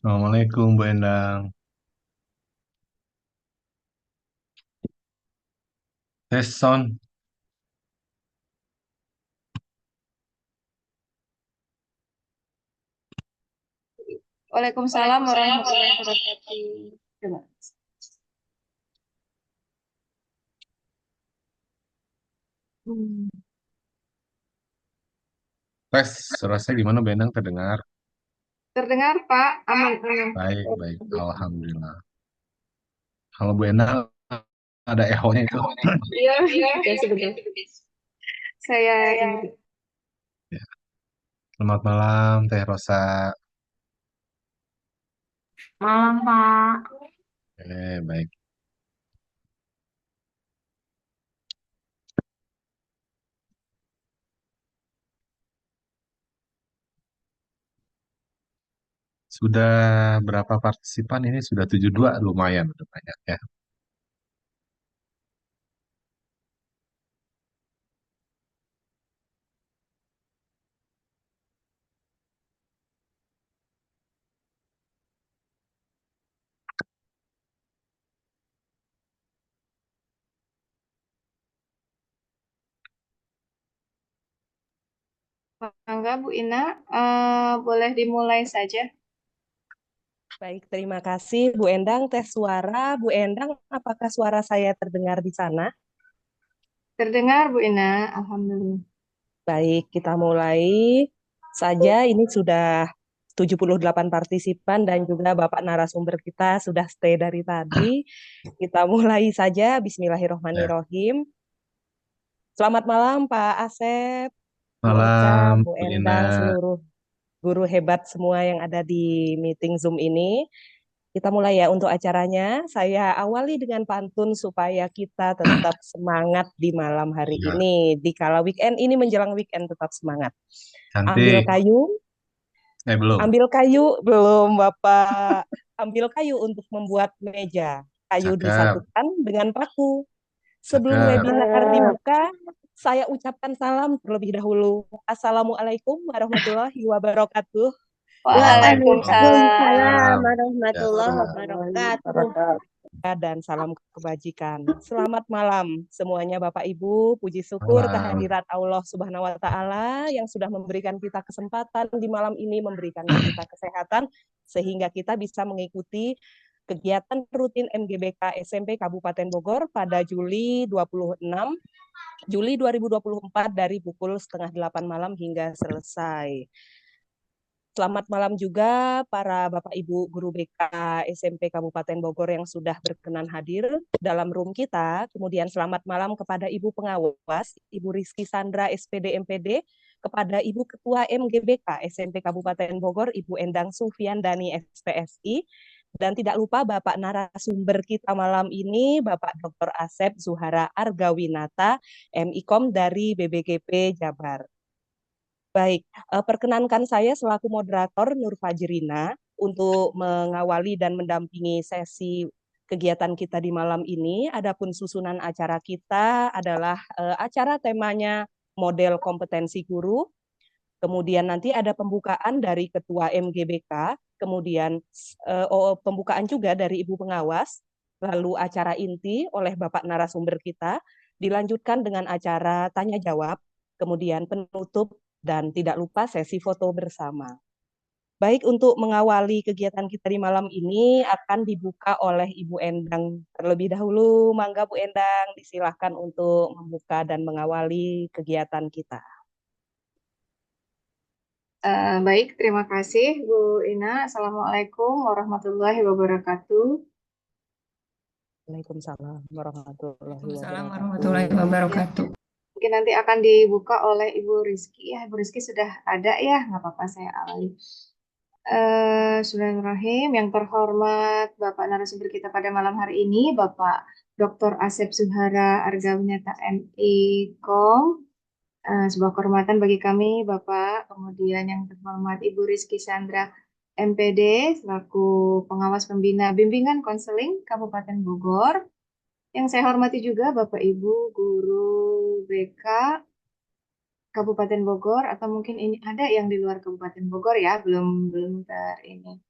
Assalamualaikum Bu Endang. Tes sound. Waalaikumsalam warahmatullahi wabarakatuh. Coba. Hmm. Tes, suara saya gimana Bu Endang terdengar? Terdengar Pak? Aman, aman. Baik, baik. Alhamdulillah. Kalau Bu Endang ada ehonya itu. Iya, ya sebentar. Saya ini. Ya. Selamat malam Teh Rosa. Malam Pak. Baik. Sudah berapa partisipan ini? Sudah 72, lumayan udah banyak ya. Mangga Bu Ina, boleh dimulai saja. Baik, terima kasih Bu Endang. Tes suara, Bu Endang, apakah suara saya terdengar di sana? Terdengar Bu Ina, Alhamdulillah. Baik, kita mulai saja. Ini sudah 78 partisipan dan juga Bapak narasumber kita sudah stay dari tadi. Kita mulai saja. Ya. Bismillahirrohmanirrohim. Selamat malam Pak Asep, Bu Ocha, Malam Bu Bu Ina. Endang, seluruh guru hebat semua yang ada di meeting Zoom ini. Kita mulai ya untuk acaranya. Saya awali dengan pantun supaya kita tetap semangat di malam hari Ya, ini. Di kala weekend ini menjelang weekend tetap semangat. Ambil cantik. kayu, Belum. ambil kayu, belum Bapak. Ambil kayu untuk membuat meja. Kayu Cakep, disatukan dengan paku. Sebelum cakep. webinar dibuka, saya ucapkan salam terlebih dahulu. Assalamualaikum warahmatullahi wabarakatuh. Waalaikumsalam. Waalaikumsalam Waalaikumsalam. Ya, warahmatullahi Warahmatullahi wabarakatuh. wabarakatuh. Dan salam kebajikan. Selamat malam semuanya Bapak Ibu. Puji syukur malam. kehadirat Allah Subhanahu wa taala yang sudah memberikan kita kesempatan di malam ini, memberikan kita kesehatan sehingga kita bisa mengikuti kegiatan rutin MGBK SMP Kabupaten Bogor pada Juli 2024 dari pukul setengah 8 malam hingga selesai. Selamat malam juga para Bapak Ibu Guru BK SMP Kabupaten Bogor yang sudah berkenan hadir dalam room kita. Kemudian selamat malam kepada Ibu Pengawas, Ibu Rizky Sandra SPD MPD, kepada Ibu Ketua MGBK SMP Kabupaten Bogor, Ibu Endang Sufian Dani SPSI, dan tidak lupa Bapak narasumber kita malam ini, Bapak Dr. Asep Zuhara Argawinata, MIKOM dari BBGP Jabar. Baik, perkenankan saya selaku moderator Nur Fajrina untuk mengawali dan mendampingi sesi kegiatan kita di malam ini. Adapun susunan acara kita adalah acara temanya model kompetensi guru. Kemudian nanti ada pembukaan dari Ketua MGBK, kemudian pembukaan juga dari Ibu Pengawas, lalu acara inti oleh Bapak narasumber kita, dilanjutkan dengan acara tanya jawab, kemudian penutup dan tidak lupa sesi foto bersama. Baik, untuk mengawali kegiatan kita di malam ini akan dibuka oleh Ibu Endang terlebih dahulu. Mangga Bu Endang, disilahkan untuk membuka dan mengawali kegiatan kita. Baik, terima kasih Bu Ina. Assalamualaikum warahmatullahi wabarakatuh. Waalaikumsalam warahmatullahi Waalaikumsalam wabarakatuh. warahmatullahi Ya, wabarakatuh. mungkin nanti akan dibuka oleh Ibu Rizky ya. Ibu Rizky sudah ada ya, nggak apa-apa saya awali. Bismillahirrahmanirrahim. Yang terhormat Bapak narasumber kita pada malam hari ini, Bapak Dr. Asep Zuhara Argawinata MIKOM. Sebuah kehormatan bagi kami, Bapak. Kemudian yang terhormat Ibu Rizky Sandra MPD selaku pengawas pembina bimbingan konseling Kabupaten Bogor. Yang saya hormati juga Bapak Ibu guru BK Kabupaten Bogor, atau mungkin ini ada yang di luar Kabupaten Bogor ya, belum belum ter ini.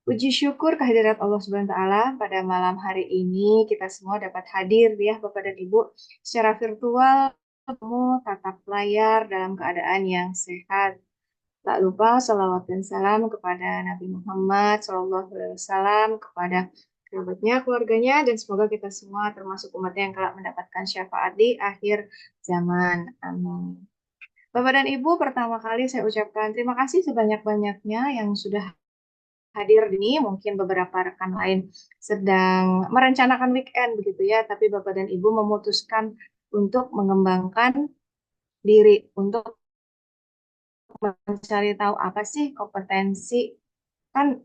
Puji syukur kehadirat Allah Subhanahu wa taala pada malam hari ini kita semua dapat hadir ya Bapak dan Ibu secara virtual, ketemu tatap layar dalam keadaan yang sehat. Tak lupa salawat dan salam kepada Nabi Muhammad SAW, kepada kerabatnya, keluarganya, dan semoga kita semua termasuk umatnya yang kelak mendapatkan syafaat di akhir zaman. Amin. Bapak dan Ibu, pertama kali saya ucapkan terima kasih sebanyak-banyaknya yang sudah hadir ini. Mungkin beberapa rekan lain sedang merencanakan weekend begitu ya, tapi Bapak dan Ibu memutuskan untuk mengembangkan diri, untuk mencari tahu apa sih kompetensi. Kan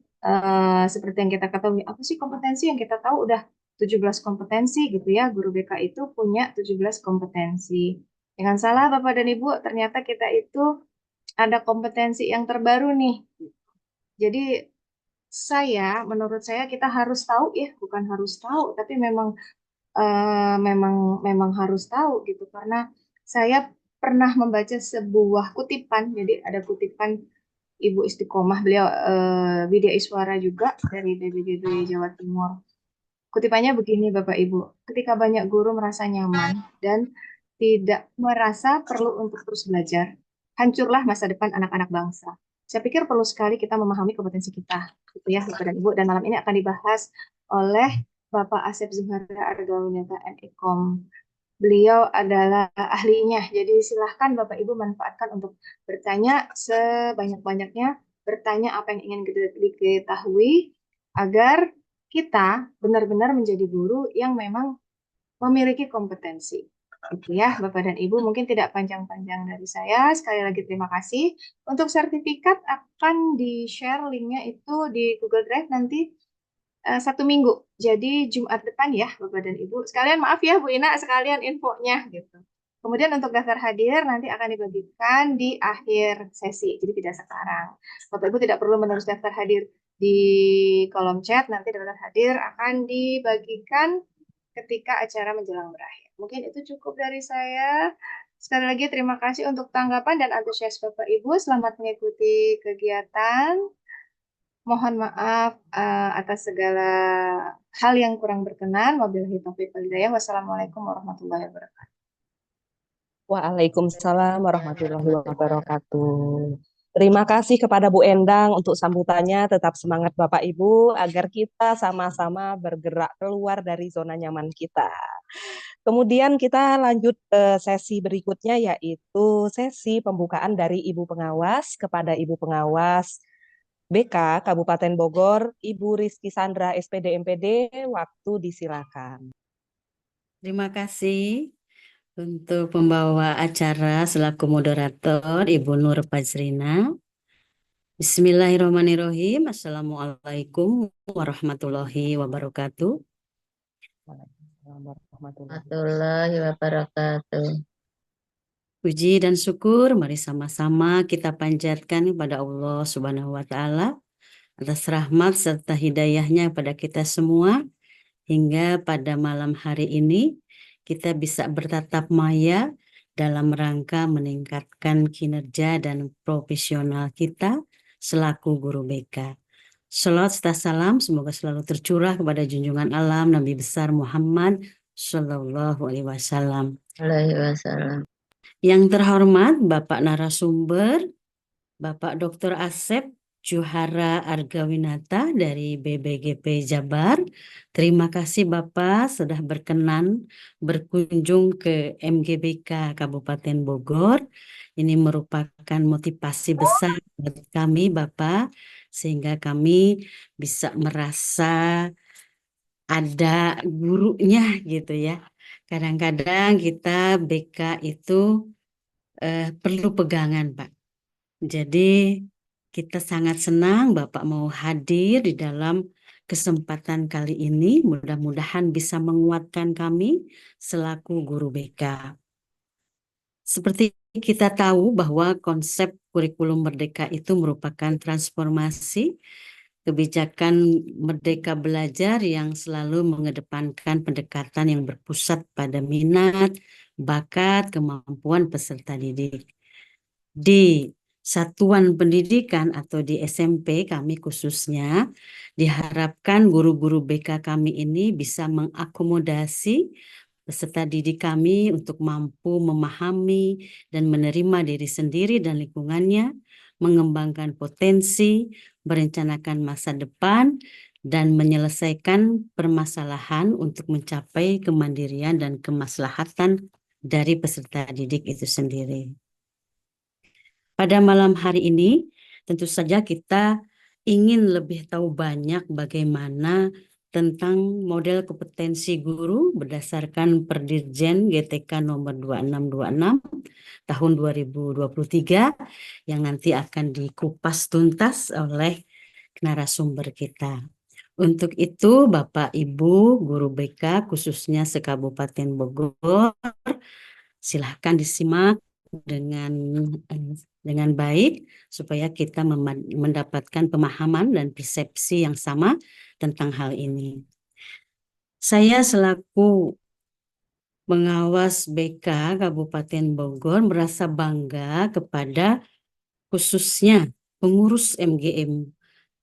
seperti yang kita ketahui, apa sih kompetensi yang kita tahu udah 17 kompetensi gitu ya. Guru BK itu punya 17 kompetensi. Jangan salah Bapak dan Ibu, ternyata kita itu ada kompetensi yang terbaru nih. Jadi menurut saya kita harus tahu ya, bukan harus tahu, tapi memang harus tahu gitu, karena saya pernah membaca sebuah kutipan. Jadi ada kutipan Ibu Istiqomah, beliau Widya Iswara juga dari BBGB Jawa Timur. Kutipannya begini Bapak Ibu, ketika banyak guru merasa nyaman dan tidak merasa perlu untuk terus belajar, hancurlah masa depan anak-anak bangsa. Saya pikir perlu sekali kita memahami kompetensi kita, gitu ya Bapak dan Ibu. Dan malam ini akan dibahas oleh Bapak Asep Zuhara Argawinata MIKOM. Beliau adalah ahlinya, jadi silahkan Bapak Ibu manfaatkan untuk bertanya sebanyak-banyaknya, bertanya apa yang ingin diketahui, agar kita benar-benar menjadi guru yang memang memiliki kompetensi. Itu ya Bapak dan Ibu, mungkin tidak panjang-panjang dari saya. Sekali lagi terima kasih. Untuk sertifikat akan di-share linknya itu di Google Drive nanti 1 minggu. Jadi Jumat depan ya Bapak dan Ibu. Sekalian maaf ya Bu Ina, sekalian infonya gitu. Kemudian untuk daftar hadir nanti akan dibagikan di akhir sesi, jadi tidak sekarang. Bapak Ibu tidak perlu menulis daftar hadir di kolom chat, nanti daftar hadir akan dibagikan ketika acara menjelang berakhir. Mungkin itu cukup dari saya. Sekali lagi terima kasih untuk tanggapan dan antusias Bapak Ibu. Selamat mengikuti kegiatan. Mohon maaf atas segala hal yang kurang berkenan. Wabillahi taufiq wal hidayah. Wassalamualaikum warahmatullahi wabarakatuh. Waalaikumsalam warahmatullahi wabarakatuh. Terima kasih kepada Bu Endang untuk sambutannya. Tetap semangat Bapak Ibu agar kita sama-sama bergerak keluar dari zona nyaman kita. Kemudian kita lanjut ke sesi berikutnya yaitu sesi pembukaan dari Ibu Pengawas kepada Ibu Pengawas BK Kabupaten Bogor, Ibu Rizky Sandra SPD MPD, waktu disilakan. Terima kasih untuk pembawa acara selaku moderator Ibu Nur Fajrina. Bismillahirrahmanirrahim. Assalamualaikum warahmatullahi wabarakatuh. Warahmatullahi wabarakatuh. Puji dan syukur mari sama-sama kita panjatkan kepada Allah Subhanahu wa taala atas rahmat serta hidayahnya pada kita semua hingga pada malam hari ini kita bisa bertatap maya dalam rangka meningkatkan kinerja dan profesional kita selaku guru BK. Shalawat serta salam semoga selalu tercurah kepada junjungan alam Nabi besar Muhammad Shallallahu Alaihi Wasallam. Alaihi wasallam. Yang terhormat Bapak narasumber, Bapak Dr. Asep Juhara Argawinata dari BBGP Jabar. Terima kasih Bapak sudah berkenan berkunjung ke MGBK Kabupaten Bogor. Ini merupakan motivasi besar buat kami Bapak, sehingga kami bisa merasa ada gurunya gitu ya. Kadang-kadang kita BK itu perlu pegangan Pak. Jadi kita sangat senang Bapak mau hadir di dalam kesempatan kali ini. Mudah-mudahan bisa menguatkan kami selaku guru BK. Seperti kita tahu bahwa konsep kurikulum merdeka itu merupakan transformasi kebijakan merdeka belajar yang selalu mengedepankan pendekatan yang berpusat pada minat, bakat, kemampuan peserta didik. Di satuan pendidikan atau di SMP kami khususnya diharapkan guru-guru BK kami ini bisa mengakomodasi peserta didik kami untuk mampu memahami dan menerima diri sendiri dan lingkungannya, mengembangkan potensi, merencanakan masa depan, dan menyelesaikan permasalahan untuk mencapai kemandirian dan kemaslahatan dari peserta didik itu sendiri. Pada malam hari ini, tentu saja kita ingin lebih tahu banyak bagaimana tentang model kompetensi guru berdasarkan Perdirjen GTK nomor 2626 tahun 2023 yang nanti akan dikupas tuntas oleh narasumber kita. Untuk itu Bapak Ibu guru BK khususnya se-Kabupaten Bogor, silahkan disimak dengan baik supaya kita mendapatkan pemahaman dan persepsi yang sama tentang hal ini. Saya selaku pengawas BK Kabupaten Bogor merasa bangga kepada khususnya pengurus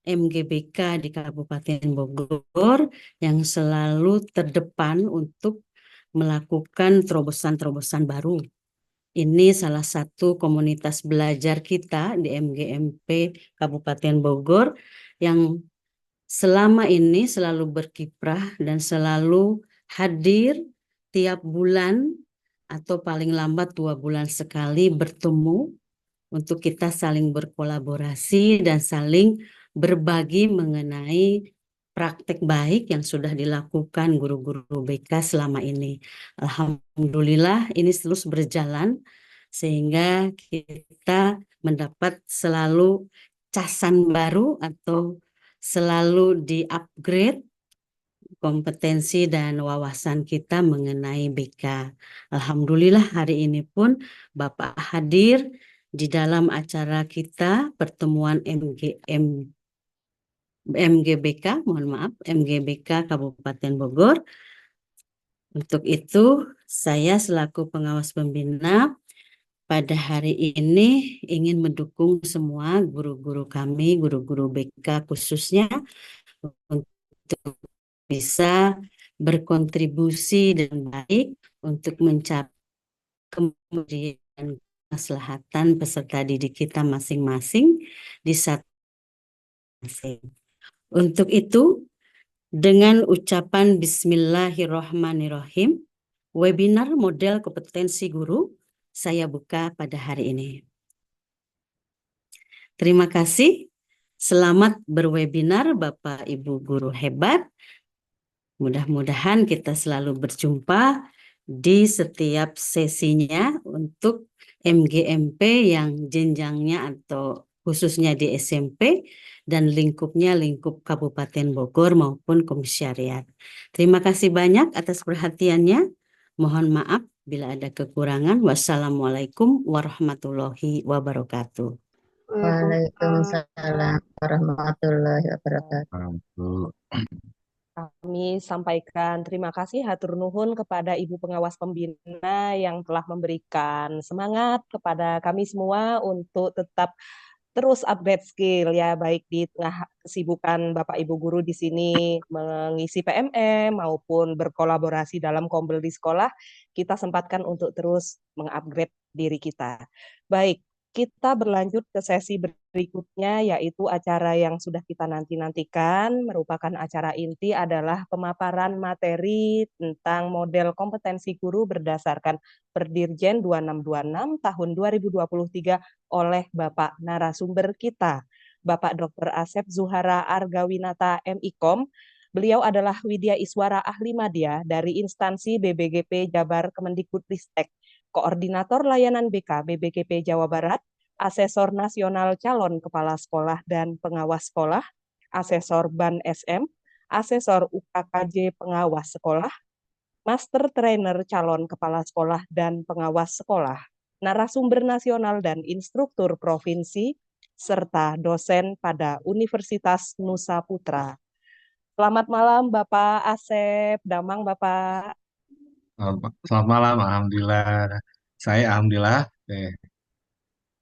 MGBK di Kabupaten Bogor yang selalu terdepan untuk melakukan terobosan-terobosan baru. Ini salah satu komunitas belajar kita di MGMP Kabupaten Bogor yang selama ini selalu berkiprah dan selalu hadir tiap bulan atau paling lambat 2 bulan sekali bertemu untuk kita saling berkolaborasi dan saling berbagi mengenai praktek baik yang sudah dilakukan guru-guru BK selama ini. Alhamdulillah ini terus berjalan sehingga kita mendapat selalu casan baru atau selalu di-upgrade kompetensi dan wawasan kita mengenai BK. Alhamdulillah hari ini pun Bapak hadir di dalam acara kita pertemuan MGBK, mohon maaf, MGBK Kabupaten Bogor. Untuk itu, saya selaku pengawas pembina pada hari ini ingin mendukung semua guru-guru kami, guru-guru BK khususnya untuk bisa berkontribusi dengan baik untuk mencapai kemudian kemaslahatan peserta didik kita masing-masing di satu masing. Untuk itu, dengan ucapan Bismillahirrohmanirrohim, webinar model kompetensi guru saya buka pada hari ini. Terima kasih. Selamat berwebinar Bapak Ibu guru hebat. Mudah-mudahan kita selalu berjumpa di setiap sesinya untuk MGMP yang jenjangnya atau khususnya di SMP dan lingkupnya lingkup Kabupaten Bogor maupun komisariat. Terima kasih banyak atas perhatiannya. Mohon maaf bila ada kekurangan. Wassalamualaikum warahmatullahi wabarakatuh. Waalaikumsalam warahmatullahi wabarakatuh. Untuk Kami sampaikan terima kasih hatur nuhun kepada Ibu Pengawas Pembina yang telah memberikan semangat kepada kami semua untuk tetap terus upgrade skill ya, baik di tengah kesibukan Bapak Ibu guru di sini mengisi PMM maupun berkolaborasi dalam Kombel di sekolah, kita sempatkan untuk terus mengupgrade diri kita. Baik, kita berlanjut ke sesi berikutnya, yaitu acara yang sudah kita nanti-nantikan, merupakan acara inti adalah pemaparan materi tentang model kompetensi guru berdasarkan Perdirjen 2626 tahun 2023 oleh Bapak narasumber kita, Bapak Dr. Asep Zuhara Argawinata MIKOM. Beliau adalah Widya Iswara Ahli Madya dari instansi BBGP Jabar Kemendikbudristek, Koordinator Layanan BK BBGP Jawa Barat, Asesor Nasional Calon Kepala Sekolah dan Pengawas Sekolah, Asesor BAN SM, Asesor UKKJ Pengawas Sekolah, Master Trainer Calon Kepala Sekolah dan Pengawas Sekolah, narasumber nasional dan instruktur provinsi, serta dosen pada Universitas Nusa Putra. Selamat malam Bapak Asep, damang Bapak. selamat malam, alhamdulillah. Saya alhamdulillah, Baik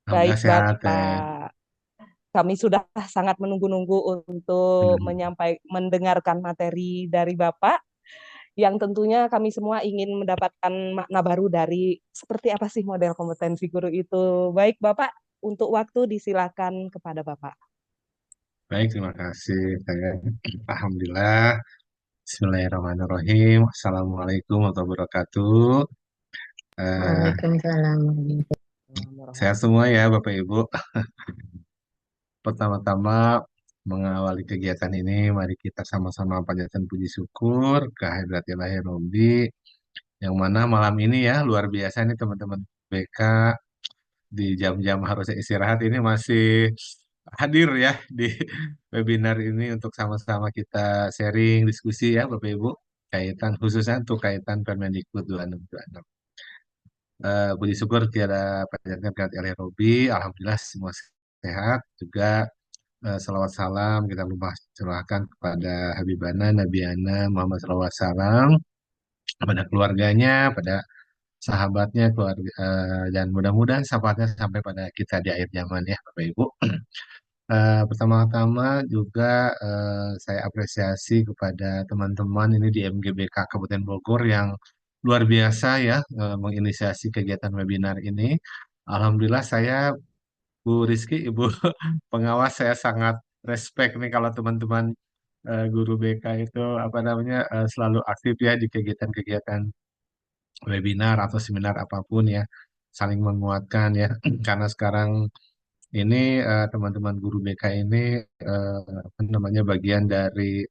alhamdulillah sehat. Bapak. Kami sudah sangat menunggu-nunggu untuk mendengarkan materi dari Bapak, yang tentunya kami semua ingin mendapatkan makna baru dari seperti apa sih model kompetensi guru itu. Baik Bapak, untuk waktu disilakan kepada Bapak. Baik, terima kasih. Alhamdulillah. Bismillahirrahmanirrahim. Assalamualaikum warahmatullahi wabarakatuh. Waalaikumsalam. Sehat semua ya Bapak Ibu. Pertama-tama mengawali kegiatan ini, mari kita sama-sama panjatkan puji syukur kehadirat Ilahi Robbi, yang mana malam ini ya luar biasa nih teman-teman BK di jam-jam harusnya istirahat ini masih hadir ya di webinar ini untuk sama-sama kita sharing diskusi ya Bapak Ibu, kaitan khususnya untuk kaitan Permendikbud 2626. Puji syukur tiada panjatkan kehadirat Ilahi Robbi, alhamdulillah semua sehat juga. Salawat salam kita curahkan kepada Habibana Nabiana Muhammad SAW, pada keluarganya, pada sahabatnya, keluarga, dan mudah-mudahan syafaatnya sampai pada kita di akhir zaman ya Bapak Ibu. Pertama-tama juga saya apresiasi kepada teman-teman ini di MGBK Kabupaten Bogor yang luar biasa ya menginisiasi kegiatan webinar ini. Alhamdulillah saya, Bu Rizky, Ibu pengawas, saya sangat respect nih kalau teman-teman guru BK itu apa namanya selalu aktif ya di kegiatan-kegiatan webinar atau seminar apapun ya, saling menguatkan ya. Karena sekarang ini teman-teman guru BK ini apa namanya bagian dari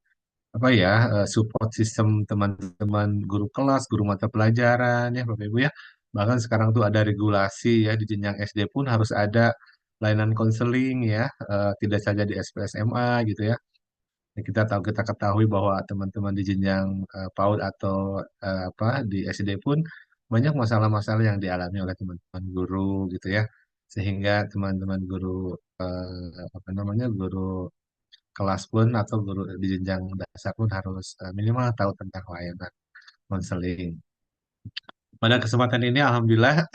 apa ya support sistem teman-teman guru kelas, guru mata pelajaran ya Bapak Ibu ya. Bahkan sekarang tuh ada regulasi ya di jenjang SD pun harus ada layanan konseling ya, tidak saja di SP SMA gitu ya. Kita ketahui bahwa teman-teman di jenjang PAUD atau apa di SD pun banyak masalah-masalah yang dialami oleh teman-teman guru gitu ya. Sehingga teman-teman guru apa namanya guru kelas pun atau guru di jenjang dasar pun harus minimal tahu tentang layanan konseling. Pada kesempatan ini alhamdulillah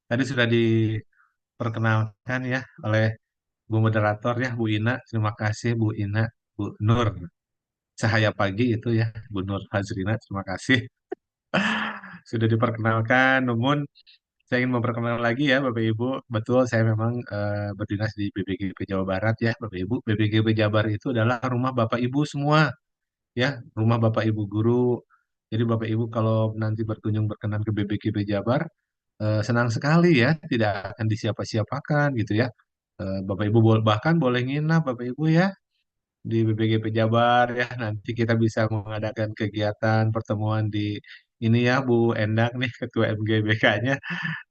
Tadi sudah diperkenalkan ya oleh Bu Moderator ya, Bu Ina. Terima kasih Bu Ina, Bu Nur. Cahaya Pagi itu ya, Bu Nur Fazrina. Terima kasih sudah diperkenalkan. Namun saya ingin memperkenalkan lagi ya Bapak Ibu. Betul saya memang berdinas di BPGP Jawa Barat ya Bapak Ibu. BPGP Jabar itu adalah rumah Bapak Ibu semua ya, rumah Bapak Ibu guru. Jadi Bapak Ibu kalau nanti berkunjung berkenan ke BPGP Jabar, senang sekali ya, tidak akan disiapa-siapakan gitu ya. Bapak Ibu bahkan boleh nginap Bapak Ibu ya di BPGP Jabar ya. Nanti kita bisa mengadakan kegiatan pertemuan di ini ya Bu Endang nih Ketua MGBK-nya.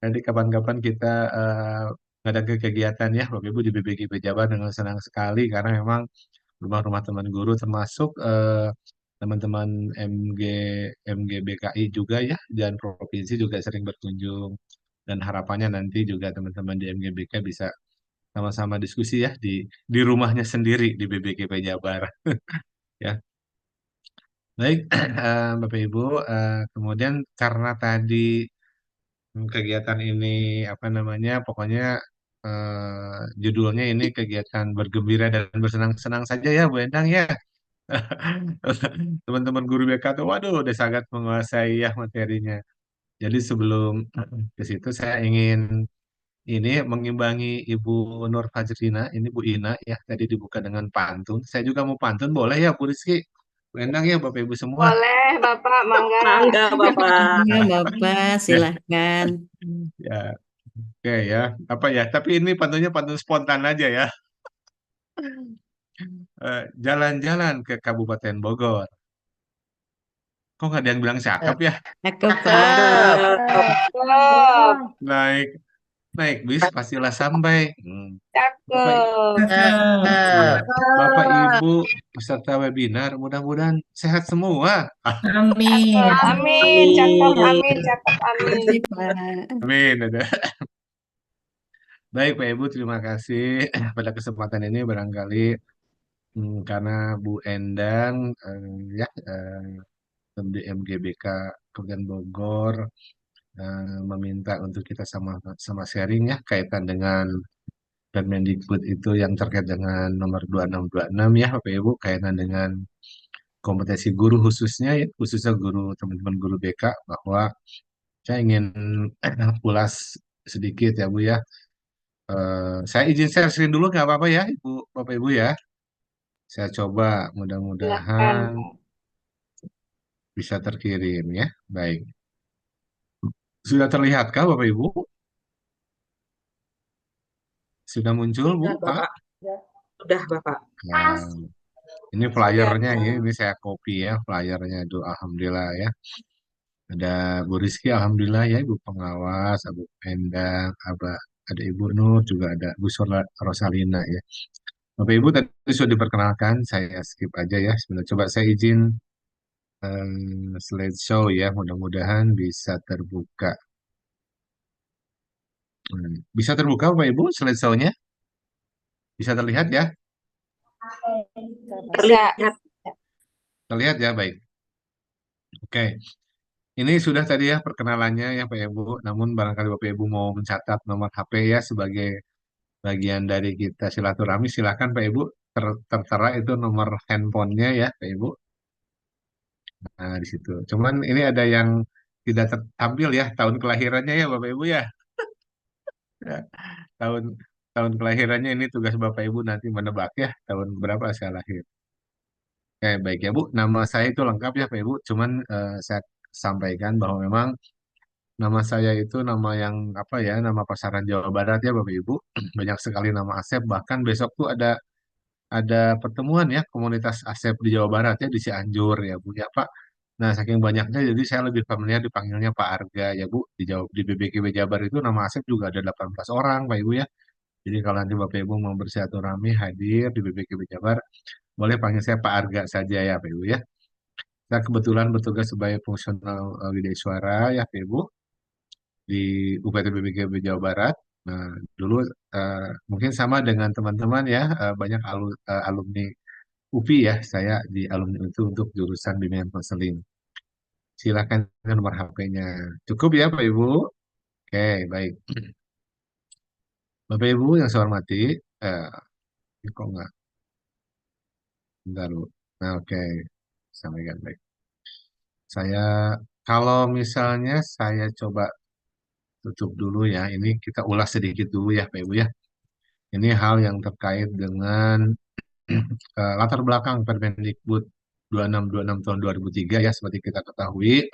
Nanti kapan-kapan kita mengadakan kegiatan ya Bapak Ibu di BPGP Jabar dengan senang sekali karena memang rumah-rumah teman guru termasuk teman-teman MG MGBKI juga ya dan provinsi juga sering berkunjung dan harapannya nanti juga teman-teman di MGBK bisa sama-sama diskusi ya di rumahnya sendiri di BBGP Jabar ya. Baik, Bapak Ibu, kemudian karena tadi kegiatan ini apa namanya, pokoknya judulnya ini kegiatan bergembira dan bersenang-senang saja ya Bu Endang ya. Teman-teman guru BK tuh, waduh, udah sangat menguasai ya materinya. Jadi sebelum ke situ saya ingin ini mengimbangi Ibu Nur Fajrina, ini Bu Ina ya, tadi dibuka dengan pantun. Saya juga mau pantun, boleh ya Bu Rizky? Bu Endang ya, Bapak Ibu semua. Boleh, Bapak, mangga. Mangga, Bapak. Ya, Bapak, Ya, silahkan. ya, oke ya. Apa ya? Tapi ini pantunnya pantun spontan aja ya. Jalan-jalan ke Kabupaten Bogor. Kok nggak ada yang bilang cakep ya? Cakep, Pak. Cakep. Cakep, Naik naik bis pastilah sampai. Bapak cakep. Iya. Cakep. Bapak Ibu peserta webinar mudah-mudahan sehat semua. Amin. Amin, cakep, Amin. amin, cakep, amin. Kasih, Pak. Amin. Baik Pak Ibu, terima kasih pada kesempatan ini barangkali karena Bu Endang ya di MGBK Kabupaten Bogor meminta untuk kita sama sharing ya kaitan dengan Permendikbud itu yang terkait dengan nomor 2626 ya Bapak Ibu kaitan dengan kompetensi guru khususnya ya khususnya guru teman-teman guru BK bahwa saya ingin ulas sedikit ya Bu ya. Saya izin share screen dulu nggak apa-apa ya Ibu Bapak Ibu ya. Saya coba Silakan. mudah-mudahan bisa terkirim ya. Baik. Sudah terlihatkah Bapak Ibu? Sudah muncul Bu, Sudah, Pak? Bapak. Sudah, Bapak. Nah, ini Saya flyernya ini saya copy ya flyernya itu alhamdulillah ya. Ada Bu Rizky alhamdulillah ya Ibu pengawas, Abu Endang, ada Ibu Nur juga ada Bu Rosalina ya. Bapak Ibu tadi sudah diperkenalkan, saya skip aja ya. Sebentar coba saya izin slideshow ya, mudah-mudahan bisa terbuka. Bisa terbuka Bapak Ibu slideshow-nya? Bisa terlihat ya? Bisa. terlihat. Terlihat ya, baik. Oke, ini sudah tadi ya perkenalannya ya Pak Ibu. Namun barangkali Bapak Ibu mau mencatat nomor HP ya sebagai bagian dari kita silaturahmi, silakan Pak Ibu. Tertera itu nomor handphonenya ya Pak Ibu. Nah, di situ. Cuman ini ada yang tidak tertampil ya tahun kelahirannya ya Bapak Ibu ya. Ya, tahun tahun kelahirannya ini tugas Bapak Ibu nanti menebak ya tahun berapa saya lahir. Oke, baik ya Bu. Nama saya itu lengkap ya Pak Ibu. Cuman saya sampaikan bahwa memang nama saya itu nama yang apa ya, nama pasaran Jawa Barat ya Bapak Ibu. Banyak sekali nama Asep. Bahkan besok tuh ada pertemuan ya komunitas Asep di Jawa Barat ya di Cianjur ya Bu ya Pak. Nah, saking banyaknya jadi saya lebih familiar dipanggilnya Pak Arga ya Bu. Di BBKB Jabar itu nama Asep juga ada 18 orang Pak Ibu ya. Jadi kalau nanti Bapak Ibu mau bersilaturahmi hadir di BBKB Jabar, boleh panggil saya Pak Arga saja ya Pak Ibu ya. Saya kebetulan bertugas sebagai fungsional Widya Suara ya Pak Ibu di UPT BPKB Jawa Barat. Nah, dulu mungkin sama dengan teman-teman ya, banyak alumni UPI ya, saya di alumni itu untuk jurusan bimbingan konseling. Silakan dengan nomor HP-nya. Cukup ya Pak Ibu? Oke, baik. Bapak Ibu yang saya hormati, eh, ini kok nggak, bentar dulu. Nah, oke, sampaikan baik. Saya, kalau misalnya saya coba tutup dulu ya, ini kita ulas sedikit dulu ya, Pak Ibu ya. Ini hal yang terkait dengan latar belakang Permendikbud 2626 tahun 2003 ya, seperti kita ketahui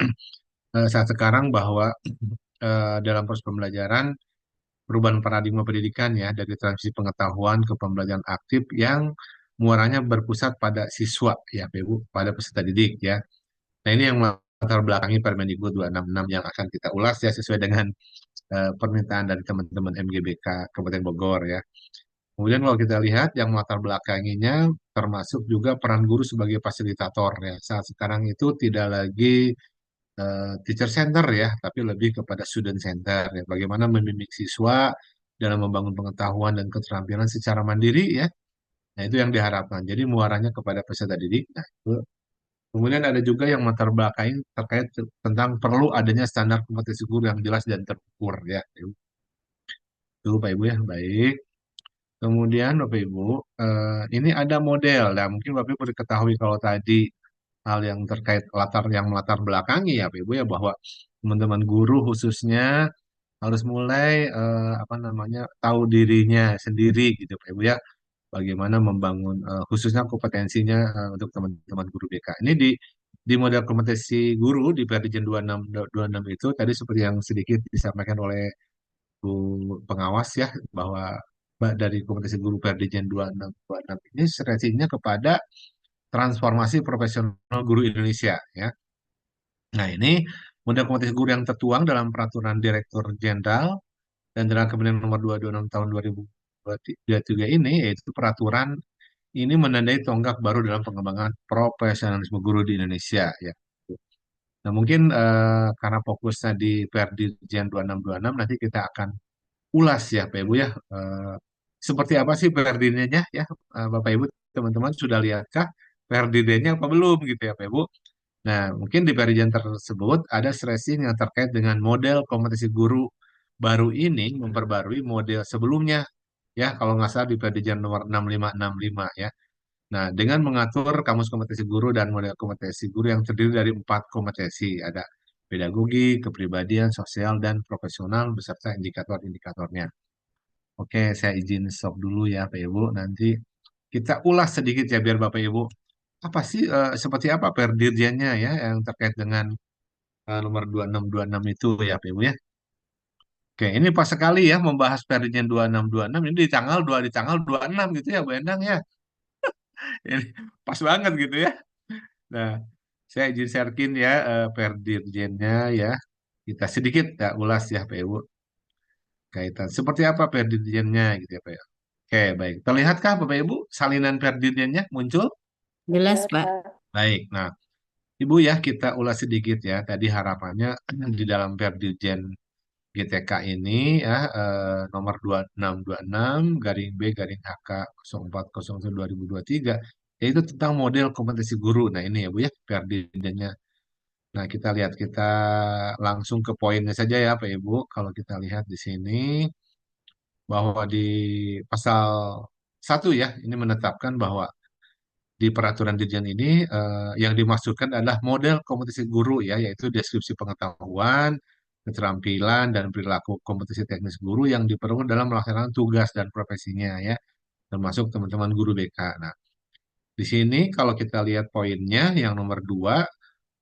saat sekarang bahwa dalam proses pembelajaran perubahan paradigma pendidikan ya dari transisi pengetahuan ke pembelajaran aktif yang muaranya berpusat pada siswa ya Pak Ibu, pada peserta didik ya. Nah ini yang latar belakangi Permendikbud 266 yang akan kita ulas ya sesuai dengan permintaan dari teman-teman MGBK Kabupaten Bogor ya. Kemudian kalau kita lihat yang latar belakanginya termasuk juga peran guru sebagai fasilitator ya. Saat sekarang itu tidak lagi teacher center ya, tapi lebih kepada student center ya. Bagaimana membimbing siswa dalam membangun pengetahuan dan keterampilan secara mandiri ya. Nah, itu yang diharapkan. Jadi muaranya kepada peserta didik. Nah, itu. Kemudian ada juga yang latar belakang terkait tentang perlu adanya standar kompetensi guru yang jelas dan terukur ya. Itu Pak Ibu ya, baik. Kemudian Bapak Ibu, ini ada model. Nah, mungkin Bapak Ibu ketahui kalau tadi hal yang terkait yang melatar belakangi ya Bapak Ibu ya bahwa teman-teman guru khususnya harus mulai apa namanya tahu dirinya sendiri gitu Pak Ibu ya. Bagaimana membangun khususnya kompetensinya untuk teman-teman guru BK. Ini di model kompetensi guru di Perdijen 2626 itu tadi seperti yang sedikit disampaikan oleh Bu pengawas ya bahwa dari kompetensi guru Perdijen 2626 ini stresinya kepada transformasi profesional guru Indonesia ya. Nah, ini model kompetensi guru yang tertuang dalam peraturan Direktur Jenderal dan dalam Kementerian Nomor 226 tahun 2023 ini yaitu peraturan ini menandai tonggak baru dalam pengembangan profesionalisme guru di Indonesia ya. Nah, mungkin karena fokusnya di Perdirjen 2626 nanti kita akan ulas ya Pak Ibu ya. Seperti apa sih Perdirjennya ya Bapak Ibu teman-teman sudah lihatkah Perdirjennya apa belum gitu ya Pak Ibu. Nah, mungkin di Perdirjen tersebut ada stressing yang terkait dengan model kompetensi guru baru ini memperbarui model sebelumnya ya kalau nggak salah di Perdirjen nomor 6565 ya. Nah, dengan mengatur kamus kompetensi guru dan model kompetensi guru yang terdiri dari 4 kompetensi, ada pedagogi, kepribadian, sosial, dan profesional beserta indikator-indikatornya. Oke, saya izin stop dulu ya, Pak Ibu. Nanti kita ulas sedikit ya, biar Bapak Ibu. Apa sih, seperti apa perdirjennya ya, yang terkait dengan nomor 2626 itu ya, Pak Ibu ya. Oke, ini pas sekali ya membahas perdirjen 2626 ini di tanggal 26 gitu ya, Bu Endang ya. Ini pas banget gitu ya. Nah, saya izin sharekin ya Perdirjennya ya. Kita sedikit ya ulas ya Pak Ibu kaitan seperti apa Perdirjennya gitu ya Pak. Oke, baik. Terlihatkah Bapak Ibu salinan Perdirjennya muncul? Jelas, Ya, Pak. Pak. Baik. Nah, Ibu ya kita ulas sedikit ya. Tadi harapannya di dalam Perdirjen GTK ini ya nomor 2626 garing B garing HK 0401 2023 yaitu tentang model kompetensi guru. Nah, ini ya Bu ya Perdirjennya. Nah, kita langsung ke poinnya saja ya, Pak Ibu. Kalau kita lihat di sini bahwa di pasal 1 ya, ini menetapkan bahwa di peraturan dirjen ini yang dimaksudkan adalah model kompetensi guru ya, yaitu deskripsi pengetahuan, keterampilan dan perilaku kompetensi teknis guru yang diperlukan dalam melaksanakan tugas dan profesinya ya, termasuk teman-teman guru BK. Nah, di sini kalau kita lihat poinnya yang nomor 2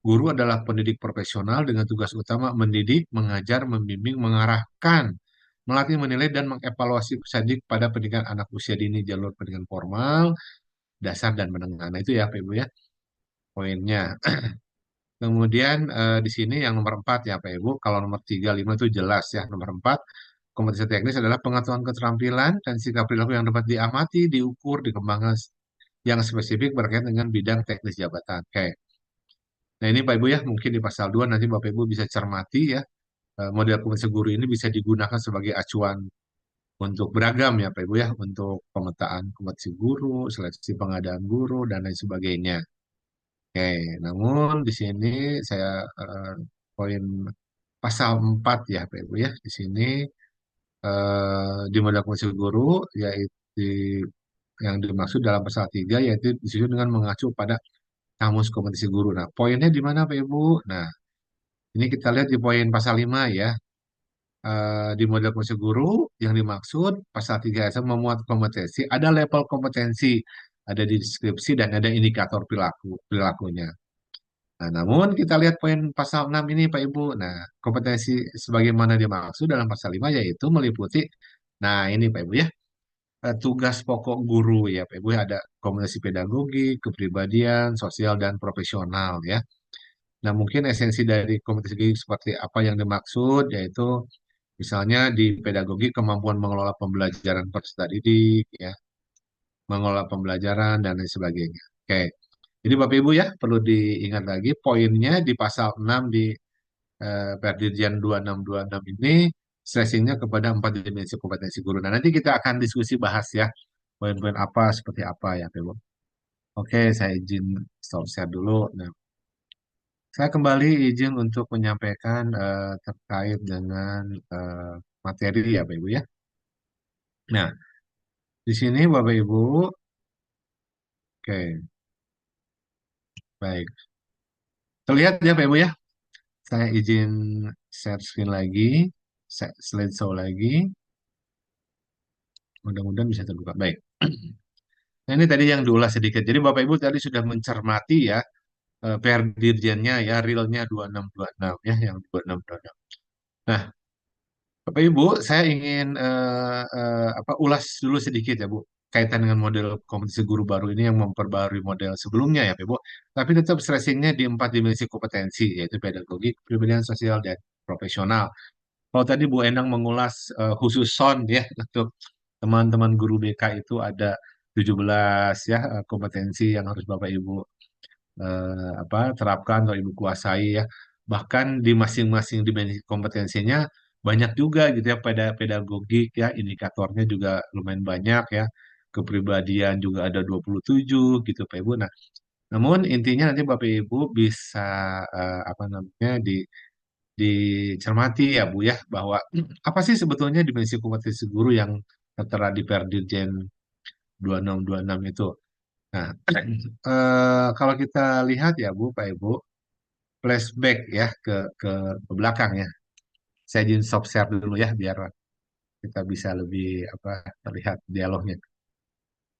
guru adalah pendidik profesional dengan tugas utama mendidik, mengajar, membimbing, mengarahkan, melatih, menilai, dan mengevaluasi peserta didik pada pendidikan anak usia dini jalur pendidikan formal, dasar, dan menengah. Nah, itu ya Pak Ibu ya, poinnya. Kemudian di sini yang nomor 4 ya Pak Ibu, kalau nomor 3, 5 itu jelas ya. Nomor 4, kompetensi teknis adalah pengetahuan keterampilan dan sikap perilaku yang dapat diamati, diukur, dikembangkan yang spesifik berkaitan dengan bidang teknis jabatan. Oke. Nah, ini Pak Ibu ya, mungkin di pasal 2 nanti Bapak Ibu bisa cermati ya, model kompetensi guru ini bisa digunakan sebagai acuan untuk beragam ya Pak Ibu ya, untuk pemetaan kompetensi guru, seleksi pengadaan guru, dan lain sebagainya. Oke, namun di sini saya poin pasal 4 ya Pak Ibu ya. Di sini di modal kompetensi guru yaitu yang dimaksud dalam pasal 3 yaitu disusun dengan mengacu pada kamus kompetensi guru. Nah, poinnya di mana Pak Ibu? Nah, ini kita lihat di poin pasal 5 ya. Di model kompetensi guru yang dimaksud pasal 3 ayat 1 memuat kompetensi, ada level kompetensi, ada di deskripsi dan ada indikator perilakunya. Nah, namun kita lihat poin pasal 6 ini Pak Ibu. Nah, kompetensi sebagaimana dimaksud dalam pasal 5 yaitu meliputi, nah ini Pak Ibu ya, tugas pokok guru ya Pak Ibu ya, ada kompetensi pedagogi, kepribadian, sosial, dan profesional ya. Nah, mungkin esensi dari kompetensi seperti apa yang dimaksud yaitu misalnya di pedagogi kemampuan mengelola pembelajaran peserta didik ya, mengelola pembelajaran dan lain sebagainya. Oke. Jadi Bapak Ibu ya, perlu diingat lagi poinnya di pasal 6 di Perdirjen 2626 ini stressingnya kepada 4 dimensi kompetensi guru. Nah, nanti kita akan diskusi bahas ya, poin-poin apa seperti apa ya, Bapak Ibu. Oke, saya izin stop share dulu. Nah, saya kembali izin untuk menyampaikan terkait dengan materi ya, Bapak Ibu ya. Nah, di sini Bapak Ibu, oke, baik. Terlihat ya Bapak Ibu ya. Saya izin share screen lagi, slideshow lagi. Mudah-mudahan bisa terbuka. Baik. Nah, ini tadi yang diulas sedikit. Jadi Bapak Ibu tadi sudah mencermati ya PR dirjennya ya, realnya 2626 ya, yang 2626. Nah, Bapak Ibu, saya ingin ulas dulu sedikit ya Bu, kaitan dengan model kompetensi guru baru ini yang memperbarui model sebelumnya ya Bapak Ibu. Tapi tetap stressingnya di 4 dimensi kompetensi, yaitu pedagogi, kepribadian sosial, dan profesional. Kalau tadi Bu Endang mengulas khusus SON ya, untuk teman-teman guru BK itu ada 17 ya kompetensi yang harus Bapak Ibu terapkan atau Ibu kuasai ya. Bahkan di masing-masing dimensi kompetensinya banyak juga gitu ya, pada pedagogik ya, indikatornya juga lumayan banyak ya. Kepribadian juga ada 27 gitu Pak Ibu. Nah, namun intinya nanti Bapak Ibu bisa apa namanya dicermati ya Bu ya, bahwa apa sih sebetulnya dimensi kompetensi guru yang tertera di Perdirjen 2626 itu. Nah, kalau kita lihat ya Bu, Pak Ibu, flashback ya ke belakang ya. Saya izin stop share dulu ya biar kita bisa lebih terlihat dialognya.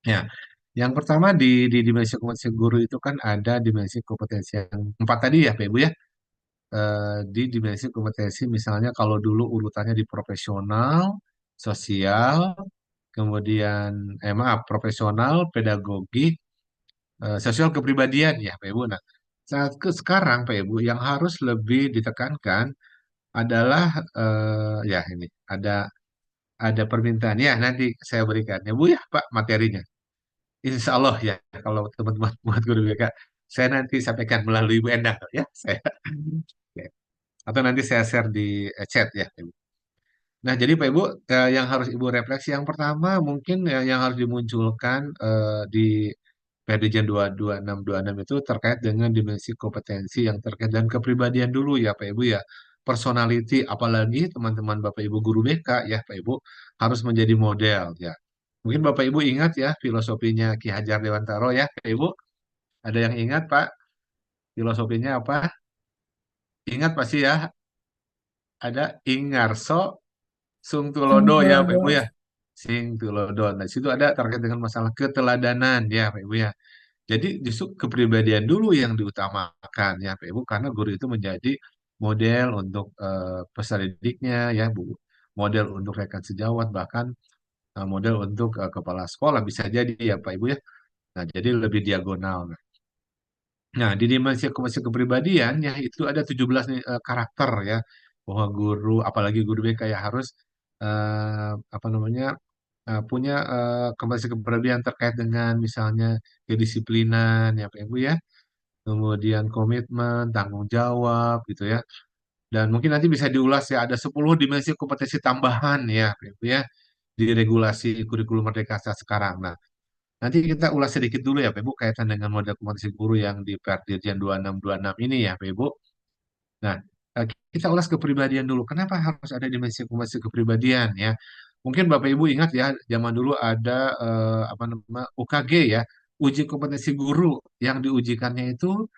Ya, yang pertama di dimensi kompetensi guru itu kan ada dimensi kompetensi yang 4 tadi ya Pak Ibu ya. Di dimensi kompetensi misalnya kalau dulu urutannya di profesional, sosial, kemudian maaf, profesional, pedagogi, sosial kepribadian ya Pak Ibu. Nah, saat sekarang Pak Ibu yang harus lebih ditekankan adalah ya ini ada permintaan ya nanti saya berikan ya Bu ya Pak materinya. Insya Allah ya kalau teman-teman buat guru BK saya nanti sampaikan melalui Bu Endang ya saya. Oke. Atau nanti saya share di chat ya Ibu. Nah jadi Pak Ibu yang harus Ibu refleksi yang pertama mungkin yang harus dimunculkan di PDJ 22626 itu terkait dengan dimensi kompetensi yang terkait dengan kepribadian dulu ya Pak Ibu ya. Personality apalagi teman-teman Bapak Ibu guru BK ya Pak Ibu harus menjadi model ya. Mungkin Bapak Ibu ingat ya filosofinya Ki Hajar Dewantara ya Pak Ibu. Ada yang ingat Pak filosofinya apa? Ingat pasti ya ada Ingarso Sung Tulodo ya Pak Ibu ya. Sing Tulodo. Nah, di situ ada terkait dengan masalah keteladanan ya Pak Ibu ya. Jadi justru kepribadian dulu yang diutamakan ya Pak Ibu karena guru itu menjadi model untuk peserta didiknya ya Bu. Model untuk rekan sejawat bahkan model untuk kepala sekolah bisa jadi ya Pak Ibu ya. Nah, jadi lebih diagonal. Nah, di dimensi kompetensi kepribadian ya itu ada 17 nih, karakter ya bahwa guru apalagi guru BK ya harus apa namanya punya kompetensi kepribadian terkait dengan misalnya kedisiplinan ya Pak Ibu ya, kemudian komitmen, tanggung jawab gitu ya. Dan mungkin nanti bisa diulas ya ada 10 dimensi kompetensi tambahan ya Pak Ibu ya di regulasi kurikulum Merdeka saat sekarang. Nah, nanti kita ulas sedikit dulu ya Pak Ibu kaitan dengan model kompetensi guru yang di Perdirjen 2626 ini ya Pak Ibu. Nah, kita ulas kepribadian dulu. Kenapa harus ada dimensi kepribadian ya? Mungkin Bapak Ibu ingat ya, zaman dulu ada apa namanya UKG ya, uji kompetensi guru yang diujikannya itu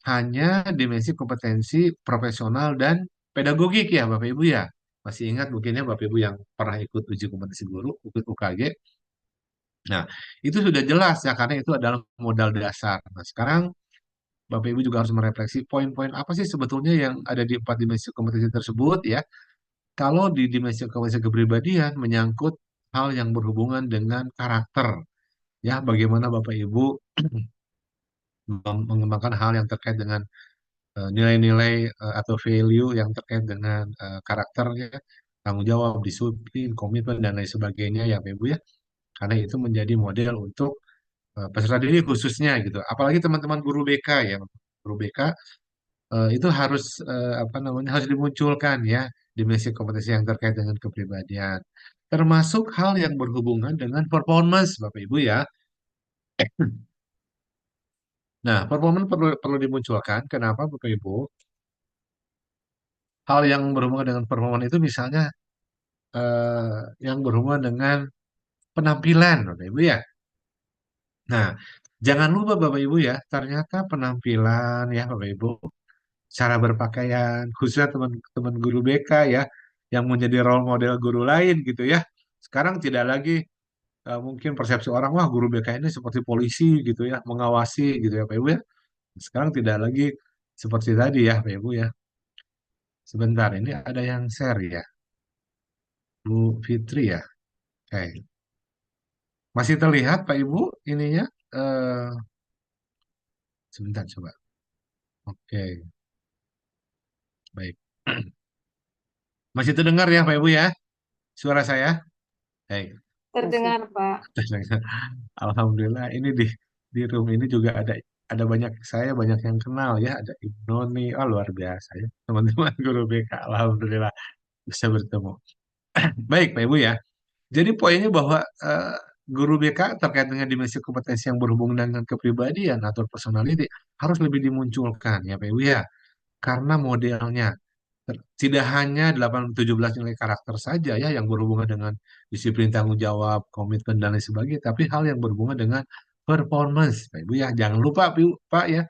hanya dimensi kompetensi profesional dan pedagogik ya Bapak Ibu ya. Masih ingat mungkin ya Bapak Ibu yang pernah ikut uji kompetensi guru, ikut UKG. Nah, itu sudah jelas ya karena itu adalah modal dasar. Nah, sekarang Bapak Ibu juga harus merefleksi poin-poin apa sih sebetulnya yang ada di empat dimensi kompetensi tersebut ya. Kalau di dimensi kompetensi kepribadian menyangkut hal yang berhubungan dengan karakter, ya bagaimana Bapak Ibu mengembangkan hal yang terkait dengan nilai-nilai atau value yang terkait dengan karakternya, tanggung jawab, disiplin, komitmen dan lain sebagainya ya Bapak Ibu ya. Karena itu menjadi model untuk peserta didik khususnya gitu. Apalagi teman-teman guru BK ya, guru BK itu harus apa namanya harus dimunculkan ya dimensi kompetensi yang terkait dengan kepribadian, termasuk hal yang berhubungan dengan performance Bapak Ibu ya. Nah, performance perlu perlu dimunculkan. Kenapa Bapak Ibu? Hal yang berhubungan dengan performance itu misalnya yang berhubungan dengan penampilan Bapak Ibu ya. Nah, jangan lupa Bapak Ibu ya, ternyata penampilan ya Bapak Ibu, cara berpakaian, khususnya teman-teman guru BK ya, yang menjadi role model guru lain gitu ya. Sekarang tidak lagi mungkin persepsi orang, wah guru BK ini seperti polisi gitu ya, mengawasi gitu ya Pak Ibu ya. Sekarang tidak lagi seperti tadi ya Pak Ibu ya. Sebentar, ini ada yang share ya, Bu Fitri ya. Oke. Masih terlihat Pak Ibu ininya? Eh, sebentar coba. Oke, baik. Masih terdengar ya Pak Ibu ya, suara saya? Baik. Masih. Terdengar, Pak. Alhamdulillah ini di room ini juga ada banyak saya banyak yang kenal ya ada Ibu Noni oh luar biasa ya teman-teman guru BK Alhamdulillah bisa bertemu. Baik Pak Ibu ya. Jadi poinnya bahwa guru BK terkait dengan dimensi kompetensi yang berhubungan dengan kepribadian atau personality harus lebih dimunculkan ya Pak Ibu ya. Karena modelnya tidak hanya 17 nilai karakter saja ya yang berhubungan dengan disiplin tanggung jawab, komitmen dan lain sebagainya, tapi hal yang berhubungan dengan performance, Pak Ibu ya. Jangan lupa Pak ya,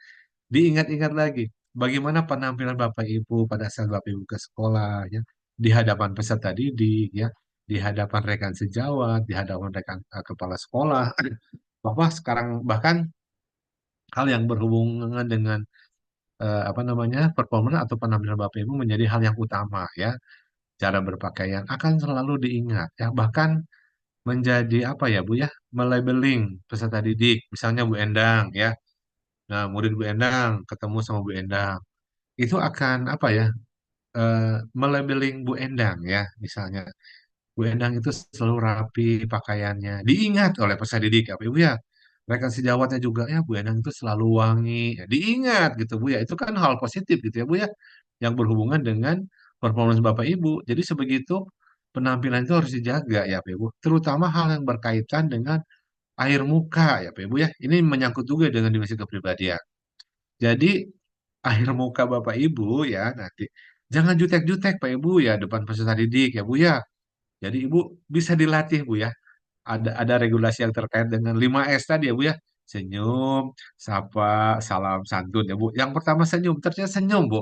diingat-ingat lagi bagaimana penampilan Bapak Ibu pada saat Bapak Ibu ke sekolah ya, di hadapan peserta didik ya, di hadapan rekan sejawat, di hadapan rekan kepala sekolah. Bahwa sekarang bahkan hal yang berhubungan dengan apa namanya performa atau penampilan Bapak Ibu menjadi hal yang utama ya. Cara berpakaian akan selalu diingat ya bahkan menjadi apa ya Bu ya melabeling peserta didik misalnya Bu Endang ya. Nah murid Bu Endang ketemu sama Bu Endang itu akan apa ya melabeling Bu Endang ya misalnya Bu Endang itu selalu rapi pakaiannya diingat oleh peserta didik ya Bu ya. Rekan sejawatnya juga ya Bu Endang itu selalu wangi ya, diingat gitu Bu ya itu kan hal positif gitu ya Bu ya yang berhubungan dengan performance Bapak Ibu. Jadi sebegitu penampilan itu harus dijaga ya Pak Ibu. Terutama hal yang berkaitan dengan air muka ya Pak Ibu ya. Ini menyangkut juga dengan dimensi kepribadian. Jadi air muka Bapak Ibu ya nanti jangan jutek-jutek Pak Ibu ya depan peserta didik ya Bu ya. Jadi Ibu bisa dilatih Bu ya. Ada regulasi yang terkait dengan 5S tadi ya Bu ya. Senyum, sapa, salam santun ya Bu. Yang pertama senyum, ternyata senyum Bu.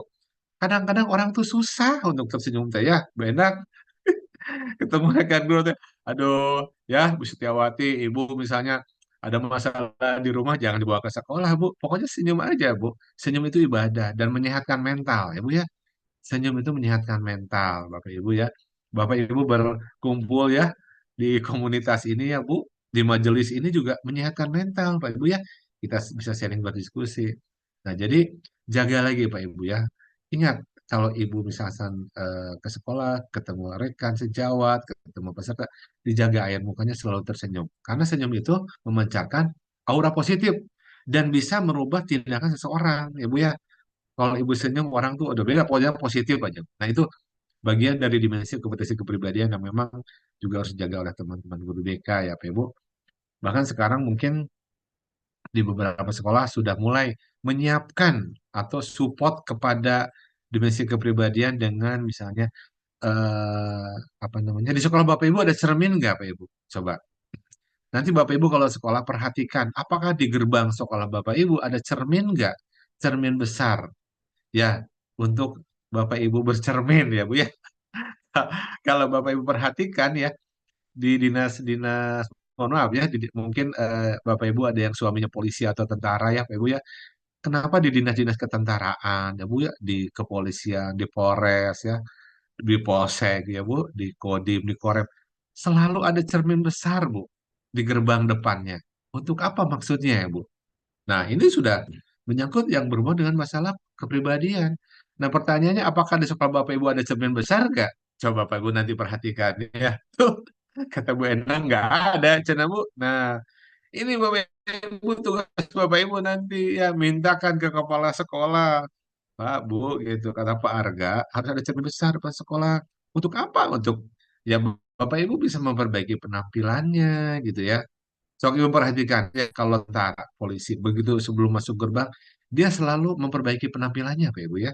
Kadang-kadang orang tuh susah untuk tersenyum teh ya, benar ketemu rekan dulu teh. Aduh, ya Bu Setiawati, Ibu misalnya ada masalah di rumah jangan dibawa ke sekolah, Bu. Pokoknya senyum aja, Bu. Senyum itu ibadah dan menyehatkan mental, ya, Bu ya. Senyum itu menyehatkan mental, Bapak Ibu ya. Bapak Ibu berkumpul ya di komunitas ini ya, Bu. Di majelis ini juga menyehatkan mental, Pak Ibu ya. Kita bisa sharing berdiskusi. Nah, jadi jaga lagi Pak Ibu ya. Ingat, kalau Ibu misalkan ke sekolah, ketemu rekan sejawat, ketemu peserta, dijaga air mukanya selalu tersenyum. Karena senyum itu memancarkan aura positif dan bisa merubah tindakan seseorang, ya Bu ya. Kalau ibu senyum orang tuh udah beda, pokoknya positif aja. Nah itu bagian dari dimensi kompetensi kepribadian yang memang juga harus dijaga oleh teman-teman guru BK ya Pak Ibu. Bahkan sekarang mungkin di beberapa sekolah sudah mulai menyiapkan atau support kepada dimensi kepribadian dengan misalnya apa namanya di sekolah Bapak Ibu ada cermin nggak Pak Ibu? Coba. Nanti Bapak Ibu kalau sekolah perhatikan, apakah di gerbang sekolah Bapak Ibu ada cermin nggak? Cermin besar, ya, untuk Bapak Ibu bercermin ya Bu ya. Kalau Bapak Ibu perhatikan ya di dinas-dinas, mohon maaf ya, mungkin Bapak Ibu ada yang suaminya polisi atau tentara ya Pak Ibu ya. Kenapa di dinas-dinas ketentaraan ya Bu ya, di kepolisian, di Polres ya, di Polsek ya Bu, di Kodim, di Korem, selalu ada cermin besar Bu di gerbang depannya. Untuk apa maksudnya ya Bu? Nah, ini sudah menyangkut yang berhubungan dengan masalah kepribadian. Nah, pertanyaannya apakah di sekolah Bapak Ibu ada cermin besar nggak? Coba Pak Ibu nanti perhatikan ya. Tuh, kata Bu Endang nggak ada, Cina Bu. Nah, ini Bapak Ibu tugas Bapak Ibu nanti ya mintakan ke kepala sekolah. Pak, Bu, gitu kata Pak Arga, harus ada cermin besar Pak sekolah. Untuk apa? Untuk ya Bapak Ibu bisa memperbaiki penampilannya gitu ya. Sok Ibu perhatikan ya kalau tentara, polisi begitu sebelum masuk gerbang dia selalu memperbaiki penampilannya Pak Ibu ya.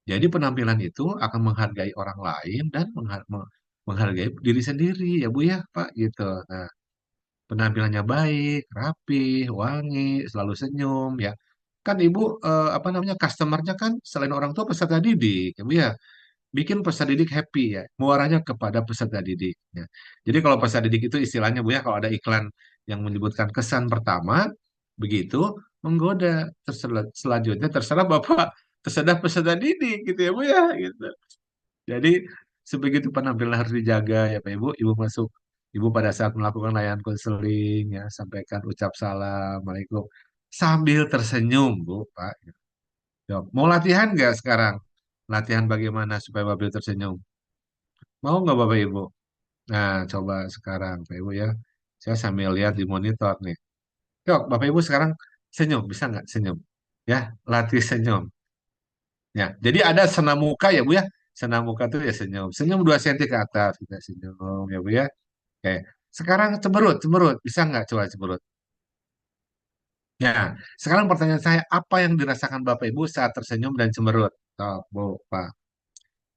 Jadi penampilan itu akan menghargai orang lain dan menghargai diri sendiri ya Bu ya Pak gitu. Nah, penampilannya baik, rapi, wangi, selalu senyum ya. Kan Ibu apa namanya customernya kan selain orang tua peserta didik ya Bu ya. Bikin peserta didik happy ya, muaranya kepada peserta didik. Ya. Jadi kalau peserta didik itu istilahnya Bu ya, kalau ada iklan yang menyebutkan kesan pertama, begitu menggoda. Selanjutnya terserah Bapak, terserah peserta didik gitu ya Bu ya. Gitu. Jadi sebegitu penampilan harus dijaga ya Pak Ibu. Ibu masuk, Ibu pada saat melakukan layanan konseling ya, sampaikan ucap salam, Assalamualaikum, sambil tersenyum Bu, Pak. Jawab. Mau latihan nggak sekarang? Latihan bagaimana supaya Bapak Ibu tersenyum? Mau nggak Bapak Ibu? Nah, coba sekarang Pak Ibu ya. Saya sambil lihat di monitor nih. Yuk, Bapak Ibu sekarang senyum. Bisa nggak senyum? Ya, latih senyum. Ya, jadi ada senam muka ya Bu ya. Senam muka tuh ya senyum. Senyum 2 cm ke atas. Kita senyum ya Bu ya. Oke. Sekarang cemberut, cemberut. Bisa nggak coba cemberut? Ya, sekarang pertanyaan saya, apa yang dirasakan Bapak Ibu saat tersenyum dan cemberut? Oh, Bu, Pak.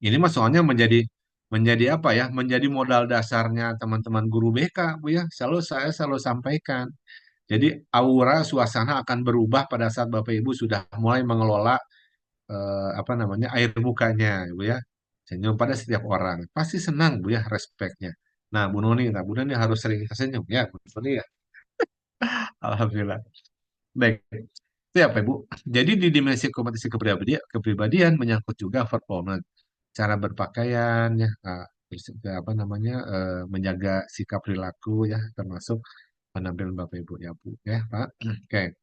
Ini mah soalnya menjadi menjadi apa ya? Menjadi modal dasarnya teman-teman guru BK, Bu ya. Saya selalu sampaikan. Jadi aura suasana akan berubah pada saat Bapak Ibu sudah mulai mengelola apa namanya air mukanya, Bu ya. Senyum pada setiap orang. Pasti senang, Bu ya, respeknya. Nah, Bu Noni harus sering tersenyum ya, Bu Noni ya. Alhamdulillah. Baik. Itu ya, Pak Ibu. Jadi di dimensi kompetisi kepribadian menyangkut juga performance, cara berpakaian ya, terus juga apa namanya menjaga sikap perilaku ya, termasuk penampilan Bapak Ibu ya Bu ya Pak. Oke.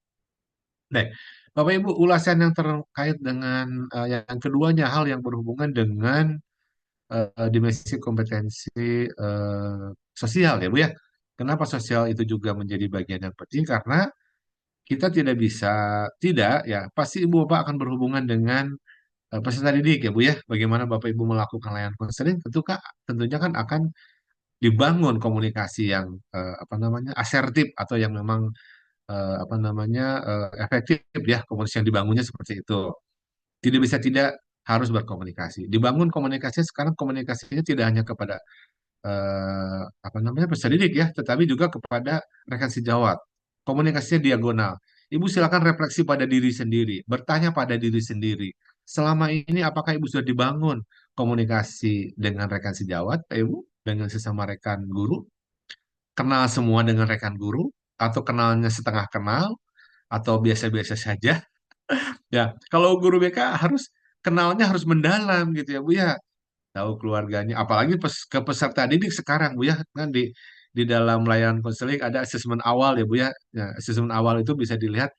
Baik. Bapak Ibu ulasan yang terkait dengan yang keduanya hal yang berhubungan dengan dimensi kompetensi sosial ya Bu ya. Kenapa sosial itu juga menjadi bagian yang penting karena kita tidak bisa tidak ya pasti ibu bapak akan berhubungan dengan peserta didik ya Bu ya. Bagaimana Bapak Ibu melakukan layanan konseling tentunya kan akan dibangun komunikasi yang apa namanya asertif atau yang memang apa namanya efektif ya komunikasi yang dibangunnya seperti itu. Tidak bisa tidak harus berkomunikasi. Dibangun komunikasinya sekarang komunikasinya tidak hanya kepada apa namanya peserta didik ya, tetapi juga kepada rekan sejawat. Komunikasinya diagonal. Ibu silakan refleksi pada diri sendiri, bertanya pada diri sendiri. Selama ini apakah Ibu sudah dibangun komunikasi dengan rekan sejawat, Pak Ibu, dengan sesama rekan guru, kenal semua dengan rekan guru, atau kenalnya setengah kenal, atau biasa-biasa saja? Ya, kalau guru BK kenalnya harus mendalam gitu ya Bu ya, tahu keluarganya, apalagi ke peserta didik sekarang Bu ya, kan di dalam layanan konseling ada asesmen awal ya Bu ya. Ya, asesmen awal itu bisa dilihat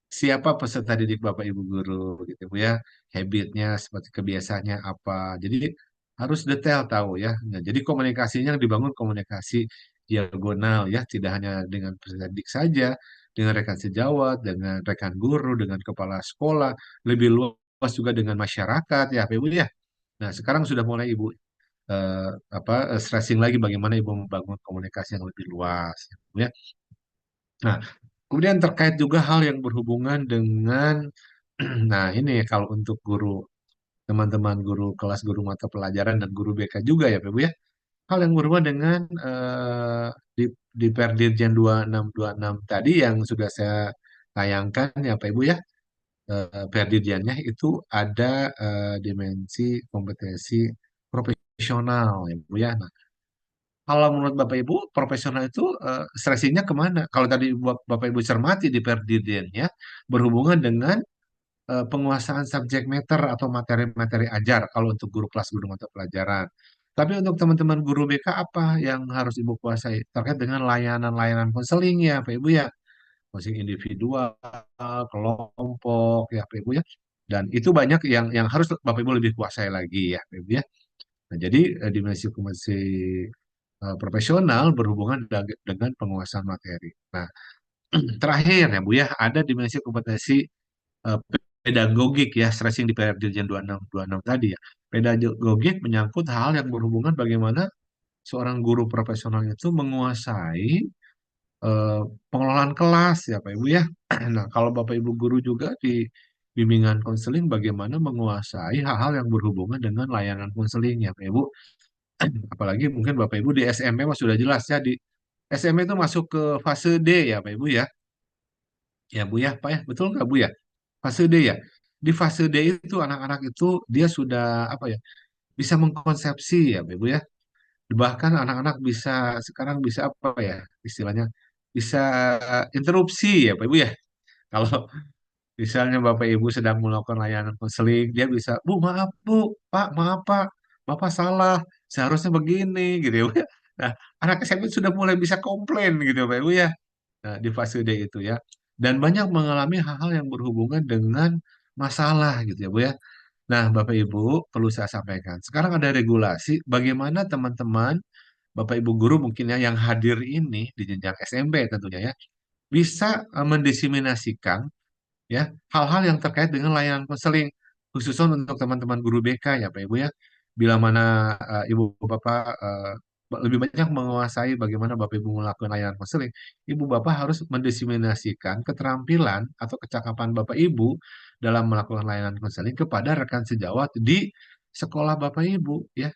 siapa peserta didik Bapak Ibu guru gitu Bu ya, habitnya seperti kebiasaannya apa. Jadi harus detail tahu ya. Nah, jadi komunikasinya dibangun komunikasi diagonal ya, tidak hanya dengan peserta didik saja, dengan rekan sejawat, dengan rekan guru, dengan kepala sekolah, lebih luas juga dengan masyarakat ya Pak Ibu ya. Nah, sekarang sudah mulai Ibu stressing lagi bagaimana Ibu membangun komunikasi yang lebih luas ya. Nah, kemudian terkait juga hal yang berhubungan dengan nah ini kalau untuk guru teman-teman guru kelas, guru mata pelajaran, dan guru BK juga ya Pak Ibu ya. Hal yang berhubungan dengan di Perdirjen 2626 tadi yang sudah saya tayangkan ya Pak Ibu ya, Perdirjennya itu ada dimensi kompetensi profesional ya Bu ya. Nah, kalau menurut Bapak Ibu, profesional itu seleksinya kemana? Kalau tadi Bapak Ibu cermati di Perdirjennya berhubungan dengan penguasaan subjek matter atau materi-materi ajar kalau untuk guru kelas, guru mata pelajaran. Tapi untuk teman-teman guru BK apa yang harus Ibu kuasai terkait dengan layanan-layanan konseling ya Pak Ibu ya, konseling individual, kelompok ya Pak Ibu ya. Dan itu banyak yang harus Bapak Ibu lebih kuasai lagi ya Pak Ibu ya. Nah, jadi dimensi kompetensi profesional berhubungan dengan penguasaan materi. Nah, terakhir ya Bu ya, ada dimensi kompetensi eh, pedagogik ya, stressing di PR Dirjen 2626 tadi ya. Pedagogik menyangkut hal yang berhubungan bagaimana seorang guru profesional itu menguasai eh, pengelolaan kelas ya Pak Ibu ya. Nah, kalau Bapak Ibu guru juga di bimbingan konseling bagaimana menguasai hal-hal yang berhubungan dengan layanan konseling ya Pak Ibu. Apalagi mungkin Bapak Ibu di SMP mah sudah jelas ya, di SMP itu masuk ke fase D ya Pak Ibu ya. Ya Bu ya, Pak ya, betul nggak Bu ya? Fase D ya. Di fase D itu anak-anak itu dia sudah apa ya? Bisa mengkonsepsi ya, Pak Ibu ya. Bahkan anak-anak bisa sekarang bisa apa ya? Istilahnya bisa interupsi ya, Pak Ibu ya. Kalau misalnya Bapak Ibu sedang melakukan layanan konseling, dia bisa, Bu, maaf Bu, Pak, maaf Pak, Bapak salah, seharusnya begini gitu ya, Bu ya. Nah, anak SMP sudah mulai bisa komplain gitu Pak Ibu ya. Nah, di fase D itu ya. Dan banyak mengalami hal-hal yang berhubungan dengan masalah gitu ya Bu ya. Nah, Bapak Ibu perlu saya sampaikan. Sekarang ada regulasi bagaimana teman-teman, Bapak Ibu guru mungkin ya yang hadir ini di jenjang SMP tentunya ya, bisa mendiseminasikan ya hal-hal yang terkait dengan layanan konseling khususnya untuk teman-teman guru BK ya Pak Ibu ya. Bila mana Ibu Bapak lebih banyak menguasai bagaimana Bapak Ibu melakukan layanan konseling, Ibu Bapak harus mendiseminasikan keterampilan atau kecakapan Bapak Ibu dalam melakukan layanan konseling kepada rekan sejawat di sekolah Bapak Ibu ya,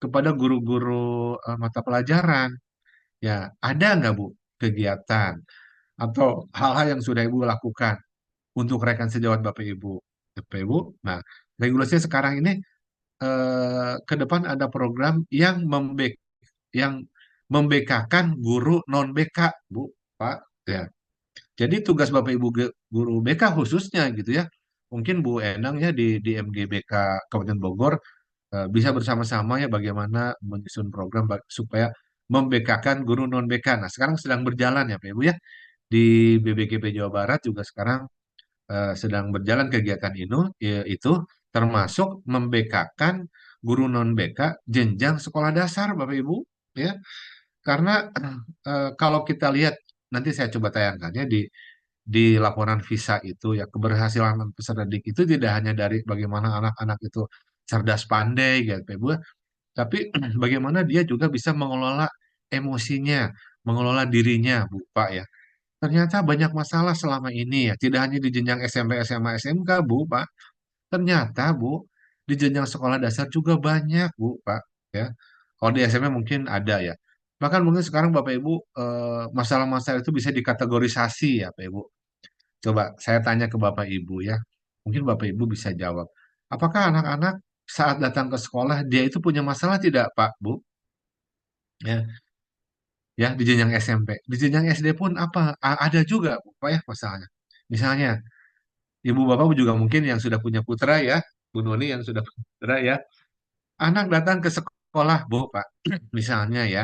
kepada guru-guru mata pelajaran. Ya, ada nggak Bu kegiatan atau hal-hal yang sudah Ibu lakukan untuk rekan sejawat Bapak Ibu. Bapak Ibu. Nah, regulasinya sekarang ini ke depan ada program yang membekakan guru non BK, Bu, Pak. Ya. Jadi tugas Bapak Ibu guru BK khususnya gitu ya. Mungkin Bu Enang ya di MGBK Kabupaten Bogor bisa bersama-sama ya bagaimana menyusun program supaya membekakan guru non BK. Nah, sekarang sedang berjalan ya Pak Ibu ya. Di BBGP Jawa Barat juga sekarang sedang berjalan kegiatan itu termasuk membekakan guru non BK jenjang sekolah dasar Bapak Ibu ya, karena kalau kita lihat nanti saya coba tayangkan ya di laporan visa itu ya, keberhasilan peserta didik itu tidak hanya dari bagaimana anak-anak itu cerdas pandai gitu Bapak Ibu, tapi bagaimana dia juga bisa mengelola emosinya, mengelola dirinya Bu Pak ya. Ternyata banyak masalah selama ini ya, tidak hanya di jenjang SMP, SMA, SMK, Bu, Pak. Ternyata, Bu, di jenjang sekolah dasar juga banyak, Bu, Pak. Ya, kalau di SMP mungkin ada ya. Bahkan mungkin sekarang Bapak Ibu masalah-masalah itu bisa dikategorisasi ya, Pak Ibu. Coba saya tanya ke Bapak Ibu ya. Mungkin Bapak Ibu bisa jawab. Apakah anak-anak saat datang ke sekolah dia itu punya masalah tidak, Pak, Bu? Ya, ya di jenjang SMP. Di jenjang SD pun apa? Ada juga, Bu, Pak ya masalahnya. Misalnya, ibu bapak juga mungkin yang sudah punya putra ya, Bu Noni yang sudah punya putra ya, anak datang ke sekolah, Bu, Pak, misalnya ya,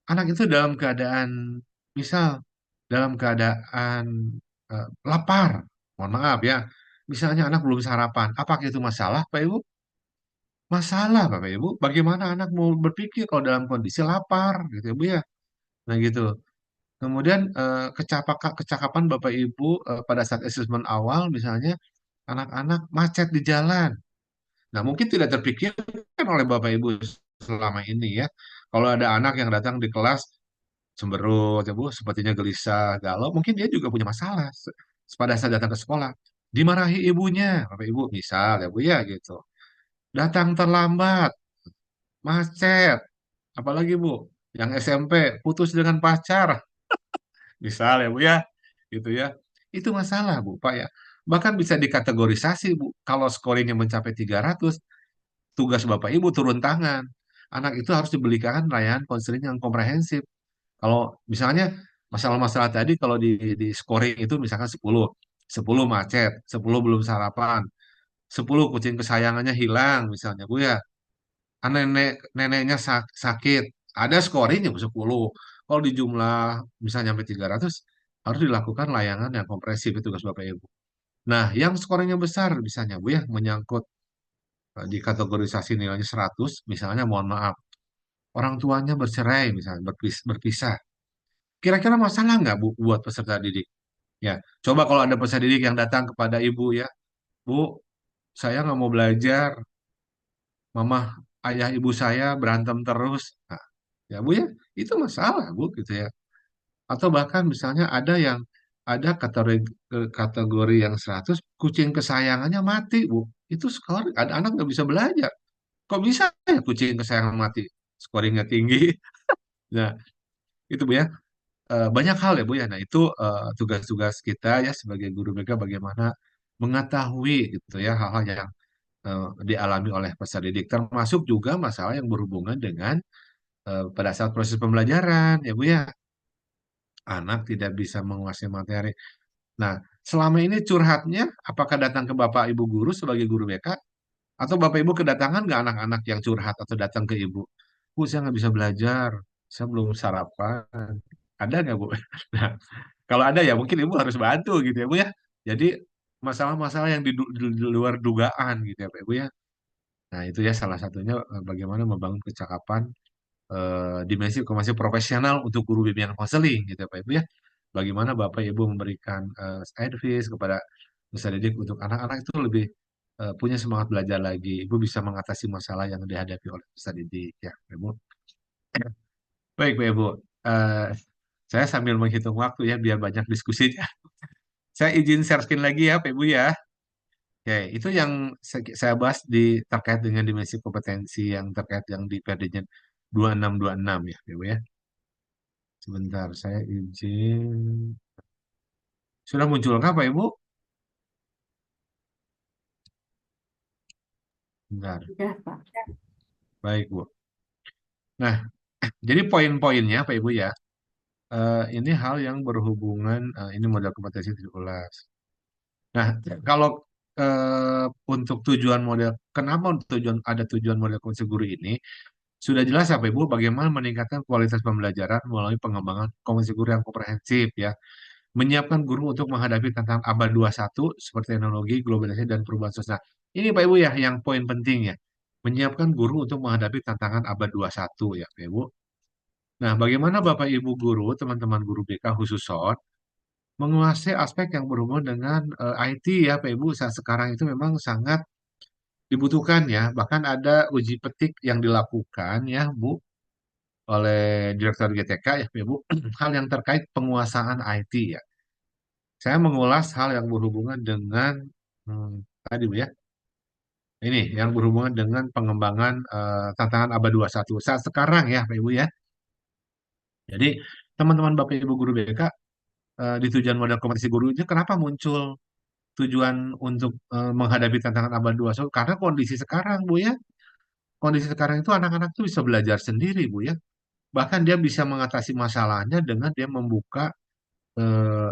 anak itu dalam keadaan, misal, dalam keadaan lapar, mohon maaf ya, misalnya anak belum sarapan, apakah itu masalah, Pak Ibu? Masalah, Bapak Ibu. Bagaimana anak mau berpikir kalau dalam kondisi lapar, gitu ya, Bu ya. Nah gitu. Kemudian kecakapan Bapak Ibu pada saat asesmen awal misalnya anak-anak macet di jalan. Nah, mungkin tidak terpikirkan oleh Bapak Ibu selama ini ya. Kalau ada anak yang datang di kelas cemberut ya Bu, sepertinya gelisah, galau, mungkin dia juga punya masalah pada saat datang ke sekolah. dimarahi ibunya, Bapak Ibu misal ya Bu ya gitu. Datang terlambat, macet, apalagi Bu, yang SMP putus dengan pacar, misal ya Bu ya, gitu ya. Itu masalah Bu, Pak ya. Bahkan bisa dikategorisasi Bu, kalau skornya mencapai 300, tugas Bapak Ibu turun tangan. Anak itu harus diberikan layanan konseling yang komprehensif. Kalau misalnya masalah-masalah tadi kalau di scoring itu misalkan 10, 10 macet, 10 belum sarapan, 10 kucing kesayangannya hilang misalnya Bu ya. Neneknya sakit, ada scoring yang 10. Kalau di jumlah misalnya sampai 300 harus dilakukan layanan yang kompresif itu tugas Bapak Ibu. Nah, yang skornya besar misalnya Bu ya menyangkut di kategorisasi nilainya 100, misalnya mohon maaf, orang tuanya bercerai misalnya berpisah. Kira-kira masalah nggak Bu buat peserta didik? Ya, coba kalau ada peserta didik yang datang kepada ibu ya, Bu, saya nggak mau belajar, mama, ayah ibu saya berantem terus. Nah, ya Bu ya, itu masalah Bu gitu ya. Atau bahkan misalnya ada kategori yang 100 kucing kesayangannya mati Bu. Itu skor, ada anak nggak bisa belajar. Kok bisa ya kucing kesayangan mati? Scoringnya tinggi. Nah, itu Bu ya. Banyak hal ya Bu ya. Nah, itu tugas-tugas kita ya sebagai guru BK bagaimana mengetahui gitu ya hal-hal yang dialami oleh peserta didik, termasuk juga masalah yang berhubungan dengan pada saat proses pembelajaran ya Bu ya. Anak tidak bisa menguasai materi. Nah, selama ini curhatnya apakah datang ke Bapak Ibu guru sebagai guru BK atau Bapak Ibu kedatangan nggak anak-anak yang curhat atau datang ke Ibu? Bu, saya nggak bisa belajar, saya belum sarapan. Ada nggak Bu? Nah, kalau ada ya mungkin Ibu harus bantu gitu ya Bu ya. Jadi masalah-masalah yang di luar dugaan gitu ya Pak Ibu ya. Nah itu ya salah satunya bagaimana membangun kecakapan dimensi masih profesional untuk guru bimbingan konseling gitu ya Pak Ibu ya. Bagaimana Bapak Ibu memberikan advice kepada peserta didik untuk anak-anak itu lebih punya semangat belajar lagi. Ibu bisa mengatasi masalah yang dihadapi oleh peserta didik ya Pak Ibu. Baik Pak Ibu. Eh, saya sambil menghitung waktu ya biar banyak diskusinya. Saya izin share screen lagi ya Pak Ibu ya. Oke, itu yang saya bahas terkait dengan dimensi kompetensi yang terkait yang di PD-nya 2626 ya, Ibu ya. Sebentar, saya izin. Sudah muncul nggak, Pak Ibu? Bentar. Sudah, Pak. Baik, Bu. Nah, jadi poin-poinnya, Pak Ibu ya, ini hal yang berhubungan, ini model kompetensi 17. Nah, kalau untuk tujuan model, kenapa untuk ada tujuan model kompetensi guru ini? Sudah jelas ya Pak Ibu bagaimana meningkatkan kualitas pembelajaran melalui pengembangan kompetensi guru yang komprehensif ya. Menyiapkan guru untuk menghadapi tantangan abad 21 seperti teknologi, globalisasi, dan perubahan sosial. Ini Pak Ibu ya yang poin penting ya. Menyiapkan guru untuk menghadapi tantangan abad 21 ya Pak Ibu. Nah, bagaimana Bapak Ibu guru, teman-teman guru BK khusus SOT, menguasai aspek yang berhubungan dengan IT ya Pak Ibu. Saat sekarang itu memang sangat dibutuhkan ya. Bahkan ada uji petik yang dilakukan ya Bu oleh Direktur GTK ya Bu, hal yang terkait penguasaan IT ya. Saya mengulas hal yang berhubungan dengan tadi Bu ya, ini yang berhubungan dengan pengembangan tantangan abad 21 saat sekarang ya Pak Ibu ya. Jadi teman-teman Bapak Ibu guru BK di tujuan model kompetisi guru itu kenapa muncul tujuan untuk menghadapi tantangan abad 21? Karena kondisi sekarang Bu ya, kondisi sekarang itu anak-anak itu bisa belajar sendiri Bu ya. Bahkan dia bisa mengatasi masalahnya dengan dia membuka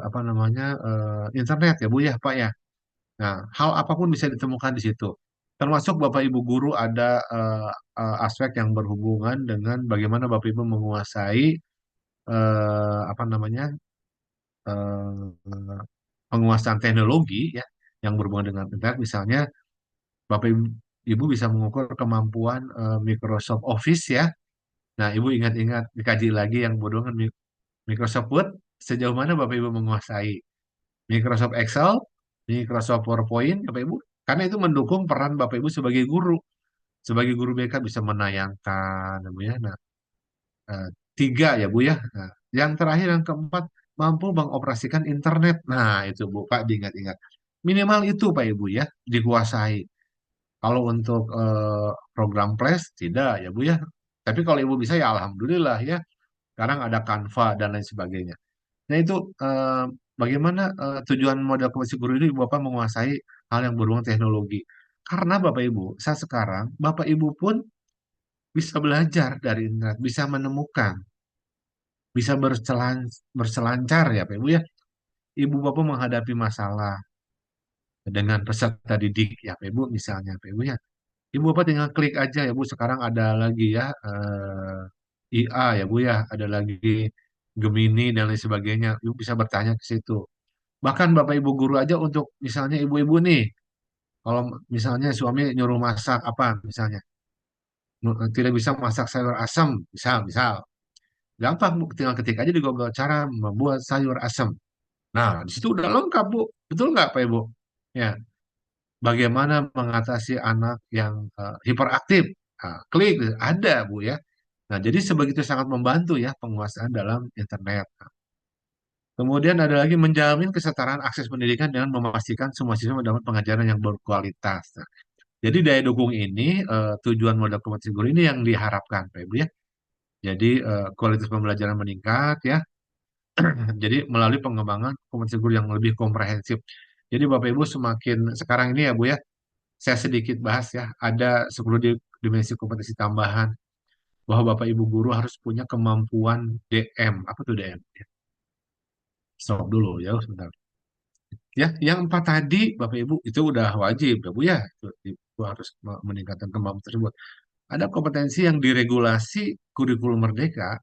apa namanya internet ya Bu ya Pak ya. Nah, hal apapun bisa ditemukan di situ. Termasuk Bapak Ibu guru ada aspek yang berhubungan dengan bagaimana Bapak Ibu menguasai apa namanya eh, penguasaan teknologi ya yang berhubungan dengan internet. Misalnya Bapak Ibu bisa mengukur kemampuan Microsoft Office ya. Nah, Ibu ingat-ingat dikaji lagi yang berhubungan dengan Microsoft Word sejauh mana Bapak Ibu menguasai Microsoft Excel, Microsoft PowerPoint, Bapak Ibu, karena itu mendukung peran Bapak Ibu sebagai guru. Sebagai guru BK bisa menayangkan, Bu ya. Nah, eh, tiga ya Bu ya. Nah, yang terakhir yang keempat mampu mengoperasikan internet. Nah, itu Bu Pak diingat-ingat. Minimal itu Pak Ibu ya, dikuasai. Kalau untuk program Flash tidak ya Bu ya. Tapi kalau Ibu bisa ya alhamdulillah ya. Sekarang ada Canva dan lain sebagainya. Nah itu bagaimana tujuan model kompetensi guru ini Bapak menguasai hal yang berhubungan teknologi. Karena Bapak Ibu, saat sekarang Bapak Ibu pun bisa belajar dari internet, bisa menemukan, bisa berselancar ya Pak Ibu ya. Ibu Bapak menghadapi masalah dengan peserta didik ya Pak Ibu misalnya Pak Ibu ya. Ibu Bapak tinggal klik aja ya Bu. Sekarang ada lagi ya IA ya Bu ya, ada lagi Gemini dan lain sebagainya. Ibu bisa bertanya ke situ. Bahkan Bapak Ibu guru aja untuk misalnya ibu-ibu nih, kalau misalnya suami nyuruh masak apa misalnya, tidak bisa masak sayur asam, misal, gampang Bu, tinggal ketik aja di Google cara membuat sayur asam. Nah, di situ udah lengkap Bu, betul nggak Pak Ibu? Ya, bagaimana mengatasi anak yang hiperaktif? Nah, klik, ada Bu ya. Nah, jadi sebegitu sangat membantu ya penguasaan dalam internet. Kemudian ada lagi menjamin kesetaraan akses pendidikan dengan memastikan semua siswa mendapat pengajaran yang berkualitas. Nah, jadi daya dukung ini tujuan modal kompetensi guru ini yang diharapkan, Pak Ibu ya. Jadi kualitas pembelajaran meningkat ya. Jadi melalui pengembangan kompetensi guru yang lebih komprehensif. Jadi Bapak Ibu semakin sekarang ini ya Bu ya, saya sedikit bahas ya, ada 10 dimensi kompetensi tambahan bahwa Bapak Ibu guru harus punya kemampuan DM. Apa tuh DM? Stop dulu ya sebentar. Ya, yang empat tadi Bapak Ibu itu udah wajib ya Bu ya. Itu harus meningkatkan kemampuan tersebut. Ada kompetensi yang diregulasi kurikulum merdeka.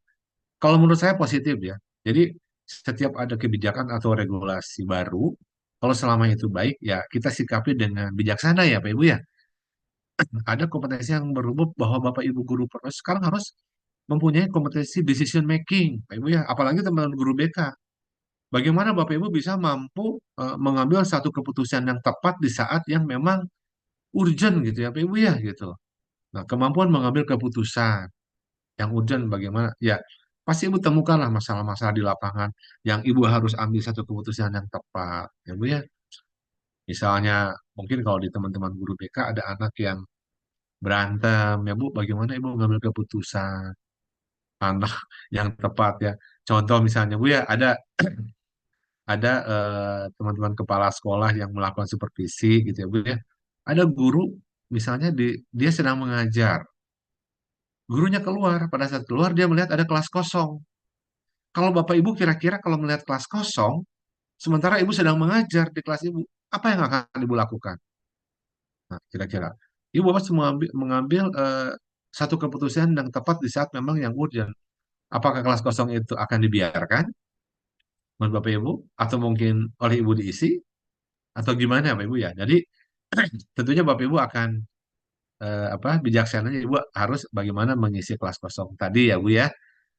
Kalau menurut saya positif ya. Jadi setiap ada kebijakan atau regulasi baru, kalau selama itu baik ya kita sikapi dengan bijaksana ya Pak Ibu ya. Ada kompetensi yang berhubung bahwa Bapak Ibu guru sekarang harus mempunyai kompetensi decision making Pak Ibu ya. Apalagi teman-teman guru BK. Bagaimana Bapak Ibu bisa mampu mengambil satu keputusan yang tepat di saat yang memang urgent gitu ya Pak Ibu ya gitu. Nah, kemampuan mengambil keputusan yang urgent bagaimana? Ya, pasti Ibu temukanlah masalah-masalah di lapangan yang Ibu harus ambil satu keputusan yang tepat. Ya Bu ya. Misalnya mungkin kalau di teman-teman guru BK ada anak yang berantem, ya Bu, bagaimana Ibu mengambil keputusan anak yang tepat ya. Contoh misalnya Bu ya, ada teman-teman kepala sekolah yang melakukan supervisi gitu ya Bu ya. Ada guru misalnya dia sedang mengajar, gurunya keluar, pada saat keluar dia melihat ada kelas kosong. Kalau Bapak Ibu kira-kira kalau melihat kelas kosong, sementara Ibu sedang mengajar di kelas Ibu, apa yang akan Ibu lakukan? Nah, kira-kira. Ibu Bapak semua mengambil satu keputusan yang tepat di saat memang yang urgent. Apakah kelas kosong itu akan dibiarkan menurut Bapak Ibu? Atau mungkin oleh Ibu diisi? Atau gimana Bapak Ibu ya? Jadi tentunya Bapak Ibu akan apa bijaksananya Ibu harus bagaimana mengisi kelas kosong tadi ya Bu ya,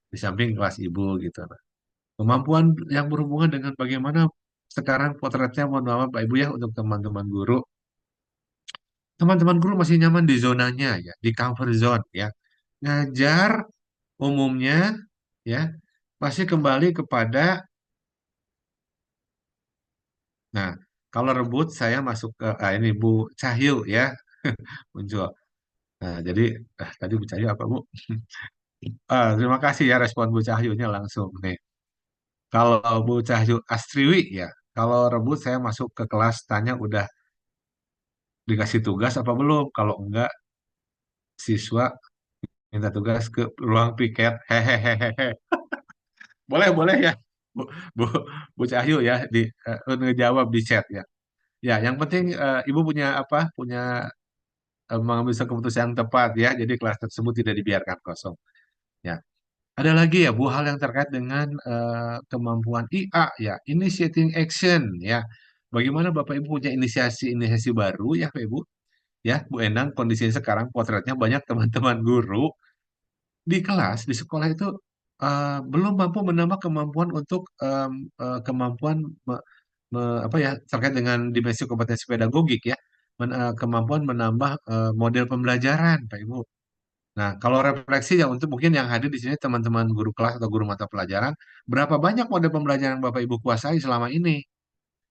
di samping kelas Ibu gitu. Kemampuan yang berhubungan dengan bagaimana sekarang potretnya mohon maaf Pak Ibu ya untuk teman-teman guru. Teman-teman guru masih nyaman di zonanya ya, di comfort zone ya. Ngajar umumnya ya masih kembali kepada nah, kalau rebut saya masuk ke ini Bu Cahyo ya muncul. Nah, jadi tadi Bu Cahyo apa Bu? Terima kasih ya respon Bu Cahyonya langsung nih. Kalau Bu Cahyo Astriwi ya, kalau rebut saya masuk ke kelas tanya udah dikasih tugas apa belum? Kalau enggak, siswa minta tugas ke ruang piket. Hehehehe. Boleh, boleh ya. Bu, Bu, Bu Cahyo ya ngejawab di chat ya. Ya, yang penting Ibu punya apa? Punya mengambil satu keputusan yang tepat ya. Jadi kelas tersebut tidak dibiarkan kosong. Ya. Ada lagi ya Bu hal yang terkait dengan kemampuan IA ya, initiating action ya. Bagaimana Bapak Ibu punya inisiasi baru ya Pak Ibu? Ya, Bu Endang, kondisinya sekarang potretnya banyak teman-teman guru di kelas, di sekolah itu belum mampu menambah kemampuan untuk kemampuan apa ya terkait dengan dimensi kompetensi pedagogik ya, kemampuan menambah model pembelajaran, Pak Ibu. Nah, kalau refleksi ya untuk mungkin yang hadir di sini teman-teman guru kelas atau guru mata pelajaran, berapa banyak model pembelajaran Bapak Ibu kuasai selama ini?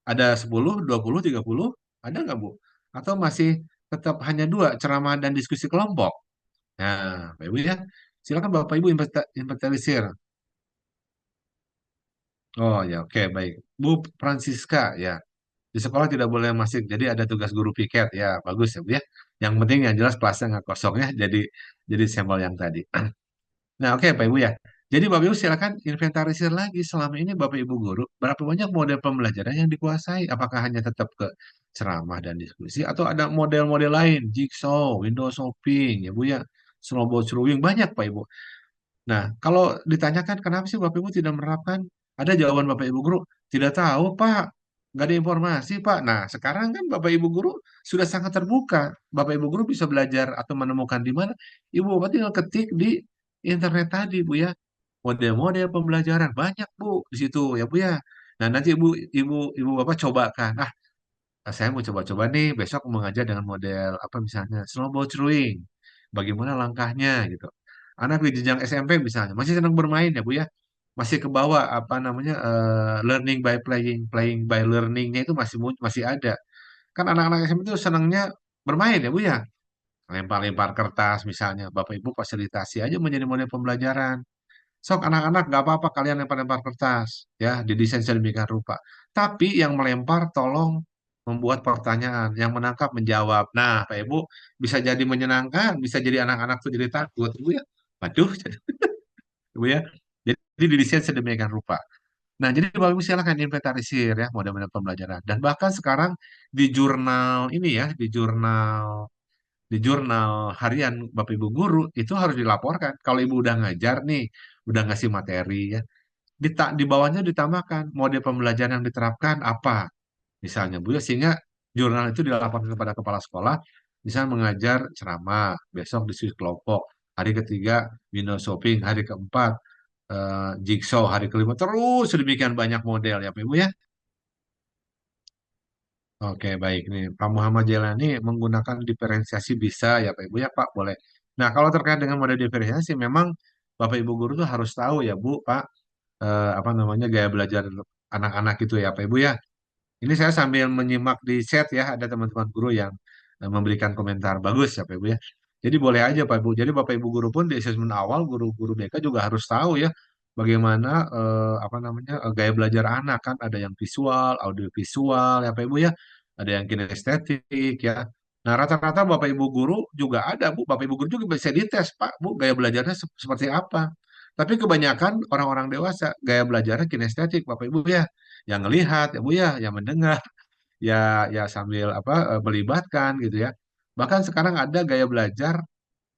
Ada 10, 20, 30? Ada nggak, Bu? Atau masih tetap hanya dua, ceramah dan diskusi kelompok? Nah, Bapak Ibu ya, silakan Bapak Ibu inventarisir. Oh ya, oke, baik. Bu Francisca ya, di sekolah tidak boleh masif, jadi ada tugas guru piket. Ya, bagus ya, Bu ya. Yang penting yang jelas kelasnya nggak kosong ya, jadi sampel yang tadi. Nah, oke Pak Ibu ya. Jadi Bapak Ibu silakan inventarisir lagi selama ini Bapak Ibu guru, berapa banyak model pembelajaran yang dikuasai? Apakah hanya tetap ke ceramah dan diskusi atau ada model-model lain, jigsaw, window shopping, ya Bu ya, snowball drawing, banyak Pak Ibu. Nah, kalau ditanyakan kenapa sih Bapak Ibu tidak menerapkan, ada jawaban Bapak Ibu guru, tidak tahu Pak, nggak ada informasi Pak. Nah, sekarang kan Bapak Ibu guru sudah sangat terbuka. Bapak Ibu guru bisa belajar atau menemukan di mana. Ibu Bapak tinggal ketik di internet tadi Bu ya. Model-model pembelajaran banyak Bu di situ ya Bu ya. Nah, nanti Ibu Bapak cobakan. Saya mau coba-coba nih besok mengajar dengan model apa misalnya snowball drawing. Bagaimana langkahnya gitu. Anak di jenjang SMP misalnya masih senang bermain ya Bu ya. Masih ke bawah apa namanya learning by playing, playing by learningnya itu masih ada. Kan anak-anak SMP itu senangnya bermain ya Bu ya. Lempar-lempar kertas misalnya. Bapak Ibu fasilitasi aja menjadi model pembelajaran. Sok anak-anak nggak apa-apa kalian lempar-lempar kertas ya didesain sedemikian rupa. Tapi yang melempar tolong membuat pertanyaan, yang menangkap menjawab. Nah, Pak Ibu bisa jadi menyenangkan, bisa jadi anak-anak tuh jadi takut, Ibu ya. Waduh, Ibu ya. Jadi didesain sedemikian rupa. Nah, jadi Bapak Ibu silakan inventarisir ya model-model pembelajaran. Dan bahkan sekarang di jurnal ini ya, di jurnal harian Bapak Ibu guru itu harus dilaporkan. Kalau Ibu udah ngajar nih, udah ngasih materi ya, di bawahnya ditambahkan model pembelajaran yang diterapkan apa misalnya Bu ya, sehingga jurnal itu dilaporkan kepada kepala sekolah, misalnya mengajar ceramah, besok diskusi kelompok, hari ketiga window shopping, hari keempat jigsaw, hari kelima terus sedemikian banyak model ya Pak Ibu ya. Oke, baik nih. Pak Muhammad Jelani menggunakan diferensiasi bisa ya Pak Ibu ya Pak, boleh. Nah, kalau terkait dengan model diferensiasi memang Bapak Ibu guru tuh harus tahu ya Bu, Pak, apa namanya gaya belajar anak-anak itu ya Pak Ibu ya. Ini saya sambil menyimak di chat ya, ada teman-teman guru yang memberikan komentar bagus ya Pak Ibu ya. Jadi boleh aja Pak Ibu. Jadi Bapak Ibu guru pun di asesmen awal guru-guru BK juga harus tahu ya bagaimana apa namanya gaya belajar anak kan ada yang visual, audio visual ya Pak Ibu ya. Ada yang kinestetik ya. Nah, rata-rata Bapak Ibu guru juga ada Bu. Bapak Ibu guru juga bisa dites Pak, Bu, gaya belajarnya seperti apa. Tapi kebanyakan orang-orang dewasa gaya belajarnya kinestetik Bapak Ibu ya yang ngelihat ya Bu ya, yang mendengar, ya sambil apa melibatkan gitu ya. Bahkan sekarang ada gaya belajar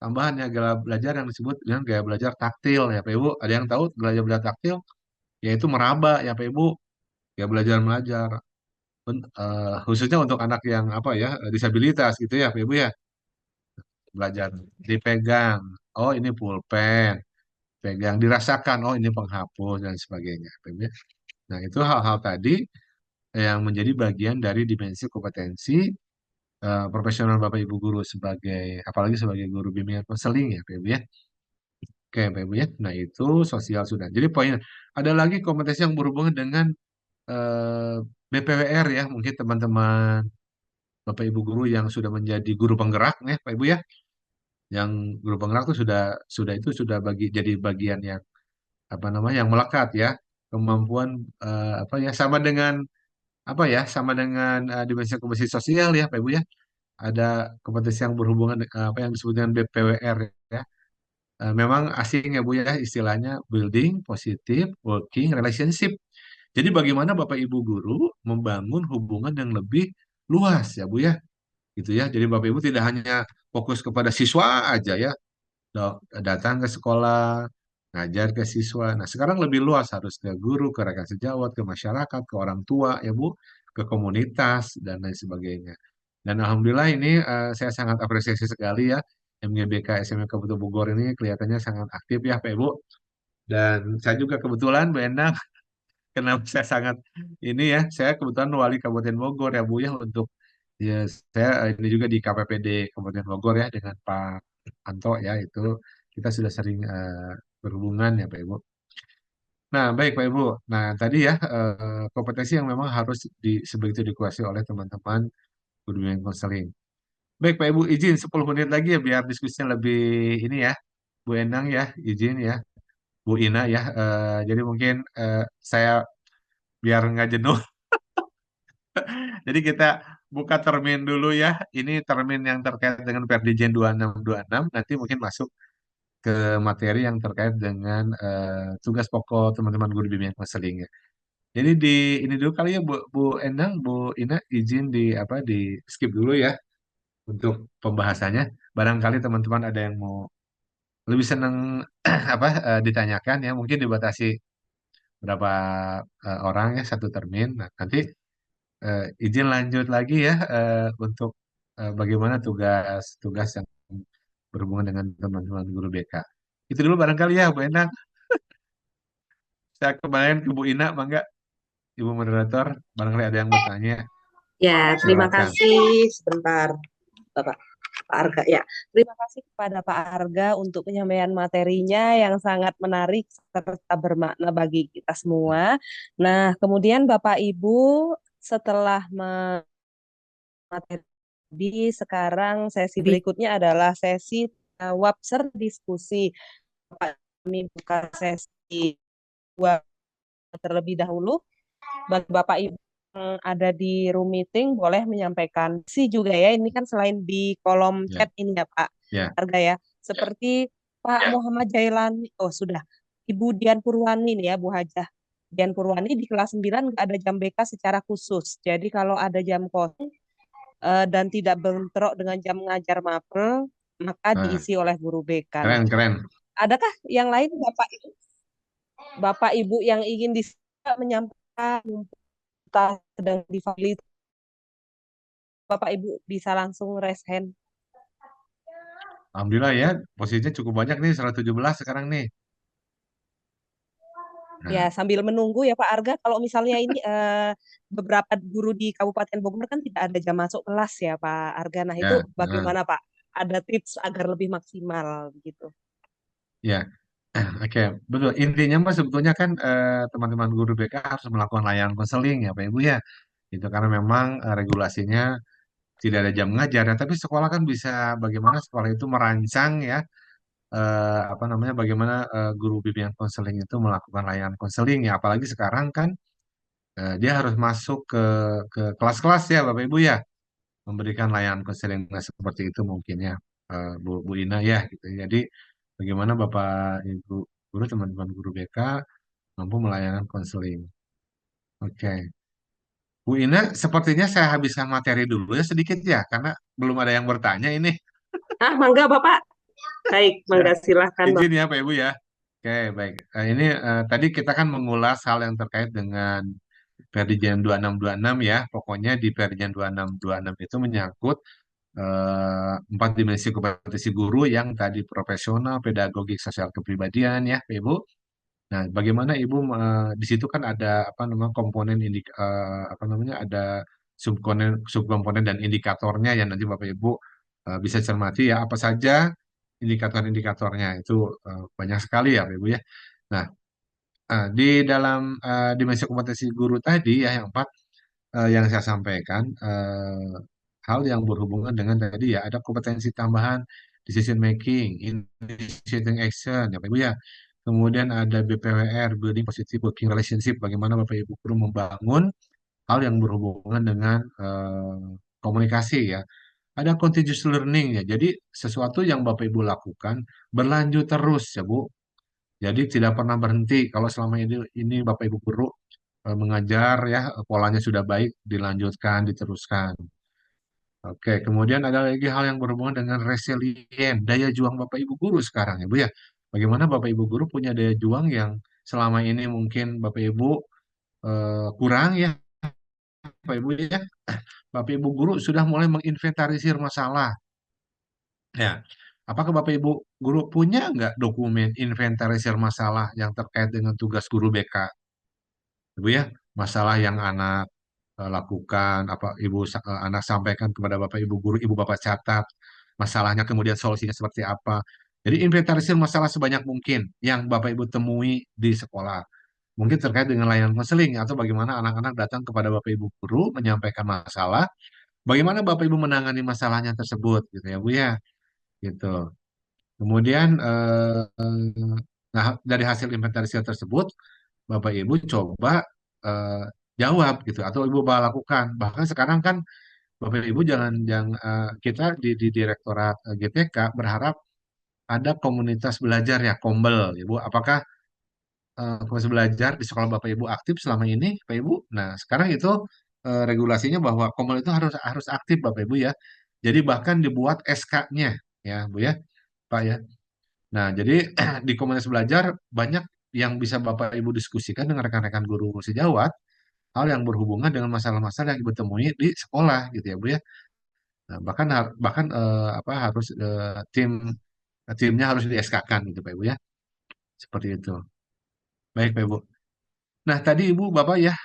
tambahan ya gaya belajar yang disebut dengan gaya belajar taktil ya Pak Ibu. Ada yang tahu gaya belajar taktil? Yaitu meraba ya Pak Ibu. Gaya belajar belajar khususnya untuk anak yang apa ya disabilitas gitu ya Pak Ibu ya. Belajar dipegang. Oh ini pulpen, pegang dirasakan. Oh ini penghapus dan sebagainya. Pak Ibu ya. Nah itu hal-hal tadi yang menjadi bagian dari dimensi kompetensi profesional Bapak Ibu guru sebagai apalagi sebagai guru bimbingan konseling ya Pak Ibu ya. Oke Pak Ibu ya. Nah itu sosial sudah. Jadi poin ada lagi kompetensi yang berhubungan dengan BPWR ya. Mungkin teman-teman Bapak Ibu guru yang sudah menjadi guru penggerak ya Pak Ibu ya. Yang guru penggerak itu sudah jadi bagian yang apa namanya yang melekat ya. Kemampuan apa ya sama dengan apa ya sama dengan dimensi kompetensi sosial ya Pak Ibu ya ada kompetensi yang berhubungan apa yang disebut dengan BPWR ya. Memang asing ya Bu ya istilahnya building positive working relationship. Jadi bagaimana Bapak Ibu guru membangun hubungan yang lebih luas ya Bu ya. Gitu ya. Jadi Bapak Ibu tidak hanya fokus kepada siswa aja ya, datang ke sekolah, ngajar ke siswa. Nah, sekarang lebih luas harus ke guru, ke rekan sejawat, ke masyarakat, ke orang tua ya Bu, ke komunitas dan lain sebagainya. Dan alhamdulillah ini saya sangat apresiasi sekali ya MGBK SMK Kabupaten Bogor ini kelihatannya sangat aktif ya Pak Ibu. Dan saya juga kebetulan Bu Endang, kenapa saya sangat ini ya, saya kebetulan wali Kabupaten Bogor ya Bu ya untuk ya saya ini juga di KPPD Kabupaten Bogor ya dengan Pak Anto ya itu kita sudah sering berhubungan ya Pak Ibu. Nah, baik Pak Ibu. Nah, tadi ya kompetensi yang memang harus sebegitu dikuasai oleh teman-teman guru bimbingan konseling. Baik Pak Ibu, izin 10 menit lagi ya biar diskusinya lebih ini ya. Bu Endang ya, izin ya. Bu Ina ya. Jadi mungkin saya biar nggak jenuh. Jadi kita buka termin dulu ya. Ini termin yang terkait dengan Perdijen 2626. Nanti mungkin masuk ke materi yang terkait dengan tugas pokok teman-teman guru bimbingan konseling ya. Jadi di ini dulu kali ya Bu Endang, Bu Ina izin di skip dulu ya untuk pembahasannya. Barangkali teman-teman ada yang mau lebih senang ditanyakan ya, mungkin dibatasi berapa orang ya satu termin. Nah, nanti izin lanjut lagi ya untuk bagaimana tugas-tugas yang berhubungan dengan teman-teman guru BK. Itu dulu barangkali ya Bu Endang. Saya kembalikan ke Bu Ina, Mangga, Ibu moderator, barangkali ada yang bertanya, Ya, terima silakan. kasih. Sebentar, Bapak Pak Arga. Ya, terima kasih kepada Pak Arga untuk penyampaian materinya yang sangat menarik serta bermakna bagi kita semua. Nah, kemudian Bapak Ibu setelah materi sekarang sesi berikutnya adalah sesi jawab serta diskusi. Kami buka sesi dua terlebih dahulu. Bagi Bapak Ibu yang ada di room meeting boleh menyampaikan si juga ya. Ini kan selain di kolom Ya, chat ini ya Pak ya. Arga ya. Seperti Pak Muhammad Jailani. Oh sudah. Ibu Dian Purwani nih ya Bu Hajah. Dian Purwani di kelas 9 nggak ada jam BK secara khusus. Jadi kalau ada jam kosong dan tidak bentrok dengan jam ngajar mapel, maka Nah, diisi oleh guru BK. Nah, keren, keren. adakah yang lain Bapak Ibu yang ingin menyampaikan kita sedang divalidir, Bapak Ibu bisa langsung raise hand. Alhamdulillah ya, posisinya cukup banyak nih, 117 sekarang nih. Ya, Nah, sambil menunggu ya Pak Arga, kalau misalnya ini beberapa guru di Kabupaten Bogor kan tidak ada jam masuk kelas ya Pak Arga. Nah, itu ya, bagaimana Pak? Ada tips agar lebih maksimal gitu. ya, oke, betul. Intinya Mas sebetulnya kan teman-teman guru BK harus melakukan layanan konseling ya Pak Ibu ya. Itu karena memang regulasinya tidak ada jam ngajar ya, tapi sekolah kan bisa bagaimana sekolah itu merancang ya bagaimana guru bimbingan konseling itu melakukan layanan konseling ya, apalagi sekarang kan dia harus masuk ke kelas-kelas ya Bapak Ibu ya, memberikan layanan konseling. Nah, seperti itu mungkin ya Bu Ina ya gitu. Jadi bagaimana Bapak Ibu guru teman-teman guru BK mampu melayani konseling. Oke. Bu Ina, sepertinya saya habiskan materi dulu ya sedikit ya, karena belum ada yang bertanya ini. Ah, mangga Bapak. Baik, Ya, mangga silahkan izin Bapak. ya Pak Ibu ya. Oke, baik. Ini tadi kita kan mengulas hal yang terkait dengan Perdijen 2626 ya. Pokoknya di Perdijen 2626 itu menyangkut empat dimensi kompetensi guru yang tadi profesional, pedagogik, sosial kepribadian ya, Pak Ibu. Nah, bagaimana Ibu di situ kan ada apa namanya komponen apa namanya ada subkomponen dan indikatornya yang nanti Bapak Ibu bisa cermati ya apa saja indikator-indikatornya itu banyak sekali ya Bapak Ibu ya. Nah, di dalam dimensi kompetensi guru tadi ya yang empat yang saya sampaikan hal yang berhubungan dengan tadi ya ada kompetensi tambahan decision making, initiating action ya Pak Ibu ya. Kemudian ada BPWR, Building Positive Working Relationship, bagaimana Bapak Ibu guru membangun hal yang berhubungan dengan komunikasi ya. Ada continuous learning ya. Jadi sesuatu yang Bapak Ibu lakukan berlanjut terus ya Bu. Jadi tidak pernah berhenti. Kalau selama ini Bapak Ibu guru mengajar ya polanya sudah baik, dilanjutkan, diteruskan. Oke, kemudian ada lagi hal yang berhubungan dengan resilient, daya juang Bapak Ibu guru sekarang ya Bu ya. Bagaimana Bapak Ibu guru punya daya juang yang selama ini mungkin Bapak Ibu kurang ya Bapak Ibu ya. Bapak Ibu guru sudah mulai menginventarisir masalah. Ya, apakah Bapak Ibu guru punya nggak dokumen inventarisir masalah yang terkait dengan tugas guru BK? Ibu ya, masalah yang anak lakukan, anak sampaikan kepada Bapak Ibu guru, Ibu Bapak catat masalahnya, kemudian solusinya seperti apa. Jadi inventarisir masalah sebanyak mungkin yang Bapak Ibu temui di sekolah. mungkin terkait dengan layanan konseling atau bagaimana anak-anak datang kepada Bapak Ibu guru menyampaikan masalah, bagaimana Bapak Ibu menangani masalahnya tersebut gitu ya Bu ya, gitu. Kemudian nah dari hasil inventarisasi tersebut Bapak Ibu coba eh, jawab gitu atau Ibu bakal lakukan. Bahkan sekarang kan Bapak Ibu jangan kita di Direktorat GTK berharap ada komunitas belajar ya, Kombel, Ibu. Apakah komunitas belajar di sekolah Bapak Ibu aktif selama ini, Pak Ibu? Nah, sekarang itu regulasinya bahwa Kombel itu harus harus aktif, Bapak Ibu ya. Jadi bahkan dibuat SK-nya, ya, Bu ya, Pak ya. Nah, jadi di komunitas belajar banyak yang bisa Bapak Ibu diskusikan dengan rekan-rekan guru sejawat, hal yang berhubungan dengan masalah-masalah yang Ibu temui di sekolah, gitu ya, Bu ya. Nah, bahkan apa harus timnya harus di SK-kan gitu, Pak Ibu ya. Seperti itu. Baik, Pak Ibu. Nah, tadi Ibu Bapak ya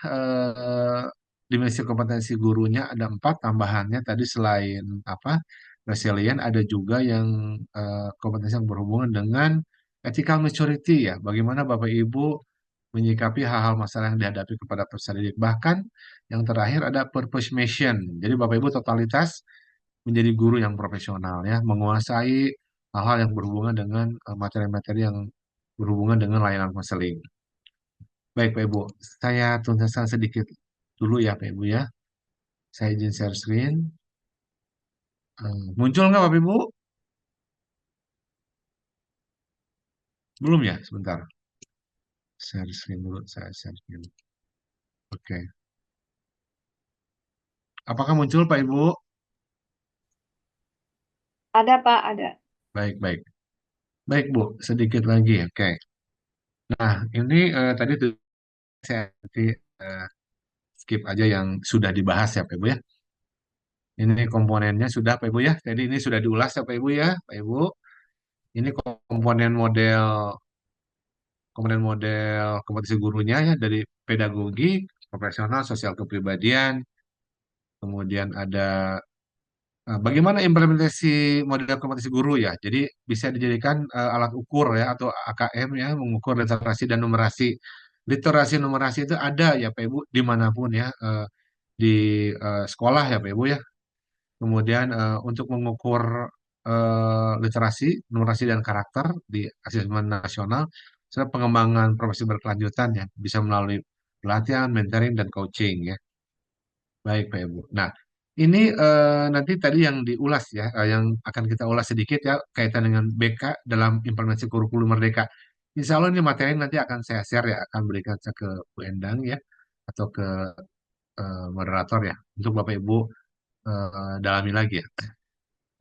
dimensi kompetensi gurunya ada 4 tambahannya tadi selain apa resilient ada juga yang kompetensi yang berhubungan dengan ethical maturity ya. Bagaimana Bapak Ibu menyikapi hal-hal masalah yang dihadapi kepada peserta didik. Bahkan yang terakhir ada purpose mission. Jadi Bapak Ibu totalitas menjadi guru yang profesional ya, menguasai hal-hal yang berhubungan dengan materi-materi yang berhubungan dengan layanan konseling. Baik, Pak Ibu. Saya tuntaskan sedikit dulu ya, Pak Ibu ya. Saya izin share screen. Muncul nggak, Bapak Ibu? Belum ya? Sebentar. Share screen dulu. Saya share screen. Oke. Apakah muncul, Pak Ibu? Ada Pak, ada. Baik, baik. Baik, Bu. Sedikit lagi. Oke. Nah, ini tadi tuh saya nanti eh, skip aja yang sudah dibahas ya, Pak Ibu ya. Ini komponennya sudah, Pak Ibu ya. Jadi ini sudah diulas ya, Pak Ibu ya. Pak Ibu, ini komponen model kompetisi gurunya ya dari pedagogi, profesional, sosial kepribadian, kemudian ada bagaimana implementasi model kompetisi guru ya. Jadi bisa dijadikan alat ukur ya atau AKM ya mengukur literasi dan numerasi. Literasi numerasi itu ada ya Pak Ibu dimanapun ya di sekolah ya Pak Ibu ya. Kemudian untuk mengukur literasi, numerasi dan karakter di asesmen nasional, serta pengembangan profesi berkelanjutan ya, bisa melalui pelatihan, mentoring, dan coaching ya. Baik, Pak Ibu. Nah, ini nanti tadi yang diulas ya, yang akan kita ulas sedikit ya, kaitan dengan BK dalam implementasi kurikulum Merdeka. Insya Allah ini materi nanti akan saya share ya, akan berikan saya ke Bu Endang ya, atau ke moderator ya, untuk Bapak Ibu dalami lagi ya.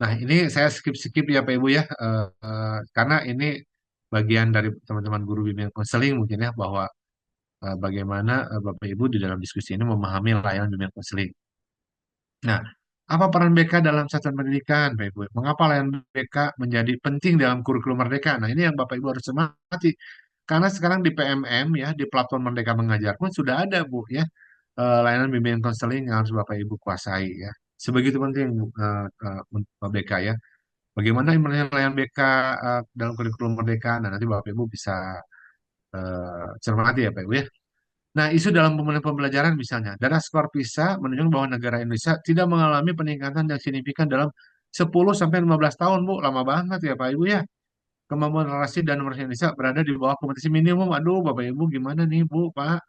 Nah, ini saya skip-skip ya Pak Ibu ya, karena ini bagian dari teman-teman guru bimbingan konseling mungkin ya, bahwa bagaimana Bapak Ibu di dalam diskusi ini memahami layanan bimbingan konseling. Nah, apa peran BK dalam satuan pendidikan, Pak Ibu? Mengapa layanan BK menjadi penting dalam kurikulum Merdeka? Nah, ini yang Bapak Ibu harus cermati. Karena sekarang di PMM ya, di platform Merdeka Mengajar pun sudah ada, Bu, ya, layanan bimbingan konseling yang harus Bapak Ibu kuasai ya. Sebegitu penting untuk BK ya. Bagaimana implementasi layanan BK dalam kurikulum Merdeka? Nah, nanti Bapak Ibu bisa cermati ya, Pak Ibu ya. Nah, isu dalam pemulihan pembelajaran misalnya, data skor PISA menunjukkan bahwa negara Indonesia tidak mengalami peningkatan yang signifikan dalam 10 sampai 15 tahun, Bu. Lama banget ya, Pak Ibu ya. Kemampuan relasi dan numerasi Indonesia berada di bawah kompetisi minimum. Aduh, Bapak Ibu gimana nih, Bu, Pak?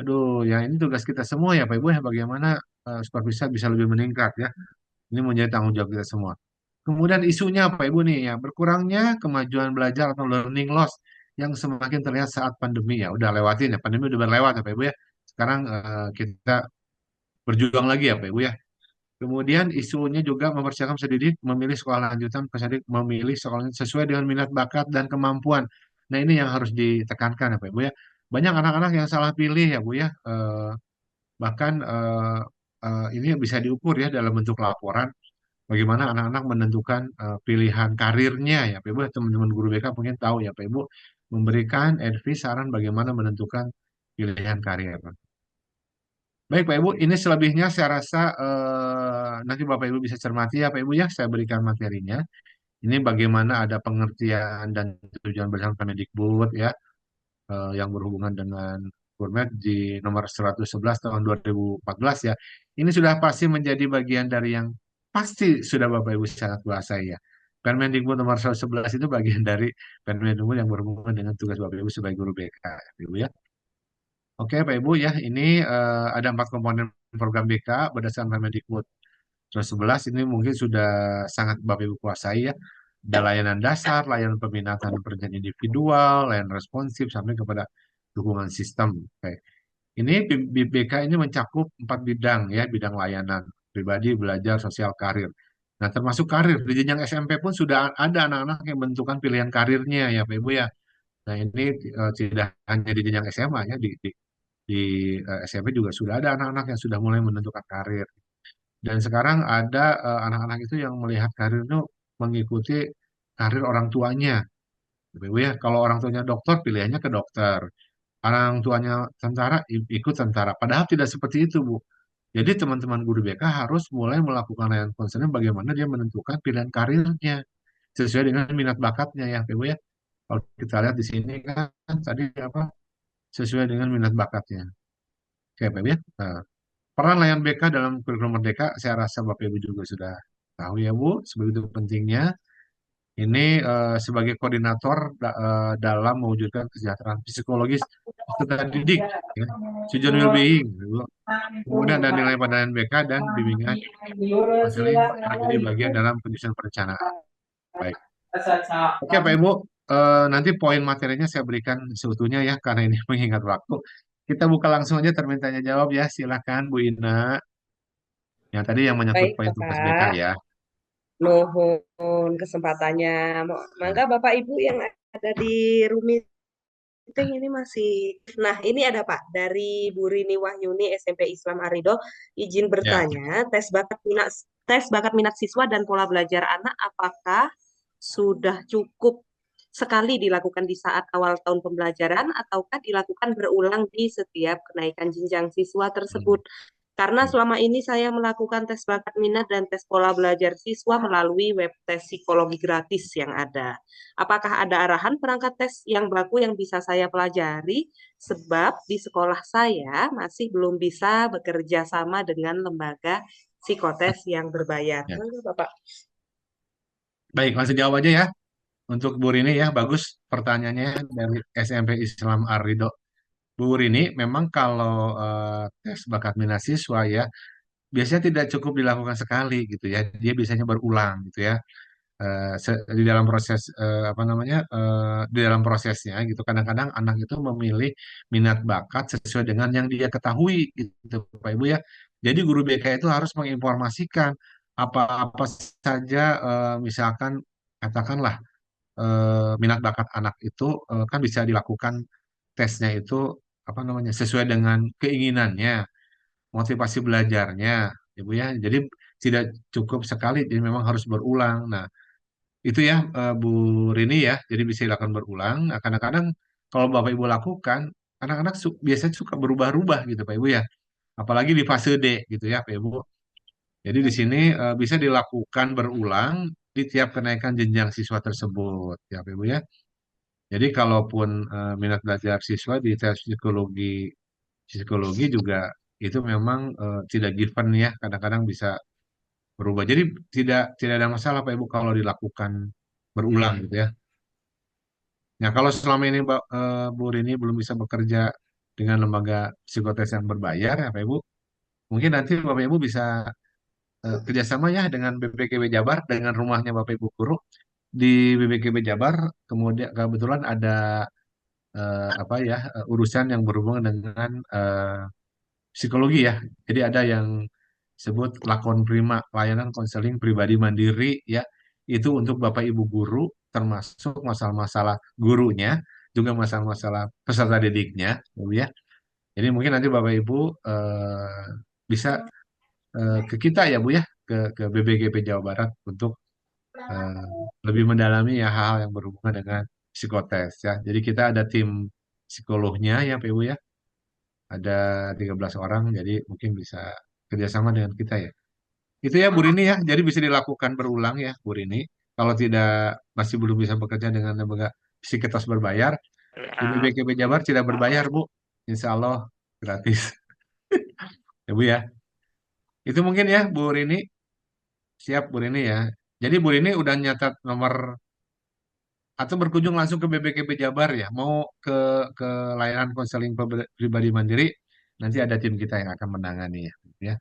Aduh, ya ini tugas kita semua ya, Pak Ibu ya. Bagaimana skor PISA bisa lebih meningkat ya. Ini menjadi tanggung jawab kita semua. Kemudian isunya Pak Ibu nih ya, berkurangnya kemajuan belajar atau learning loss yang semakin terlihat saat pandemi ya. Udah lewatin ya, pandemi udah berlewat ya Pak Ibu ya. Sekarang kita berjuang lagi ya Pak Ibu ya. Kemudian isunya juga mempersiapkan peserta didik memilih sekolah lanjutan, peserta didik memilih sekolah sesuai dengan minat bakat dan kemampuan. Nah ini yang harus ditekankan ya Pak Ibu ya. Banyak anak-anak yang salah pilih ya Bu ya. Bahkan ini bisa diukur ya dalam bentuk laporan bagaimana anak-anak menentukan pilihan karirnya ya Pak Ibu. Teman-teman guru BK mungkin tahu ya Pak Ibu memberikan advice saran bagaimana menentukan pilihan karir. Baik Pak Ibu, ini selebihnya saya rasa nanti Bapak Ibu bisa cermati ya Pak Ibu ya, saya berikan materinya. Ini bagaimana ada pengertian dan tujuan bersama Kemendikbud ya. yang berhubungan dengan Gurmet di nomor 111 tahun 2014 ya. Ini sudah pasti menjadi bagian dari yang pasti sudah Bapak Ibu sangat kuasai ya. Permendikbud nomor 111 itu bagian dari Permendikbud yang berhubungan dengan tugas Bapak Ibu sebagai guru BK, Ibu ya. Oke, Pak Ibu ya, ini ada 4 komponen program BK berdasarkan Permendikbud 111 ini mungkin sudah sangat Bapak Ibu kuasai ya. Ada layanan dasar, layanan pembinaan pekerjaan individual, layanan responsif, sampai kepada dukungan sistem. Oke. Ini BK ini mencakup 4 bidang ya, bidang layanan pribadi, belajar, sosial, karir. Nah, termasuk karir di jenjang SMP pun sudah ada anak-anak yang menentukan pilihan karirnya ya, Pak Ibu ya. Nah, ini tidak hanya di jenjang SMA ya, di SMP juga sudah ada anak-anak yang sudah mulai menentukan karir. Dan sekarang ada anak-anak itu yang melihat karir itu mengikuti karir orang tuanya. Bapak Ibu ya, kalau orang tuanya dokter, pilihannya ke dokter. Orang tuanya tentara, ikut tentara. Padahal tidak seperti itu, Bu. Jadi teman-teman guru BK harus mulai melakukan layanan konseling bagaimana dia menentukan pilihan karirnya sesuai dengan minat bakatnya ya, Bapak Ibu ya. Kalau kita lihat di sini kan tadi apa sesuai dengan minat bakatnya. Oke, Bapak Ibu ya. Nah, peran layan BK dalam kurikulum Merdeka, saya rasa Bapak Ibu juga sudah tahu ya Bu, sebegitu pentingnya. Ini sebagai koordinator dalam mewujudkan kesejahteraan psikologis peserta didik, ya. Student well-being, Bu. Kemudian ada nilai pada BK dan bimbingan konseling menjadi bagian dalam penyusunan perencanaan. Baik. Oke Pak Ibu, nanti poin materinya saya berikan seutuhnya ya, karena ini mengingat waktu. Kita buka langsung aja termin tanya jawab ya, silakan Bu Ina. Yang tadi yang menyangkut Baik, poin tugas BK Bapak. ya. Nuhun kesempatannya. Ya. Mangga Bapak Ibu yang ada di room meeting ini masih. Nah, ini ada Pak dari Bu Rini Wahyuni SMP Islam Arido. Izin Ya. bertanya, tes bakat minat siswa dan pola belajar anak apakah sudah cukup sekali dilakukan di saat awal tahun pembelajaran ataukah dilakukan berulang di setiap kenaikan jenjang siswa Hmm. tersebut? Karena selama ini saya melakukan tes bakat minat dan tes pola belajar siswa melalui web tes psikologi gratis yang ada. Apakah ada arahan perangkat tes yang baku yang bisa saya pelajari? Sebab di sekolah saya masih belum bisa bekerja sama dengan lembaga psikotes yang berbayar. Ya. Monggo, Bapak. Baik, langsung jawab aja ya. Untuk Bu Rini ya, bagus pertanyaannya dari SMP Islam Arido. Bu Rini, memang kalau tes bakat minat siswa ya, biasanya tidak cukup dilakukan sekali gitu ya. Dia biasanya berulang gitu ya. Di dalam proses apa namanya di dalam prosesnya gitu kadang-kadang anak itu memilih minat bakat sesuai dengan yang dia ketahui gitu Pak Ibu ya. Jadi guru BK itu harus menginformasikan apa-apa saja misalkan katakanlah minat bakat anak itu kan bisa dilakukan tesnya itu apa namanya sesuai dengan keinginannya, motivasi belajarnya, Ibu ya. Jadi tidak cukup sekali, jadi memang harus berulang. Nah, itu ya Bu Rini ya, jadi bisa dilakukan berulang. Nah, kadang-kadang kalau Bapak Ibu lakukan, anak-anak biasanya suka berubah-ubah gitu Pak Ibu ya. Apalagi di fase D gitu ya Pak Ibu. Jadi di sini bisa dilakukan berulang di tiap kenaikan jenjang siswa tersebut ya Pak Ibu ya. Jadi kalaupun minat belajar siswa di tes psikologi psikologi juga itu memang tidak given ya, kadang-kadang bisa berubah. Jadi tidak ada masalah Pak Ibu kalau dilakukan berulang gitu ya. Nah, kalau selama ini Bu Rini belum bisa bekerja dengan lembaga psikotes yang berbayar, ya Pak Ibu, mungkin nanti Bapak Ibu bisa kerjasama ya dengan BPKB Jabar, dengan rumahnya Bapak Ibu guru. Di BPKB Jabar, kemudian kebetulan ada apa ya urusan yang berhubungan dengan psikologi ya. Jadi ada yang sebut lakon prima, layanan konseling pribadi mandiri ya. Itu untuk Bapak Ibu guru, termasuk masalah-masalah gurunya, juga masalah-masalah peserta didiknya, Bu ya. Jadi mungkin nanti Bapak Ibu bisa ke kita ya Bu ya, ke BBGP Jawa Barat untuk eh, lebih mendalami ya hal-hal yang berhubungan dengan psikotes ya. Jadi kita ada tim psikolognya ya Pak Ibu ya, ada 13 orang, jadi mungkin bisa kerjasama dengan kita ya. Itu ya Bu Rini ya, jadi bisa dilakukan berulang ya Bu Rini. Kalau tidak masih belum bisa bekerja dengan lembaga psikotes berbayar, Di BPKB Jabar tidak berbayar, Bu. Insya Allah gratis. Ya, Bu ya. Itu mungkin ya, Bu Rini. Siap, Bu Rini ya. Jadi Bu Rini udah nyatat nomor atau berkunjung langsung ke BPKB Jabar ya. Mau ke layanan konseling pribadi mandiri, nanti ada tim kita yang akan menangani ya. Ya.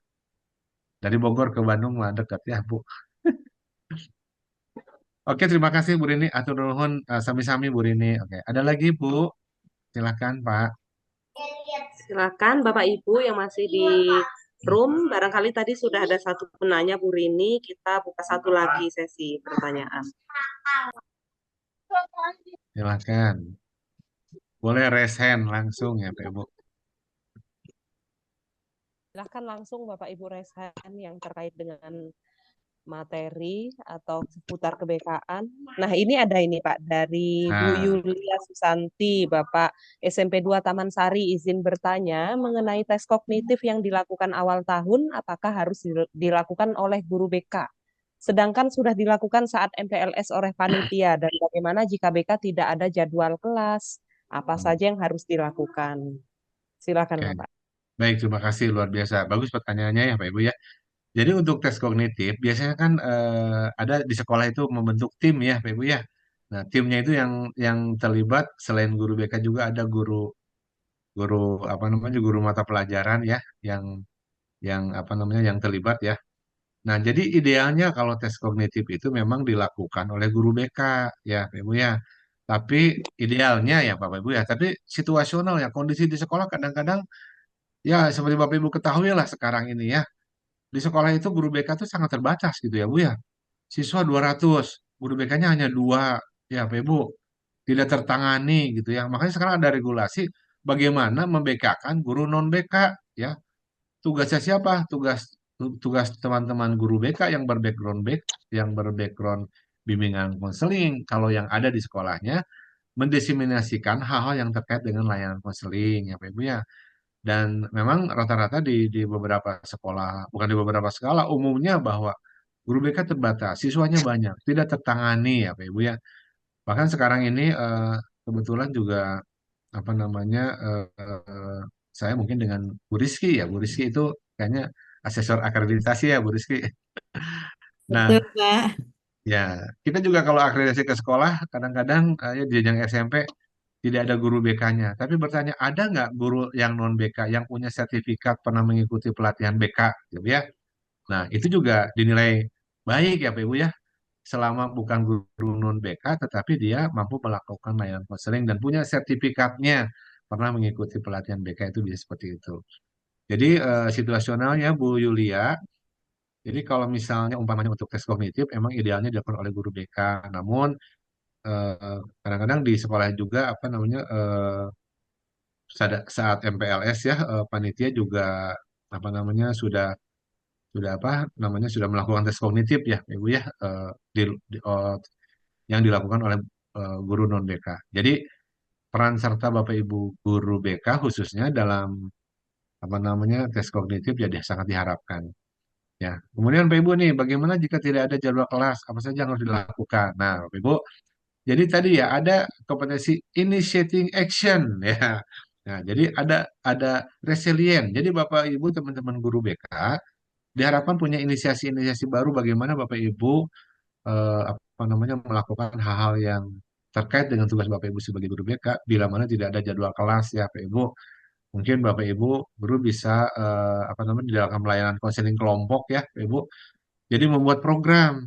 Dari Bogor ke Bandung mah dekat ya, Bu. Oke, terima kasih Bu Rini. Atur nuhun sami-sami Bu Rini. Oke, ada lagi Bu? Silakan Pak. Silakan Bapak Ibu yang masih di room, barangkali tadi sudah ada satu penanya Bu Rini, kita buka satu lagi sesi pertanyaan. Silakan. Boleh raise hand langsung ya Pak Ibu. Silakan langsung Bapak Ibu raise hand yang terkait dengan materi atau seputar kebekaan. Nah, ini ada ini Pak dari Bu Nah, Yulia Susanti, Bapak SMP 2 Taman Sari izin bertanya mengenai tes kognitif yang dilakukan awal tahun apakah harus dilakukan oleh guru BK? Sedangkan sudah dilakukan saat MPLS oleh panitia dan bagaimana jika BK tidak ada jadwal kelas? Apa saja yang harus dilakukan? Silakan oke. Bapak. Baik, terima kasih luar biasa. Bagus pertanyaannya ya Pak Ibu ya. Jadi untuk tes kognitif biasanya kan ada di sekolah itu membentuk tim ya Pak Ibu ya. Nah, timnya itu yang terlibat selain guru BK juga ada guru guru apa namanya guru mata pelajaran ya yang apa namanya yang terlibat ya. Nah, jadi idealnya kalau tes kognitif itu memang dilakukan oleh guru BK ya Pak Ibu ya. Tapi idealnya ya Bapak Ibu ya, tapi situasional ya kondisi di sekolah kadang-kadang ya seperti Bapak Ibu ketahui lah sekarang ini ya. Di sekolah itu guru BK itu sangat terbatas gitu ya Bu ya. Siswa 200, guru BK-nya hanya 2 ya Pak Ibu. Tidak tertangani gitu ya. Makanya sekarang ada regulasi bagaimana membekakan guru non BK ya. Tugasnya siapa? Tugas teman-teman guru BK yang berbackground bimbingan konseling kalau yang ada di sekolahnya mendesiminasikan hal-hal yang terkait dengan layanan konseling ya Pak Ibu ya. Dan memang rata-rata di beberapa sekolah, bukan di beberapa sekolah, umumnya bahwa guru BK terbatas, siswanya banyak, tidak tertangani ya Pak Ibu ya. Bahkan sekarang ini kebetulan juga apa namanya saya mungkin dengan Bu Rizky ya, Bu Rizky itu kayaknya asesor akreditasi ya Bu Rizky. Betul, Nah, Pak. ya kita juga kalau akreditasi ke sekolah kadang-kadang ya di jenjang SMP tidak ada guru BK-nya. Tapi bertanya, ada nggak guru yang non BK yang punya sertifikat pernah mengikuti pelatihan BK, gitu ya? Nah, itu juga dinilai baik ya, Pak Ibu ya. Selama bukan guru non BK, tetapi dia mampu melakukan layanan konseling dan punya sertifikatnya pernah mengikuti pelatihan BK itu bisa seperti itu. Jadi situasionalnya Bu Yulia, jadi kalau misalnya umpamanya untuk tes kognitif, emang idealnya dilakukan oleh guru BK. Namun kadang-kadang di sekolah juga apa namanya saat MPLS ya panitia juga apa namanya sudah apa namanya sudah melakukan tes kognitif ya Ibu ya yang dilakukan oleh guru non BK. Jadi peran serta Bapak Ibu guru BK khususnya dalam apa namanya tes kognitif ya sangat diharapkan ya. Kemudian Bapak Ibu nih bagaimana jika tidak ada jadwal kelas apa saja yang harus dilakukan? Nah Bapak Ibu jadi tadi ya ada kompetensi initiating action ya. Nah, jadi ada resilient. Jadi Bapak Ibu teman-teman guru BK diharapkan punya inisiasi-inisiasi baru bagaimana Bapak Ibu apa namanya melakukan hal-hal yang terkait dengan tugas Bapak Ibu sebagai guru BK bila mana tidak ada jadwal kelas ya Bapak Ibu. Mungkin Bapak Ibu guru bisa apa namanya di dalam layanan konseling kelompok ya Bapak Ibu. Jadi membuat program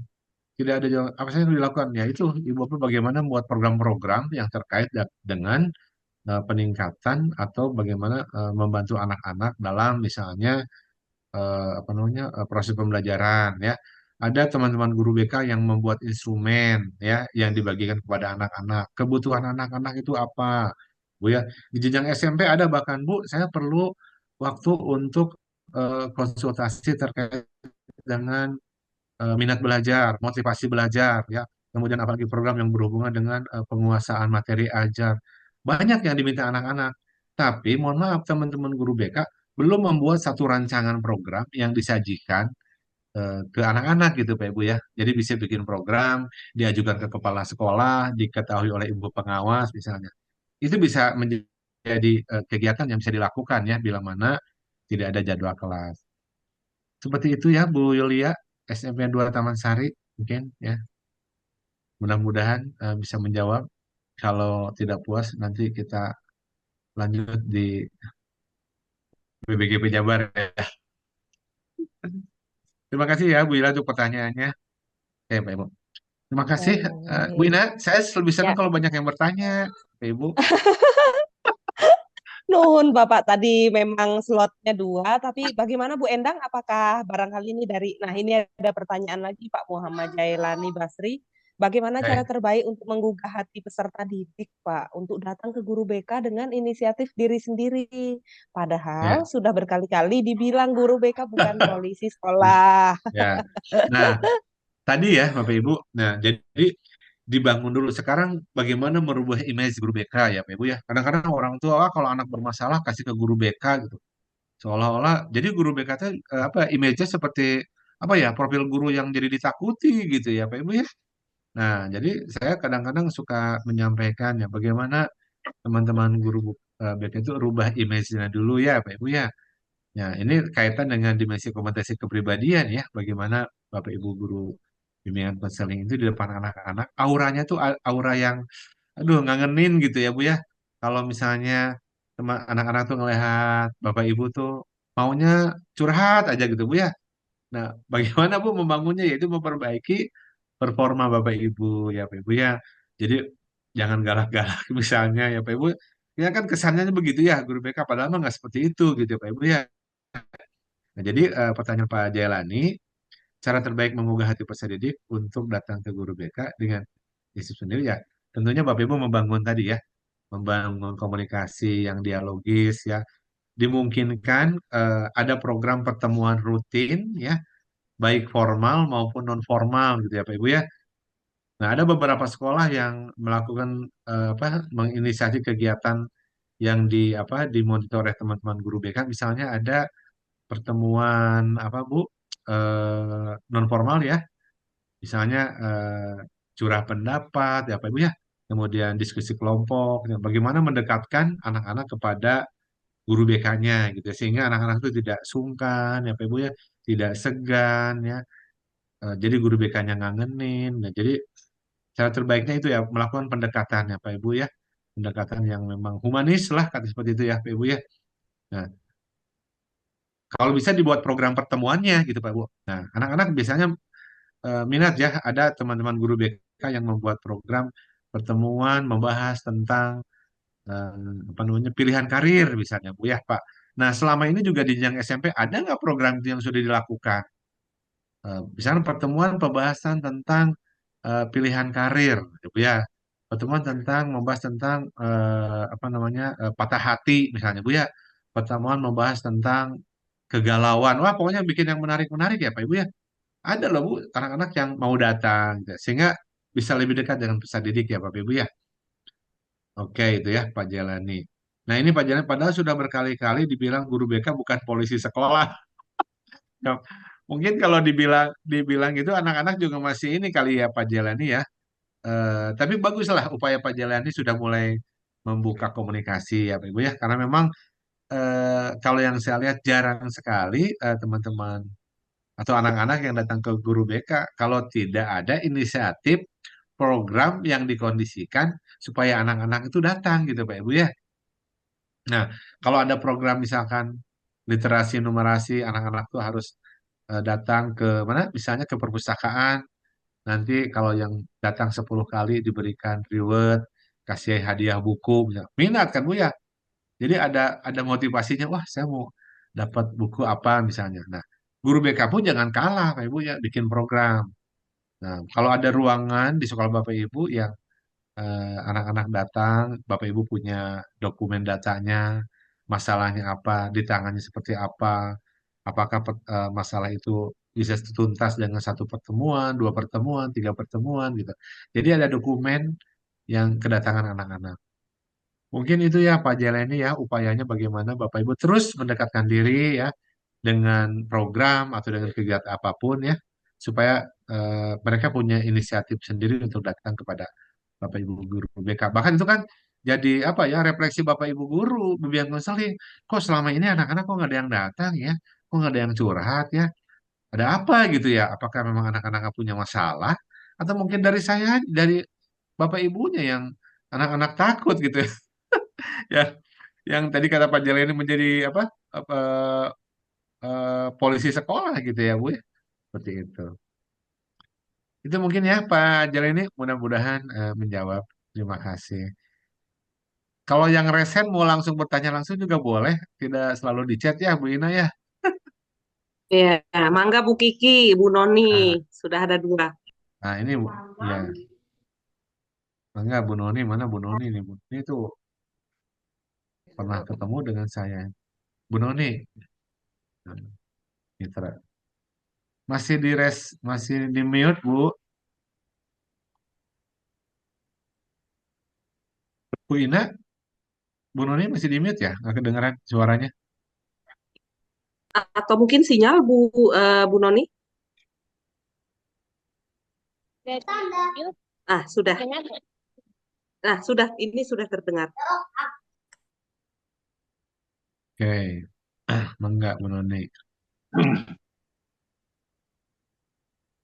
tidak ada jalan apa saja yang dilakukan ya itu ibu bapak bagaimana membuat program-program yang terkait dengan peningkatan atau bagaimana membantu anak-anak dalam misalnya apa namanya proses pembelajaran ya ada teman-teman guru BK yang membuat instrumen ya yang dibagikan kepada anak-anak kebutuhan anak-anak itu apa Bu ya di jenjang SMP ada bahkan Bu saya perlu waktu untuk konsultasi terkait dengan minat belajar, motivasi belajar, ya. Kemudian apalagi program yang berhubungan dengan penguasaan materi ajar. Banyak yang diminta anak-anak. Tapi mohon maaf teman-teman guru BK belum membuat satu rancangan program yang disajikan ke anak-anak gitu Pak Ibu ya. Jadi bisa bikin program, diajukan ke kepala sekolah, diketahui oleh ibu pengawas misalnya. itu bisa menjadi kegiatan yang bisa dilakukan ya bila mana tidak ada jadwal kelas. Seperti itu ya Bu Yulia, SMP 2 Taman Sari mungkin ya. Mudah-mudahan bisa menjawab. Kalau tidak puas nanti kita lanjut di BBGP Jabar ya. Terima kasih ya Bu Ila untuk pertanyaannya. Pak Ibu. Terima kasih Bu Baik. Ina. Saya lebih senang Ya, kalau banyak yang bertanya, Pak Ibu. nuhun Bapak tadi memang slotnya dua, tapi bagaimana Bu Endang? Apakah barangkali ini dari, nah ini ada pertanyaan lagi Pak Muhammad Jailani Basri. Bagaimana cara Eh, terbaik untuk menggugah hati peserta didik, Pak, untuk datang ke guru BK dengan inisiatif diri sendiri? Padahal ya, sudah berkali-kali dibilang guru BK bukan polisi sekolah. ya. Nah, tadi ya Bapak Ibu. Nah, jadi dibangun dulu. Sekarang bagaimana merubah image guru BK ya Pak Ibu ya. Kadang-kadang orang tua kalau anak bermasalah kasih ke guru BK gitu. Seolah-olah jadi guru BK itu apa image-nya seperti apa ya profil guru yang jadi ditakuti gitu ya Pak Ibu ya. Nah, jadi saya kadang-kadang suka menyampaikan ya bagaimana teman-teman guru BK itu rubah image-nya dulu ya Pak Ibu ya. Ya, ini kaitan dengan dimensi kompetensi kepribadian ya. Bagaimana Bapak Ibu guru bimbingan konseling itu di depan anak-anak, auranya tuh aura yang, aduh, ngangenin gitu ya Bu ya. Kalau misalnya teman anak-anak tuh ngelihat Bapak Ibu tuh maunya curhat aja gitu Bu ya. Nah, bagaimana Bu membangunnya yaitu memperbaiki performa Bapak Ibu ya Pak Ibu ya. Jadi jangan galak-galak misalnya ya Pak Ibu. Ya kan kesannya begitu ya guru BK padahal mah nggak seperti itu gitu ya Pak Ibu ya. Nah, jadi pertanyaan Pak Jailani, cara terbaik menggugah hati peserta didik untuk datang ke guru BK dengan isi sendiri ya. Tentunya Bapak Ibu membangun tadi ya, membangun komunikasi yang dialogis ya. Dimungkinkan ada program pertemuan rutin ya, baik formal maupun non formal gitu ya Pak Ibu ya. Nah, ada beberapa sekolah yang melakukan apa menginisiasi kegiatan yang dimonitor oleh teman-teman guru BK. Misalnya ada pertemuan apa Bu non formal ya, misalnya curah pendapat ya Pak Ibu ya, kemudian diskusi kelompok, ya, bagaimana mendekatkan anak-anak kepada guru BK-nya gitu ya, sehingga anak-anak itu tidak sungkan ya Pak Ibu ya, tidak segan ya. Jadi guru BK-nya ngangenin. Nah, jadi cara terbaiknya itu ya melakukan pendekatan ya Pak Ibu ya, pendekatan yang memang humanis lah kata seperti itu ya Pak Ibu ya. Nah, kalau bisa dibuat program pertemuannya gitu Pak Bu. Nah, anak-anak biasanya minat ya, ada teman-teman guru BK yang membuat program pertemuan membahas tentang apa namanya pilihan karir misalnya Bu ya Pak. Nah, selama ini juga di jenjang SMP ada nggak program itu yang sudah dilakukan? Misalnya pertemuan pembahasan tentang pilihan karir, gitu ya. Pertemuan tentang membahas tentang apa namanya patah hati misalnya Bu ya. Pertemuan membahas tentang kegalauan. Wah, pokoknya bikin yang menarik-menarik ya Pak Ibu ya. Ada loh Bu, anak-anak yang mau datang, gitu. Sehingga bisa lebih dekat dengan peserta didik ya Bapak Ibu ya. Oke, itu ya Pak Jalani. Nah ini Pak Jalani, padahal sudah berkali-kali dibilang guru BK bukan polisi sekolah. Ya, mungkin kalau dibilang dibilang itu anak-anak juga masih ini kali ya Pak Jalani ya. Tapi baguslah upaya Pak Jalani sudah mulai membuka komunikasi ya Pak Ibu ya. Karena memang kalau yang saya lihat jarang sekali teman-teman atau anak-anak yang datang ke guru BK kalau tidak ada inisiatif program yang dikondisikan supaya anak-anak itu datang gitu Pak Ibu ya. Nah, kalau ada program misalkan literasi numerasi anak-anak tuh harus datang ke mana? Misalnya ke perpustakaan. Nanti kalau yang datang 10 kali diberikan reward, kasih hadiah buku, misalnya. Minat kan Bu ya? Jadi ada motivasinya, wah saya mau dapat buku apa misalnya. Nah, guru BK pun jangan kalah Pak Ibu ya, bikin program. Nah, kalau ada ruangan di sekolah Bapak Ibu yang anak-anak datang, Bapak Ibu punya dokumen datanya, masalahnya apa, ditangani seperti apa, apakah masalah itu bisa tuntas dengan satu pertemuan, dua pertemuan, tiga pertemuan gitu. Jadi ada dokumen yang kedatangan anak-anak. Mungkin itu ya Pak Jeleni ya upayanya bagaimana Bapak Ibu terus mendekatkan diri ya dengan program atau dengan kegiatan apapun ya supaya mereka punya inisiatif sendiri untuk datang kepada Bapak Ibu guru BK. Bahkan itu kan jadi apa ya, refleksi Bapak Ibu guru, bimbingan konseling. Kok selama ini anak-anak kok nggak ada yang datang ya? Kok nggak ada yang curhat ya? Ada apa gitu ya? Apakah memang anak-anak punya masalah? Atau mungkin dari saya, dari Bapak Ibunya yang anak-anak takut gitu ya? Ya, yang tadi kata Pak Jala ini menjadi apa polisi sekolah gitu ya Bu ya? Seperti itu. Itu mungkin ya Pak Jala ini mudah-mudahan menjawab. Terima kasih. Kalau yang resen mau langsung bertanya langsung juga boleh, tidak selalu di chat ya Bu Ina ya. Ya, mangga Bu Kiki, Bu Noni, Nah, sudah ada dua. nah ini Bu, ya, enggak Bu Noni, mana Bu Noni nih Bu? Ini tuh pernah ketemu dengan saya. Bu Noni, nah, Mitra. Masih di mute Bu. Bu Ina, Bu Noni masih di mute ya? Nggak kedengeran suaranya? Atau mungkin sinyal Bu Noni? Ah, sudah. Nah, sudah. Ini sudah terdengar. Oke, enggak Bu Noni.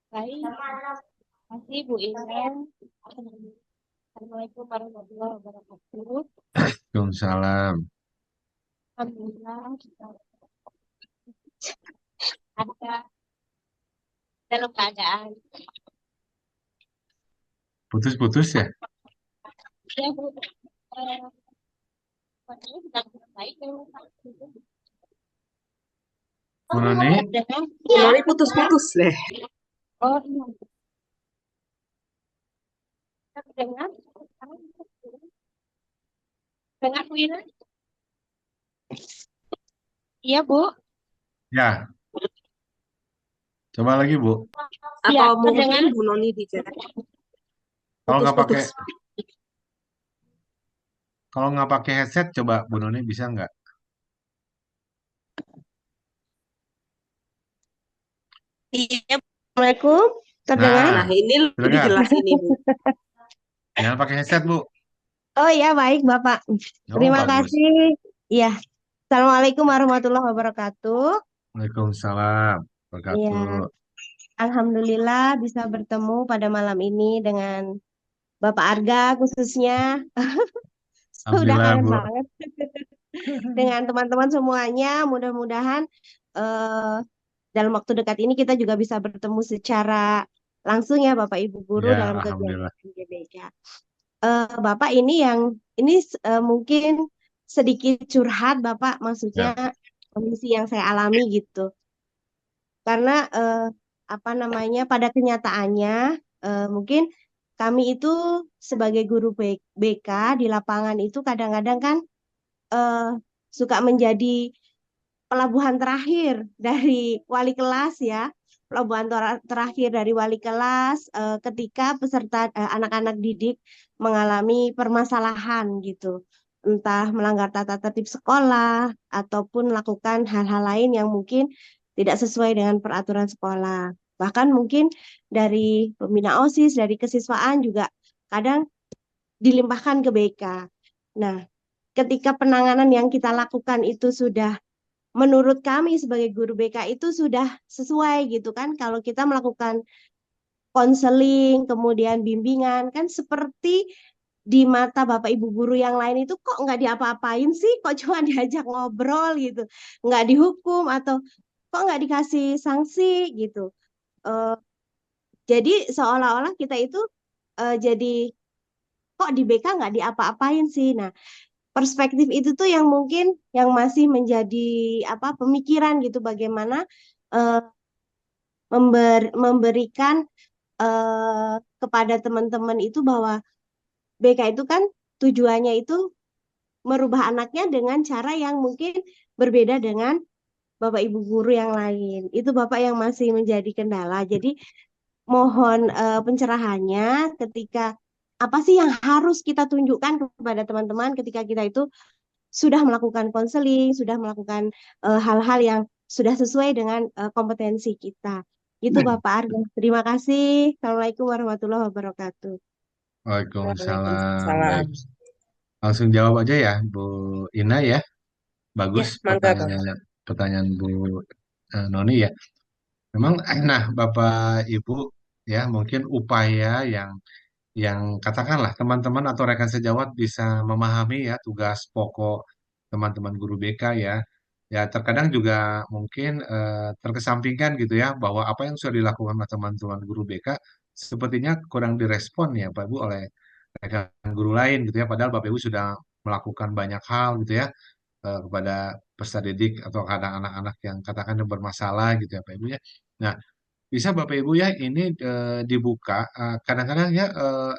Baik, terima kasih Bu Inen. Assalamualaikum warahmatullahi wabarakatuh. Waalaikumsalam. Alhamdulillah kita ada dalam keadaan Putus-putus ya? ya Bu. Kondisinya sedang baik ya Bu. Bu Noni, Dengan Bu Noni putus-putus deh. oh iya, dengan Bu Inen. Iya Bu. ya, coba lagi Bu. Iya, Atau mungkin terdengar. Bu Noni di chat. Kalau nggak pakai Putus-putus. kalau nggak pakai headset, coba Bu Noni bisa nggak? Iya, Assalamualaikum. Terdengar? Nah, Nah, ini lebih dengar. jelas ini Bu. Jangan pakai headset Bu. Oh iya, baik Bapak. Oh, Terima bagus. kasih. Iya. Assalamualaikum warahmatullahi wabarakatuh. Waalaikumsalam. Iya, Wabarakatuh. Alhamdulillah bisa bertemu pada malam ini dengan Bapak Arga khususnya. Sudah Alhamdulillah kangen Bu. banget dengan teman-teman semuanya. Mudah-mudahan eh, dalam waktu dekat ini kita juga bisa bertemu secara langsung ya Bapak Ibu guru Ya, dalam kegiatan alhamdulillah. GBK. Bapak ini mungkin sedikit curhat Bapak, maksudnya Ya, kondisi yang saya alami gitu. Karena apa namanya pada kenyataannya mungkin kami itu sebagai guru BK di lapangan itu kadang-kadang kan eh, suka menjadi pelabuhan terakhir dari wali kelas ya. Pelabuhan terakhir dari wali kelas ketika peserta anak-anak didik mengalami permasalahan gitu. Entah melanggar tata tertib sekolah ataupun melakukan hal-hal lain yang mungkin tidak sesuai dengan peraturan sekolah. Bahkan mungkin dari pembina OSIS, dari kesiswaan juga kadang dilimpahkan ke BK. Nah, ketika penanganan yang kita lakukan itu sudah menurut kami sebagai guru BK itu sudah sesuai gitu kan. Kalau kita melakukan konseling, kemudian bimbingan, kan seperti di mata Bapak Ibu guru yang lain itu kok nggak diapa-apain sih, kok cuma diajak ngobrol gitu, nggak dihukum atau kok nggak dikasih sanksi gitu. Eh, jadi seolah-olah kita itu jadi kok di BK nggak diapa-apain sih. Nah, perspektif itu tuh yang mungkin yang masih menjadi apa pemikiran gitu bagaimana eh, memberikan kepada teman-teman itu bahwa BK itu kan tujuannya itu merubah anaknya dengan cara yang mungkin berbeda dengan Bapak Ibu guru yang lain. Itu Bapak yang masih menjadi kendala. Jadi mohon pencerahannya ketika apa sih yang harus kita tunjukkan kepada teman-teman ketika kita itu sudah melakukan konseling, sudah melakukan hal-hal yang sudah sesuai dengan kompetensi kita. Itu Bapak Arga. Terima kasih. Assalamualaikum warahmatullahi wabarakatuh. Waalaikumsalam. Waalaikumsalam. Baik. langsung jawab aja ya Bu Ina ya. Ya, Bagus mangga Kak. pertanyaan Bu Noni ya. Memang, nah Bapak Ibu ya mungkin upaya yang katakanlah teman-teman atau rekan sejawat bisa memahami ya tugas pokok teman-teman guru BK ya. Ya terkadang juga mungkin terkesampingkan gitu ya bahwa apa yang sudah dilakukan oleh teman-teman guru BK sepertinya kurang direspon ya Pak Ibu oleh rekan guru lain gitu ya. Padahal Bapak Ibu sudah melakukan banyak hal gitu ya kepada peserta didik atau kadang anak-anak yang katakan yang bermasalah gitu ya Pak Ibu ya. Nah, bisa Bapak Ibu ya ini dibuka kadang-kadang ya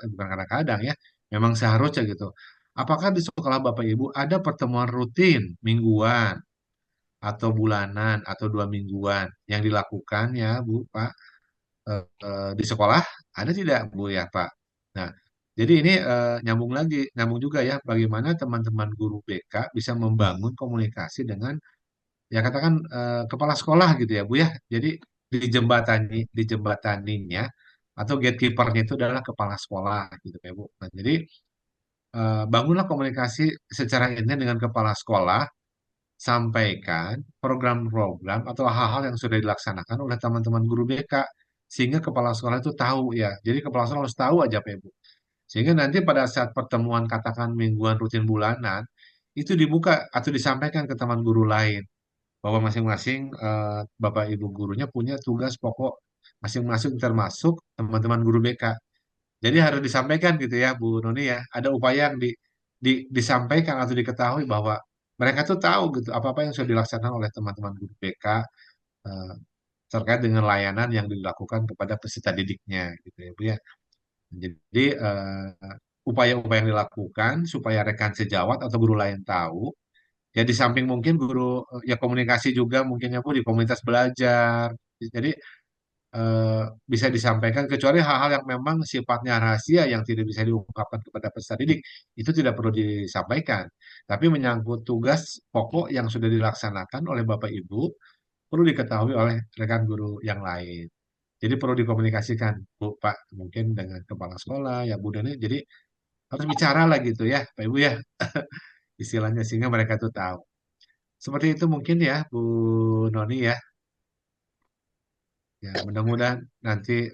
bukan kadang-kadang ya memang seharusnya gitu. Apakah di sekolah Bapak Ibu ada pertemuan rutin mingguan atau bulanan atau 2 mingguan yang dilakukan ya Bu Pak di sekolah ada tidak Bu ya Pak? Nah, jadi ini nyambung juga ya bagaimana teman-teman guru BK bisa membangun komunikasi dengan ya katakan kepala sekolah gitu ya Bu ya. Jadi dijembataninya atau gatekeepernya itu adalah kepala sekolah gitu ya Bu. Nah, jadi bangunlah komunikasi secara intens dengan kepala sekolah, sampaikan program-program atau hal-hal yang sudah dilaksanakan oleh teman-teman guru BK sehingga kepala sekolah itu tahu ya. Jadi kepala sekolah harus tahu aja Pak Ibu. Sehingga nanti pada saat pertemuan katakan mingguan rutin bulanan itu dibuka atau disampaikan ke teman guru lain bahwa masing-masing Bapak Ibu gurunya punya tugas pokok masing-masing termasuk teman-teman guru BK. Jadi harus disampaikan gitu ya Bu Noni ya. Ada upaya yang disampaikan atau diketahui bahwa mereka tuh tahu gitu apa-apa yang sudah dilaksanakan oleh teman-teman guru BK eh, terkait dengan layanan yang dilakukan kepada peserta didiknya gitu ya Bu ya. Jadi upaya-upaya yang dilakukan supaya rekan sejawat atau guru lain tahu. Ya di samping mungkin guru ya komunikasi juga mungkin ya Bu di komunitas belajar. Jadi eh, bisa disampaikan kecuali hal-hal yang memang sifatnya rahasia yang tidak bisa diungkapkan kepada peserta didik itu tidak perlu disampaikan. Tapi menyangkut tugas pokok yang sudah dilaksanakan oleh Bapak Ibu perlu diketahui oleh rekan guru yang lain. Jadi perlu dikomunikasikan Bu Pak mungkin dengan kepala sekolah ya Bu Dani. Jadi harus bicara lah gitu ya Pak Ibu ya istilahnya sehingga mereka tuh tahu. Seperti itu mungkin ya Bu Noni ya. Ya mudah-mudahan nanti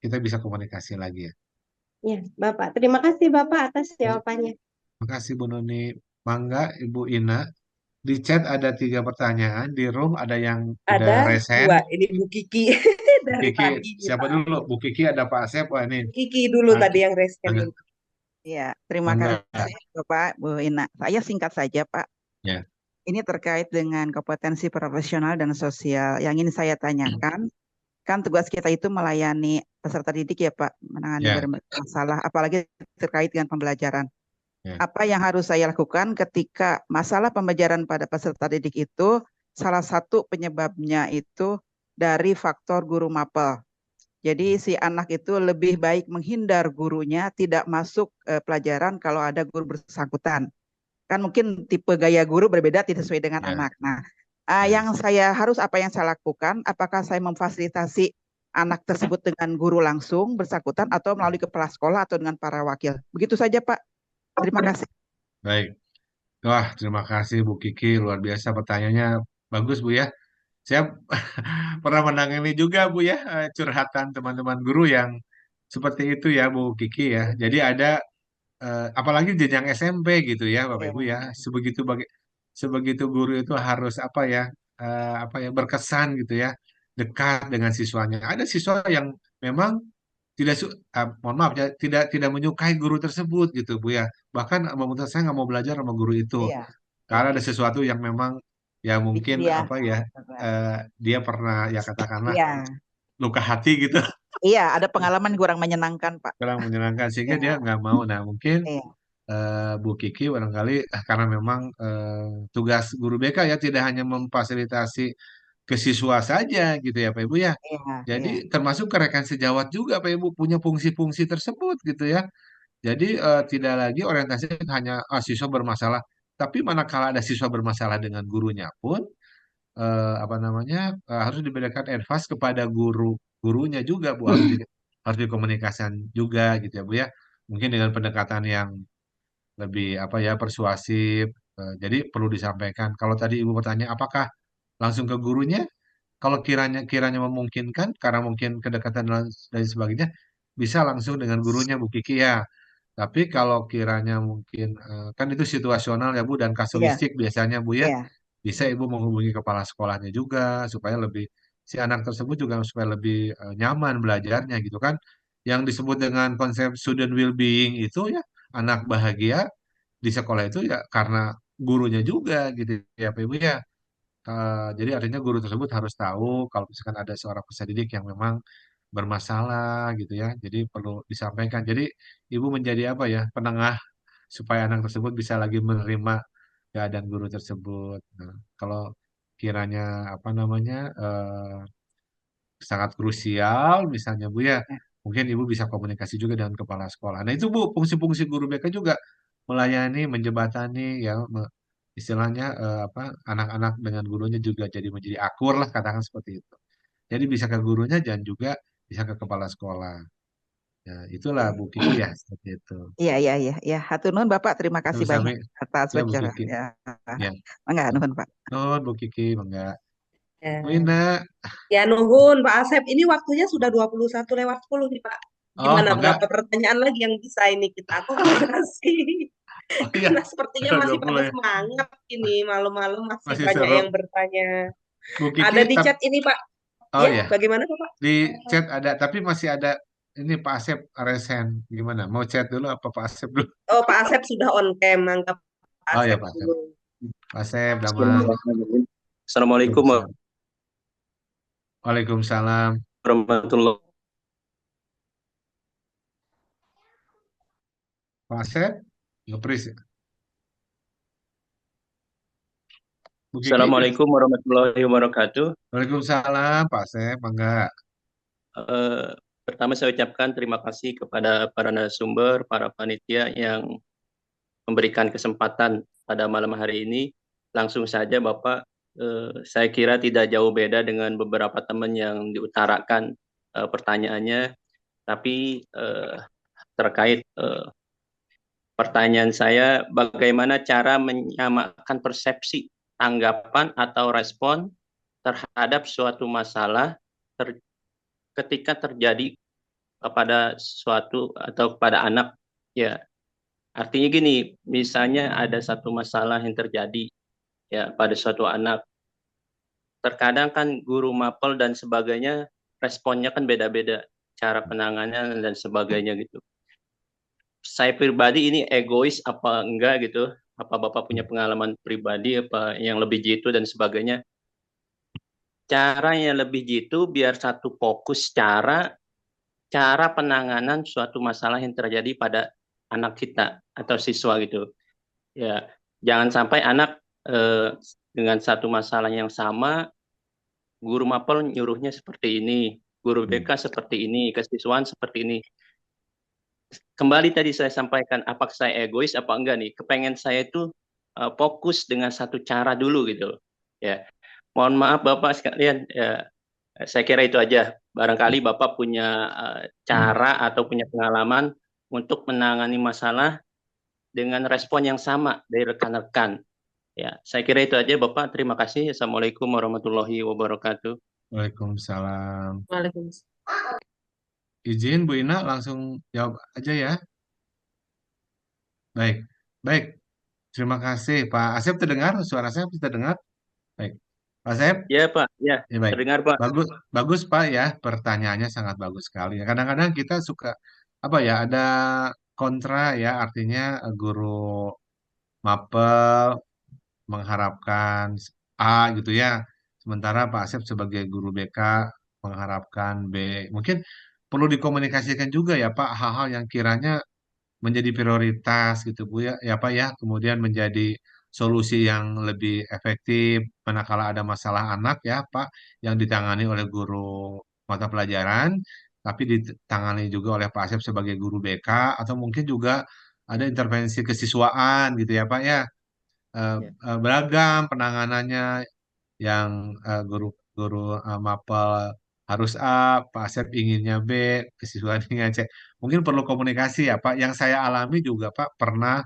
kita bisa komunikasi lagi ya. Ya, Bapak. Terima kasih Bapak atas Ya, jawabannya. terima kasih Bu Noni. Mangga Ibu Ina. Di chat ada 3 pertanyaan, di room ada yang udah Ada resen. 2. Ini Bu Kiki Bu dari Kiki, tadi siapa minta dulu? update. Bu Kiki ada Pak Asep. Wah ini, Bu Kiki dulu ah, tadi yang resken mangga, ini. Ya, terima mangga. kasih Bapak, Bu Ina. Saya singkat saja, Pak. Ya, Ini terkait dengan kompetensi profesional dan sosial. Yang ingin saya tanyakan, kan tugas kita itu melayani peserta didik ya, Pak, menangani ya, berbagai masalah, apalagi terkait dengan pembelajaran. ya, Apa yang harus saya lakukan ketika masalah pembelajaran pada peserta didik itu salah satu penyebabnya itu dari faktor guru mapel. Jadi si anak itu lebih baik menghindar gurunya, tidak masuk pelajaran kalau ada guru bersangkutan. Kan mungkin tipe gaya guru berbeda tidak sesuai dengan ya, anak. Nah, ya. apa yang saya lakukan? Apakah saya memfasilitasi anak tersebut dengan guru langsung bersangkutan atau melalui kepala sekolah atau dengan para wakil? Begitu saja, Pak. Terima kasih. Baik. Wah, terima kasih Bu Kiki. Luar biasa pertanyaannya. Bagus Bu ya. Saya pernah menangani juga Bu ya curhatan teman-teman guru yang seperti itu ya Bu Kiki ya. Jadi ada apalagi jenjang SMP gitu ya Bapak Ibu ya. Ya, Sebegitu guru itu harus apa ya berkesan gitu ya, dekat dengan siswanya. Ada siswa yang memang mohon maaf ya, tidak menyukai guru tersebut gitu Bu ya. Bahkan memutuskan saya nggak mau belajar sama guru itu. iya, Karena ada sesuatu yang memang ya bikin mungkin dia. apa ya eh, dia pernah ya katakanlah Iya, luka hati gitu iya, ada pengalaman kurang menyenangkan, Pak. kurang menyenangkan sehingga dia Iya, nggak mau. Nah mungkin iya, Bu Kiki barangkali karena memang tugas guru BK ya tidak hanya memfasilitasi ke siswa saja gitu ya Pak Ibu ya. iya, Jadi iya. termasuk ke rekan sejawat juga Pak Ibu punya fungsi-fungsi tersebut gitu ya. Jadi tidak lagi orientasi hanya siswa bermasalah, tapi manakala ada siswa bermasalah dengan gurunya pun apa namanya harus diberikan advice kepada gurunya juga Bu harus dikomunikasikan juga gitu ya Bu ya. Mungkin dengan pendekatan yang lebih apa ya persuasif. Jadi perlu disampaikan. Kalau tadi Ibu bertanya apakah langsung ke gurunya? Kalau kiranya kiranya memungkinkan, karena mungkin kedekatan dan sebagainya, bisa langsung dengan gurunya Bu Kiki ya. Tapi kalau kiranya mungkin kan itu situasional ya Bu dan Iya, kasuistik biasanya Bu ya. iya. Bisa Ibu menghubungi kepala sekolahnya juga supaya lebih si anak tersebut juga supaya lebih nyaman belajarnya gitu kan. Yang disebut dengan konsep student well-being itu ya anak bahagia di sekolah itu ya karena gurunya juga gitu ya Pak Ibu ya. Jadi artinya guru tersebut harus tahu kalau misalkan ada seorang peserta didik yang memang bermasalah gitu ya. Jadi perlu disampaikan. Jadi ibu menjadi apa ya penengah supaya anak tersebut bisa lagi menerima keadaan guru tersebut. Nah, kalau kiranya apa namanya sangat krusial misalnya Bu ya, Ya. mungkin Ibu bisa komunikasi juga dengan kepala sekolah. Nah, itu Bu fungsi-fungsi guru BK juga melayani, menjembatani ya istilahnya apa anak-anak dengan gurunya juga jadi menjadi akur lah katakan seperti itu. Jadi bisa ke gurunya dan juga bisa ke kepala sekolah. Ya, itulah Bu Kiki ya seperti itu. Iya, iya, iya, iya. Hatur nuhun Bapak, terima kasih Terus banyak sampai atas ya Bu pencerahan. Kiki. Ya, Ya. enggak nuhun Pak. Nuhun Bu Kiki, enggak. Bu Ya. Ina. Ya, nuhun Pak Asep. Ini waktunya sudah 21:10 nih Pak. Oh, Gimana enggak. berapa pertanyaan lagi yang bisa ini kita akomodasi? Oh iya, Karena sepertinya sudah masih 20 pada ya. semangat ini malam-malam masih Masih banyak seru. yang bertanya. Bu Ada Kiki, di chat ini Pak. oh Ya, ya, bagaimana Pak? di chat ada, tapi masih ada ini Pak Asep resen. Gimana? Mau chat dulu apa Pak Asep dulu? Oh, Pak Asep sudah on cam, anggap Pak Oh ya Asep Pak Asep. dulu. Pak Asep, Damang. Bismillahirrahmanirrahim. Assalamualaikum Waalaikumsalam. Waalaikumsalam. warahmatullahi Pak Asep, ngepris ya? Bu Kiki? Assalamualaikum warahmatullahi wabarakatuh. Waalaikumsalam Pak Asep, enggak. Eh, Pertama saya ucapkan terima kasih kepada para narasumber, para panitia yang memberikan kesempatan pada malam hari ini. Langsung saja Bapak, saya kira tidak jauh beda dengan beberapa teman yang diutarakan pertanyaannya, tapi terkait pertanyaan saya, bagaimana cara menyamakan persepsi, tanggapan atau respon terhadap suatu masalah ketika terjadi kepada suatu atau kepada anak, ya. Artinya gini, misalnya ada satu masalah yang terjadi ya pada suatu anak. Terkadang kan guru mapel dan sebagainya responnya kan beda-beda, cara penanganannya dan sebagainya gitu. Saya pribadi ini egois apa enggak gitu? Apa Bapak punya pengalaman pribadi apa yang lebih jitu dan sebagainya? Cara yang lebih jitu biar satu fokus cara penanganan suatu masalah yang terjadi pada anak kita atau siswa gitu. Ya, jangan sampai anak dengan satu masalah yang sama, guru mapel nyuruhnya seperti ini, guru BK seperti ini, kesiswaan seperti ini. Kembali tadi saya sampaikan, apakah saya egois apa enggak nih? Kepengen saya itu fokus dengan satu cara dulu gitu. Ya, mohon maaf Bapak sekalian, ya, saya kira itu aja. Barangkali Bapak punya cara atau punya pengalaman untuk menangani masalah dengan respon yang sama dari rekan-rekan. Ya, saya kira itu aja Bapak. Terima kasih. Assalamualaikum warahmatullahi wabarakatuh. Waalaikumsalam. Waalaikumsalam. Izin Bu Ina langsung jawab aja ya. Baik, baik. Terima kasih Pak Asep terdengar, suara saya bisa terdengar. Baik, Pak Asep. Ya Pak, ya Ya baik, terdengar Pak. bagus, bagus Pak ya. Pertanyaannya sangat bagus sekali. Kadang-kadang kita suka apa ya? Ada kontra ya, artinya guru mapel mengharapkan A gitu ya. Sementara Pak Asep sebagai guru BK mengharapkan B. Mungkin perlu dikomunikasikan juga ya Pak hal-hal yang kiranya menjadi prioritas gitu Bu ya, ya Pak ya. Kemudian menjadi solusi yang lebih efektif manakala ada masalah anak ya Pak yang ditangani oleh guru mata pelajaran, tapi ditangani juga oleh Pak Asep sebagai guru BK atau mungkin juga ada intervensi kesiswaan gitu ya Pak ya. Ya. Beragam penanganannya yang guru mapel harus A, Pak Asep inginnya B, kesiswaan inginnya C. Mungkin perlu komunikasi ya Pak. Yang saya alami juga Pak pernah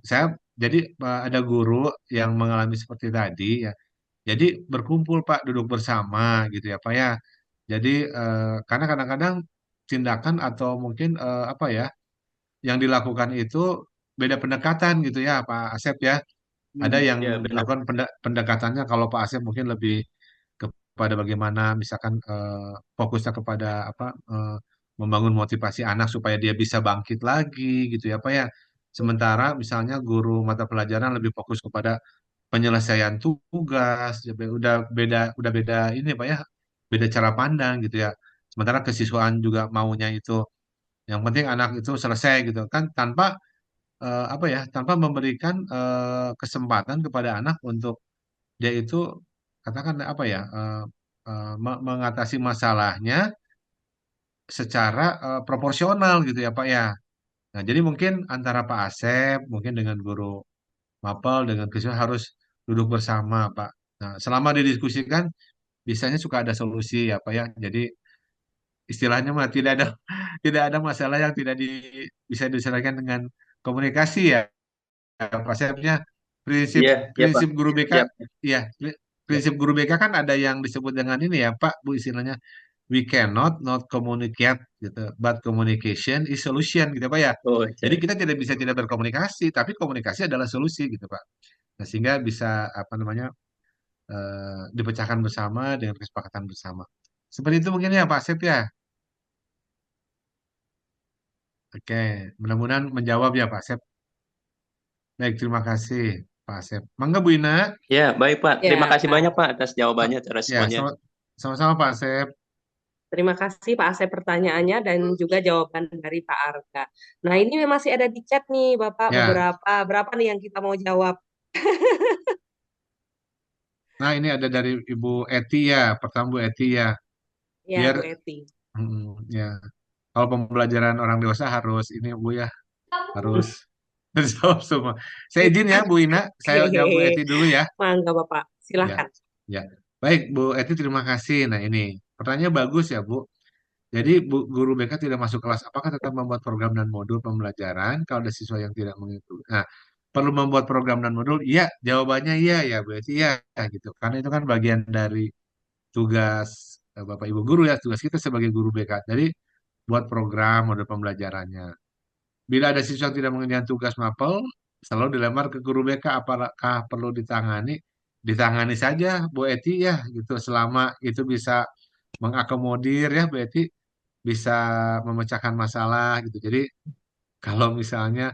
saya jadi ada guru yang mengalami seperti tadi ya. Jadi berkumpul Pak, duduk bersama gitu ya Pak ya. Jadi karena kadang-kadang tindakan atau mungkin apa ya yang dilakukan itu beda pendekatan gitu ya Pak Asep ya. Ada yang Ya, benar. melakukan pendekatannya kalau Pak Asep mungkin lebih kepada bagaimana misalkan fokusnya kepada apa membangun motivasi anak supaya dia bisa bangkit lagi gitu ya Pak ya. Sementara misalnya guru mata pelajaran lebih fokus kepada penyelesaian tugas, ya, udah beda ini Pak ya, beda cara pandang gitu ya. Sementara kesiswaan juga maunya itu yang penting anak itu selesai gitu kan tanpa apa ya, tanpa memberikan kesempatan kepada anak untuk dia itu katakan apa ya mengatasi masalahnya secara proporsional gitu ya Pak ya. Nah, jadi mungkin antara Pak Asep mungkin dengan guru mapel dengan siswa harus duduk bersama Pak. Nah, selama didiskusikan biasanya suka ada solusi ya Pak ya. Jadi istilahnya mah tidak ada tidak ada masalah yang tidak bisa diselesaikan dengan komunikasi ya. Konsepnya prinsip Iya, ya Pak. prinsip guru BK Siap. ya prinsip guru BK kan ada yang disebut dengan ini ya Pak Bu istilahnya we cannot not communicate gitu but communication is solution gitu Pak ya. Oh, Jadi siap. kita tidak bisa tidak berkomunikasi tapi komunikasi adalah solusi gitu Pak. Nah, sehingga bisa apa namanya dipecahkan bersama dengan kesepakatan bersama. Seperti itu mungkin ya Pak Asep ya. Oke, mudah-mudahan menjawab ya Pak Asep. Baik, terima kasih Pak Asep. Mangga Bu Ina. Ya, baik Pak. Terima Ya, kasih banyak Pak atas Sa- jawabannya, atas Ya, responnya. sama-sama Pak Asep. terima kasih Pak Asep pertanyaannya dan juga jawaban dari Pak Arga. Nah, ini masih ada di chat nih Bapak Ya, berapa nih yang kita mau jawab. nah ini ada dari Ibu Eti ya, pertama Bu Eti ya. Ya, Biar, Bu Eti. ya, kalau pembelajaran orang dewasa harus ini Bu ya, harus dijawab semua. Saya izin ya Bu Ina, saya jawab Bu Eti dulu ya. Mangga Bapak, Ya, silahkan. ya. Baik Bu Eti terima kasih. Nah ini pertanyaan bagus ya Bu. Jadi guru BK tidak masuk kelas, apakah tetap membuat program dan modul pembelajaran kalau ada siswa yang tidak mengikuti? Nah, perlu membuat program dan modul? Iya, jawabannya iya ya, berarti iya gitu. Karena itu kan bagian dari tugas Bapak Ibu guru ya, tugas kita sebagai guru BK. Jadi buat program modul pembelajarannya. Bila ada siswa yang tidak mengerjakan tugas mapel, selalu dilempar ke guru BK. Apakah perlu ditangani? Ditangani saja, Bu Eti ya, gitu. Selama itu bisa mengakomodir ya, Bu Eti bisa memecahkan masalah gitu. Jadi kalau misalnya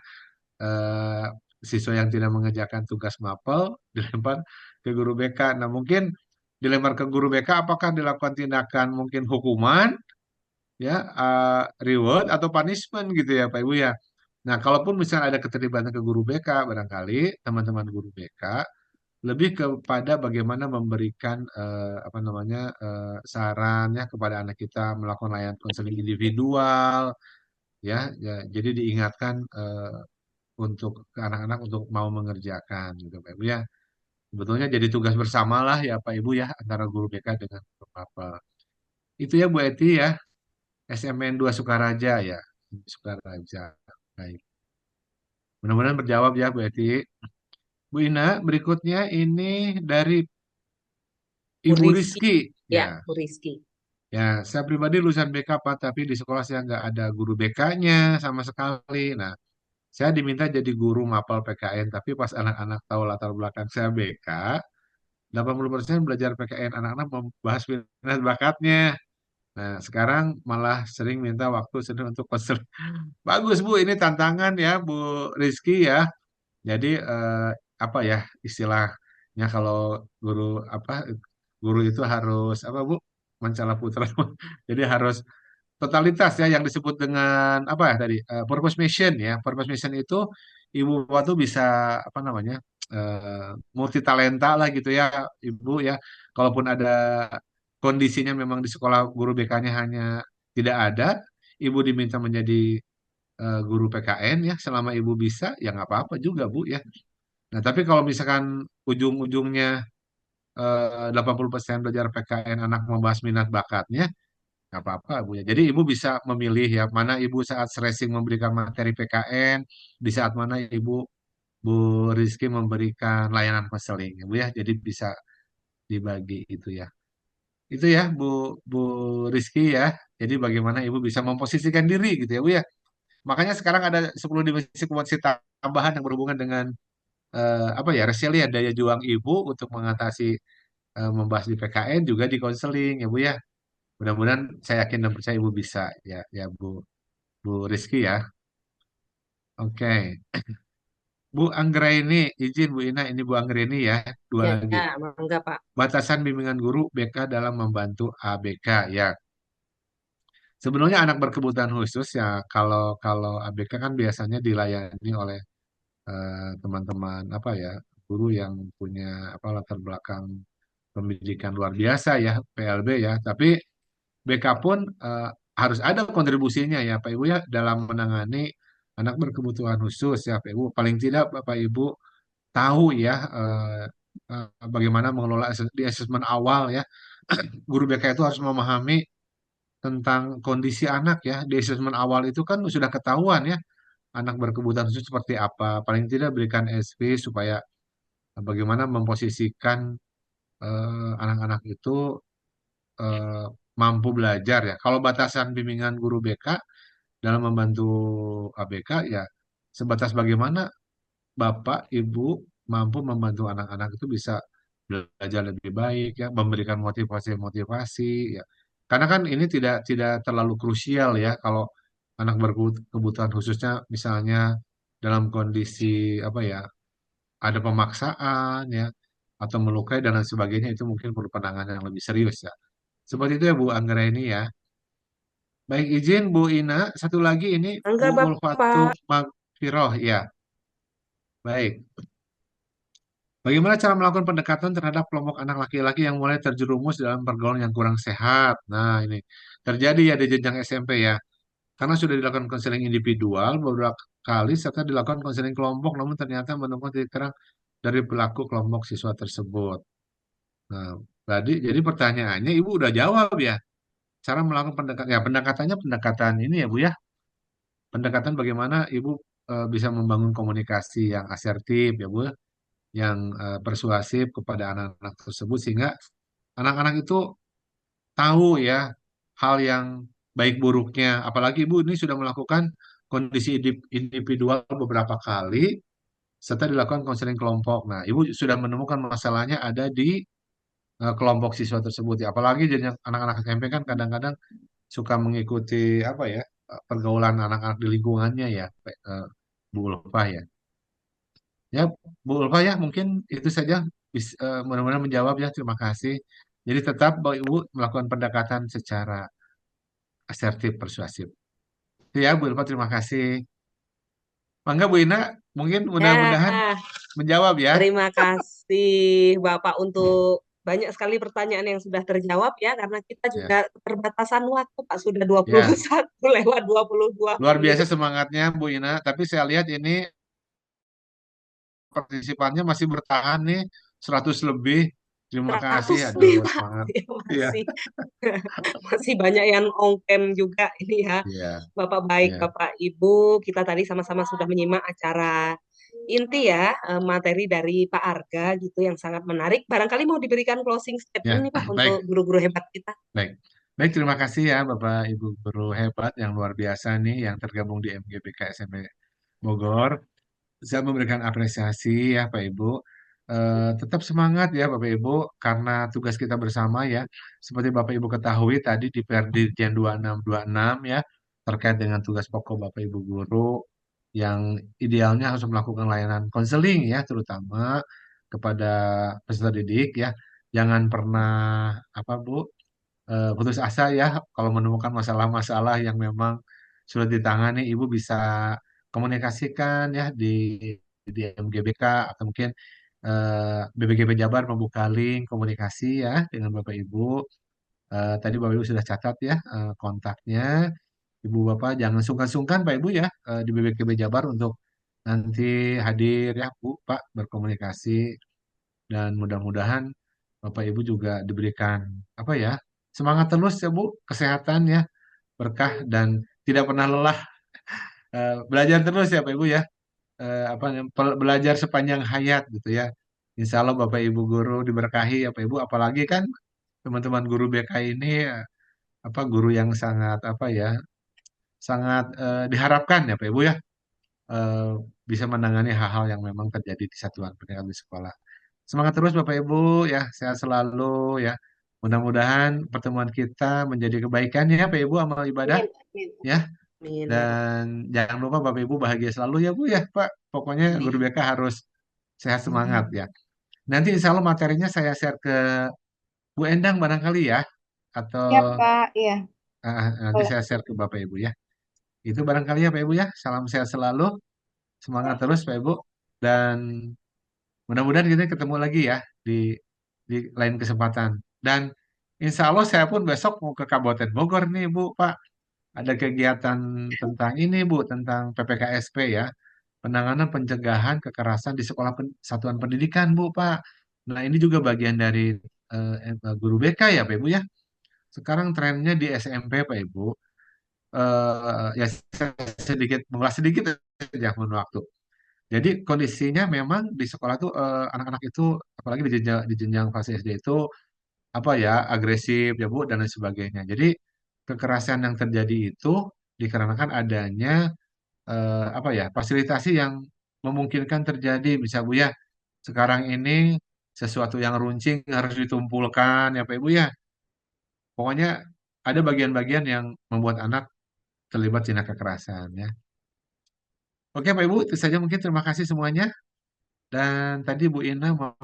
eh, siswa yang tidak mengerjakan tugas mapel dilempar ke guru BK. Nah, mungkin dilempar ke guru BK apakah dilakukan tindakan mungkin hukuman ya reward atau punishment gitu ya Pak Ibu ya. Nah, kalaupun misalnya ada keterlibatan ke guru BK, barangkali teman-teman guru BK lebih kepada bagaimana memberikan apa namanya saran ya kepada anak kita melakukan layanan konseling individual ya, ya jadi diingatkan untuk ke anak-anak untuk mau mengerjakan gitu Pak Ibu ya. Sebetulnya jadi tugas bersama lah ya Pak Ibu ya antara guru BK dengan apa. Itu ya Bu Eti ya, SMN 2 Sukaraja ya. Sukaraja. Baik. Mudah-mudahan berjawab ya Bu Eti. Bu Ina, berikutnya ini dari Bu Ibu Rizky. Rizky. Ya, Ya, Bu Rizky. ya, saya pribadi lulusan BK Pak, tapi di sekolah saya nggak ada guru BK-nya sama sekali. Nah, saya diminta jadi guru mapel PKN, tapi pas anak-anak tahu latar belakang saya BK, 80% belajar PKN anak-anak membahas minat bakatnya. Nah, sekarang malah sering minta waktu sendiri untuk konseling. Bagus Bu, ini tantangan ya Bu Rizky ya. Jadi apa ya istilahnya kalau guru apa guru itu harus apa Bu mencela putra. Jadi harus totalitas ya yang disebut dengan apa ya tadi purpose mission ya. Purpose mission itu ibu bapak tuh bisa apa namanya multi talenta lah gitu ya ibu ya. Kalaupun ada kondisinya memang di sekolah guru BK-nya hanya tidak ada, ibu diminta menjadi guru PKN ya selama ibu bisa ya nggak apa-apa juga Bu ya. Nah tapi kalau misalkan ujung-ujungnya 80% belajar PKN anak membahas minat bakatnya nggak apa-apa Bu ya. Jadi Ibu bisa memilih ya mana Ibu saat stressing memberikan materi PKN, di saat mana Ibu Bu Rizky memberikan layanan konseling ya Bu ya. Jadi bisa dibagi itu ya. Itu ya Bu Rizky ya. Jadi bagaimana Ibu bisa memposisikan diri gitu ya Bu ya. Makanya sekarang ada 10 dimensi kompetensi tambahan yang berhubungan dengan apa ya resilient daya juang Ibu untuk mengatasi membahas di PKN juga di konseling ya Bu ya. Mudah-mudahan saya yakin dan percaya Ibu bisa ya ya Bu Rizky ya. Oke. Bu Anggraini, izin Bu Ina, ini Bu Anggraini ya, dua Ya, lagi. mangga Pak. Batasan bimbingan guru BK dalam membantu ABK ya. Sebenarnya anak berkebutuhan khusus ya, kalau kalau ABK kan biasanya dilayani oleh teman-teman apa ya, guru yang punya apa latar belakang pendidikan luar biasa ya, PLB ya. Tapi BK pun harus ada kontribusinya ya, Pak Ibu ya, dalam menangani anak berkebutuhan khusus ya, Pak Ibu. Paling tidak Bapak Ibu tahu ya bagaimana mengelola di asesmen awal ya. Guru BK itu harus memahami tentang kondisi anak ya. Di asesmen awal itu kan sudah ketahuan ya anak berkebutuhan khusus seperti apa. Paling tidak berikan SP supaya bagaimana memposisikan anak-anak itu eh, mampu belajar ya. Kalau batasan bimbingan guru BK dalam membantu ABK ya sebatas bagaimana Bapak, Ibu mampu membantu anak-anak itu bisa belajar lebih baik ya, memberikan motivasi-motivasi ya. Karena kan ini tidak tidak terlalu krusial ya kalau anak berkebutuhan khususnya misalnya dalam kondisi apa ya, ada pemaksaan ya atau melukai dan lain sebagainya itu mungkin perlu penanganan yang lebih serius ya. Seperti itu ya Bu Anggra ini ya. Baik izin Bu Ina, satu lagi ini Bu Mangga Ulfatul Bapak. Magfiroh ya. Baik. Bagaimana cara melakukan pendekatan terhadap kelompok anak laki-laki yang mulai terjerumus dalam pergaulan yang kurang sehat? Nah, ini terjadi ya di jenjang SMP ya. Karena sudah dilakukan konseling individual beberapa kali serta dilakukan konseling kelompok, namun ternyata menemukan titik terang dari pelaku kelompok siswa tersebut. Nah, jadi pertanyaannya Ibu udah jawab ya. Cara melakukan pendekatan, ya pendekatannya pendekatan ini ya Bu ya. Pendekatan bagaimana Ibu bisa membangun komunikasi yang asertif ya Bu, yang persuasif kepada anak-anak tersebut sehingga anak-anak itu tahu ya hal yang baik buruknya. Apalagi Ibu ini sudah melakukan kondisi individual beberapa kali serta dilakukan konseling kelompok. Nah, Ibu sudah menemukan masalahnya ada di kelompok siswa tersebut ya. Apalagi jadi anak-anak SMP kan kadang-kadang suka mengikuti apa ya pergaulan anak-anak di lingkungannya ya, Bu Ulfa ya. Ya, Bu Ulfa ya, mungkin itu saja. Mudah-mudahan menjawab ya. Terima kasih. Jadi tetap Bapak Ibu melakukan pendekatan secara asertif, persuasif. Itu ya, Bu Ulfa, terima kasih. Mangga Bu Ina, mungkin mudah-mudahan Ya, menjawab ya. terima kasih Bapak untuk banyak sekali pertanyaan yang sudah terjawab ya, karena kita Ya, juga keterbatasan waktu Pak, sudah dua puluh ya. satu lewat 22 Luar biasa menit. semangatnya Bu Ina. Tapi saya lihat ini partisipannya masih bertahan nih 100 lebih. Terima kasih. 100 Aduh, nih Pak, semangat. ya, Iya, masih masih banyak yang on cam juga ini ya. iya, Bapak baik, iya. Bapak Ibu, kita tadi sama-sama sudah menyimak acara inti ya, materi dari Pak Arga gitu yang sangat menarik. Barangkali mau diberikan closing Ya, statement nih Pak untuk baik. guru-guru hebat kita. Baik, baik terima kasih ya Bapak Ibu guru hebat yang luar biasa nih yang tergabung di MGBK SMP Bogor. Saya memberikan apresiasi ya Pak Ibu. Tetap semangat ya Bapak Ibu karena tugas kita bersama ya. Seperti Bapak Ibu ketahui tadi di Perdirjen 2626 ya terkait dengan tugas pokok Bapak Ibu guru yang idealnya harus melakukan layanan konseling ya terutama kepada peserta didik ya. Jangan pernah apa Bu putus asa ya kalau menemukan masalah-masalah yang memang sulit ditangani, Ibu bisa komunikasikan ya di MGBK atau mungkin BBGP Jabar membuka link komunikasi ya dengan Bapak Ibu. Tadi Bapak Ibu sudah catat ya kontaknya. Ibu Bapak jangan sungkan-sungkan Pak Ibu ya di BBGP Jabar untuk nanti hadir ya Bu Pak berkomunikasi dan mudah-mudahan Bapak Ibu juga diberikan apa ya Semangat terus ya Bu, kesehatan ya, berkah dan tidak pernah lelah. Belajar terus ya Pak Ibu ya. Apa namanya, belajar sepanjang hayat gitu ya. Insya Allah Bapak Ibu guru diberkahi ya Pak Ibu. Apalagi kan teman-teman guru BK ini apa guru yang sangat apa ya, sangat diharapkan ya Pak Ibu ya, eh, bisa menangani hal-hal yang memang terjadi di satuan pendidikan di sekolah. Semangat terus Bapak Ibu ya, sehat selalu ya. Mudah-mudahan pertemuan kita menjadi kebaikan ya Pak Ibu, amal ibadah Amin, amin. ya. Amin, ya Rob. Dan jangan lupa Bapak Ibu bahagia selalu ya Bu ya Pak. Pokoknya guru Amin. BK harus sehat semangat ya. Nanti insya Allah materinya saya share ke Bu Endang barangkali ya. Atau Siap, Pak. Iya, nanti boleh. saya share ke Bapak Ibu ya. Itu barangkali ya Pak Ibu ya. Salam sehat selalu. Semangat terus Pak Ibu. Dan mudah-mudahan kita ketemu lagi ya di lain kesempatan. Dan insya Allah saya pun besok mau ke Kabupaten Bogor nih Bu, Pak. Ada kegiatan tentang ini Bu, tentang PPKSP ya. Penanganan pencegahan kekerasan di sekolah satuan pendidikan Bu, Pak. Nah ini juga bagian dari guru BK ya Pak Ibu ya. Sekarang trennya di SMP Pak Ibu. Ya saya sedikit mengulas sedikit aja mohon waktu. Jadi kondisinya memang di sekolah tuh anak-anak itu apalagi di jenjang fase SD itu apa ya agresif ya Bu dan lain sebagainya. Jadi kekerasan yang terjadi itu dikarenakan adanya apa ya fasilitasi yang memungkinkan terjadi bisa Bu ya. Sekarang ini sesuatu yang runcing harus ditumpulkan ya Pak Ibu ya. Pokoknya ada bagian-bagian yang membuat anak terlibat tindak kekerasan ya. Oke Pak Ibu, itu saja mungkin terima kasih semuanya. Dan tadi Bu Ina mau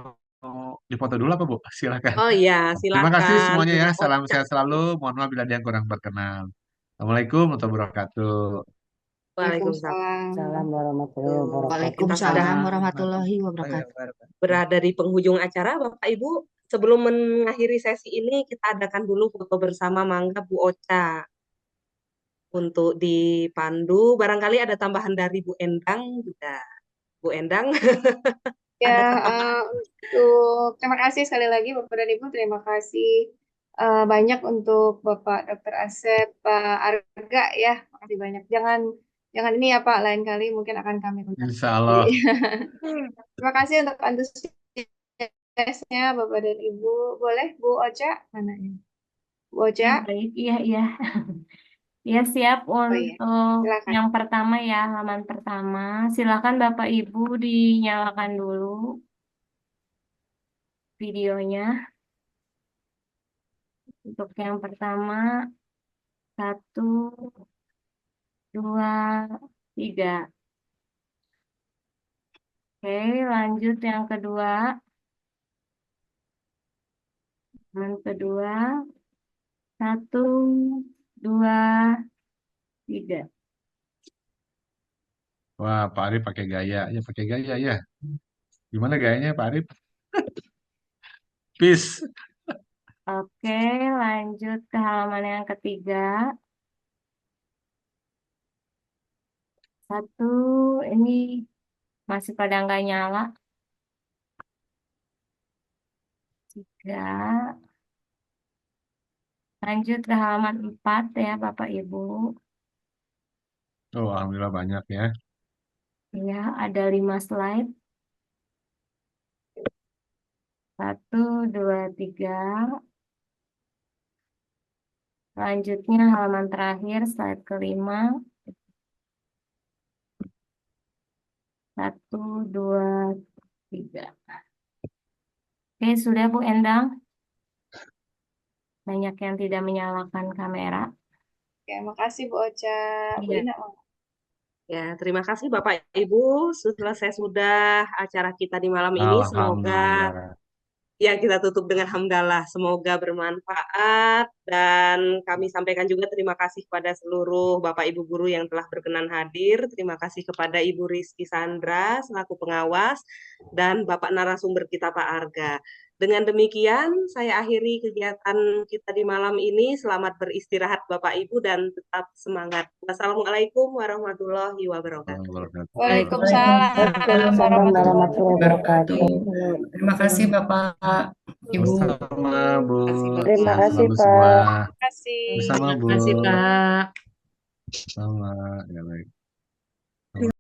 dipoto dulu apa Bu? Silakan. Oh iya, Terima kasih silakan semuanya Bu ya. Salam Ocha. sehat selalu. Mohon maaf bila ada yang kurang berkenan. Assalamualaikum warahmatullahi wabarakatuh. Waalaikumsalam. Waalaikumsalam. Assalamualaikum warahmatullahi Kita sudah Waalaikumsalam warahmatullahi wabarakatuh. berada di penghujung acara, Bapak Ibu. Sebelum mengakhiri sesi ini, kita adakan dulu foto bersama Mangga Bu Ocha untuk dipandu. Barangkali ada tambahan dari Bu Endang juga. Bu Endang, Ya, ada tambahan. terima kasih sekali lagi Bapak dan Ibu. Terima kasih banyak untuk Bapak Dr. Asep, Pak Arga ya. Makasih banyak. Jangan ini ya Pak, lain kali mungkin akan kami undang Insya lagi. Allah. Terima kasih untuk antusiasnya Bapak dan Ibu. Boleh Bu Ocha? Mana ini? Bu Ocha? Baik, iya. Ya, siap Oh iya, untuk silakan. yang pertama ya, halaman pertama. Silakan Bapak Ibu dinyalakan dulu videonya. Untuk yang pertama, 1, 2, 3. Oke, lanjut yang kedua. Yang kedua, 1, 2, 3. Wah, Pak Arif pakai gaya. Ya, pakai gaya ya. Gimana gayanya Pak Arif? Peace. Oke, lanjut ke halaman yang ketiga. 1, ini masih pada nggak nyala. 3. Lanjut ke halaman 4 ya Bapak Ibu. Oh, alhamdulillah banyak ya. Ya, ada 5 slide. 1, 2, 3. Selanjutnya halaman terakhir, slide ke-5. 1, 2, 3. Oke, sudah Bu Endang. Banyak yang tidak menyalakan kamera. Ya, makasih Bu Ocha. Bu Iya. Ina, Ya, terima kasih Bapak Ibu. Selesai sudah acara kita di malam ini. Semoga Alhamdulillah. ya kita tutup dengan hamdalah. Semoga bermanfaat dan kami sampaikan juga terima kasih kepada seluruh Bapak Ibu guru yang telah berkenan hadir. Terima kasih kepada Ibu Rizky Sandra selaku pengawas dan Bapak narasumber kita Pak Arga. Dengan demikian, saya akhiri kegiatan kita di malam ini. Selamat beristirahat Bapak Ibu dan tetap semangat. Wassalamualaikum warahmatullahi wabarakatuh. Waalaikumsalam warahmatullahi wabarakatuh. Terima kasih Bapak. Ibu. Sama Bu. Terima Sehat kasih, selalu Pak. semua. Terima kasih. Bersama Terima Bu. kasih, Pak. Sama. Ya baik.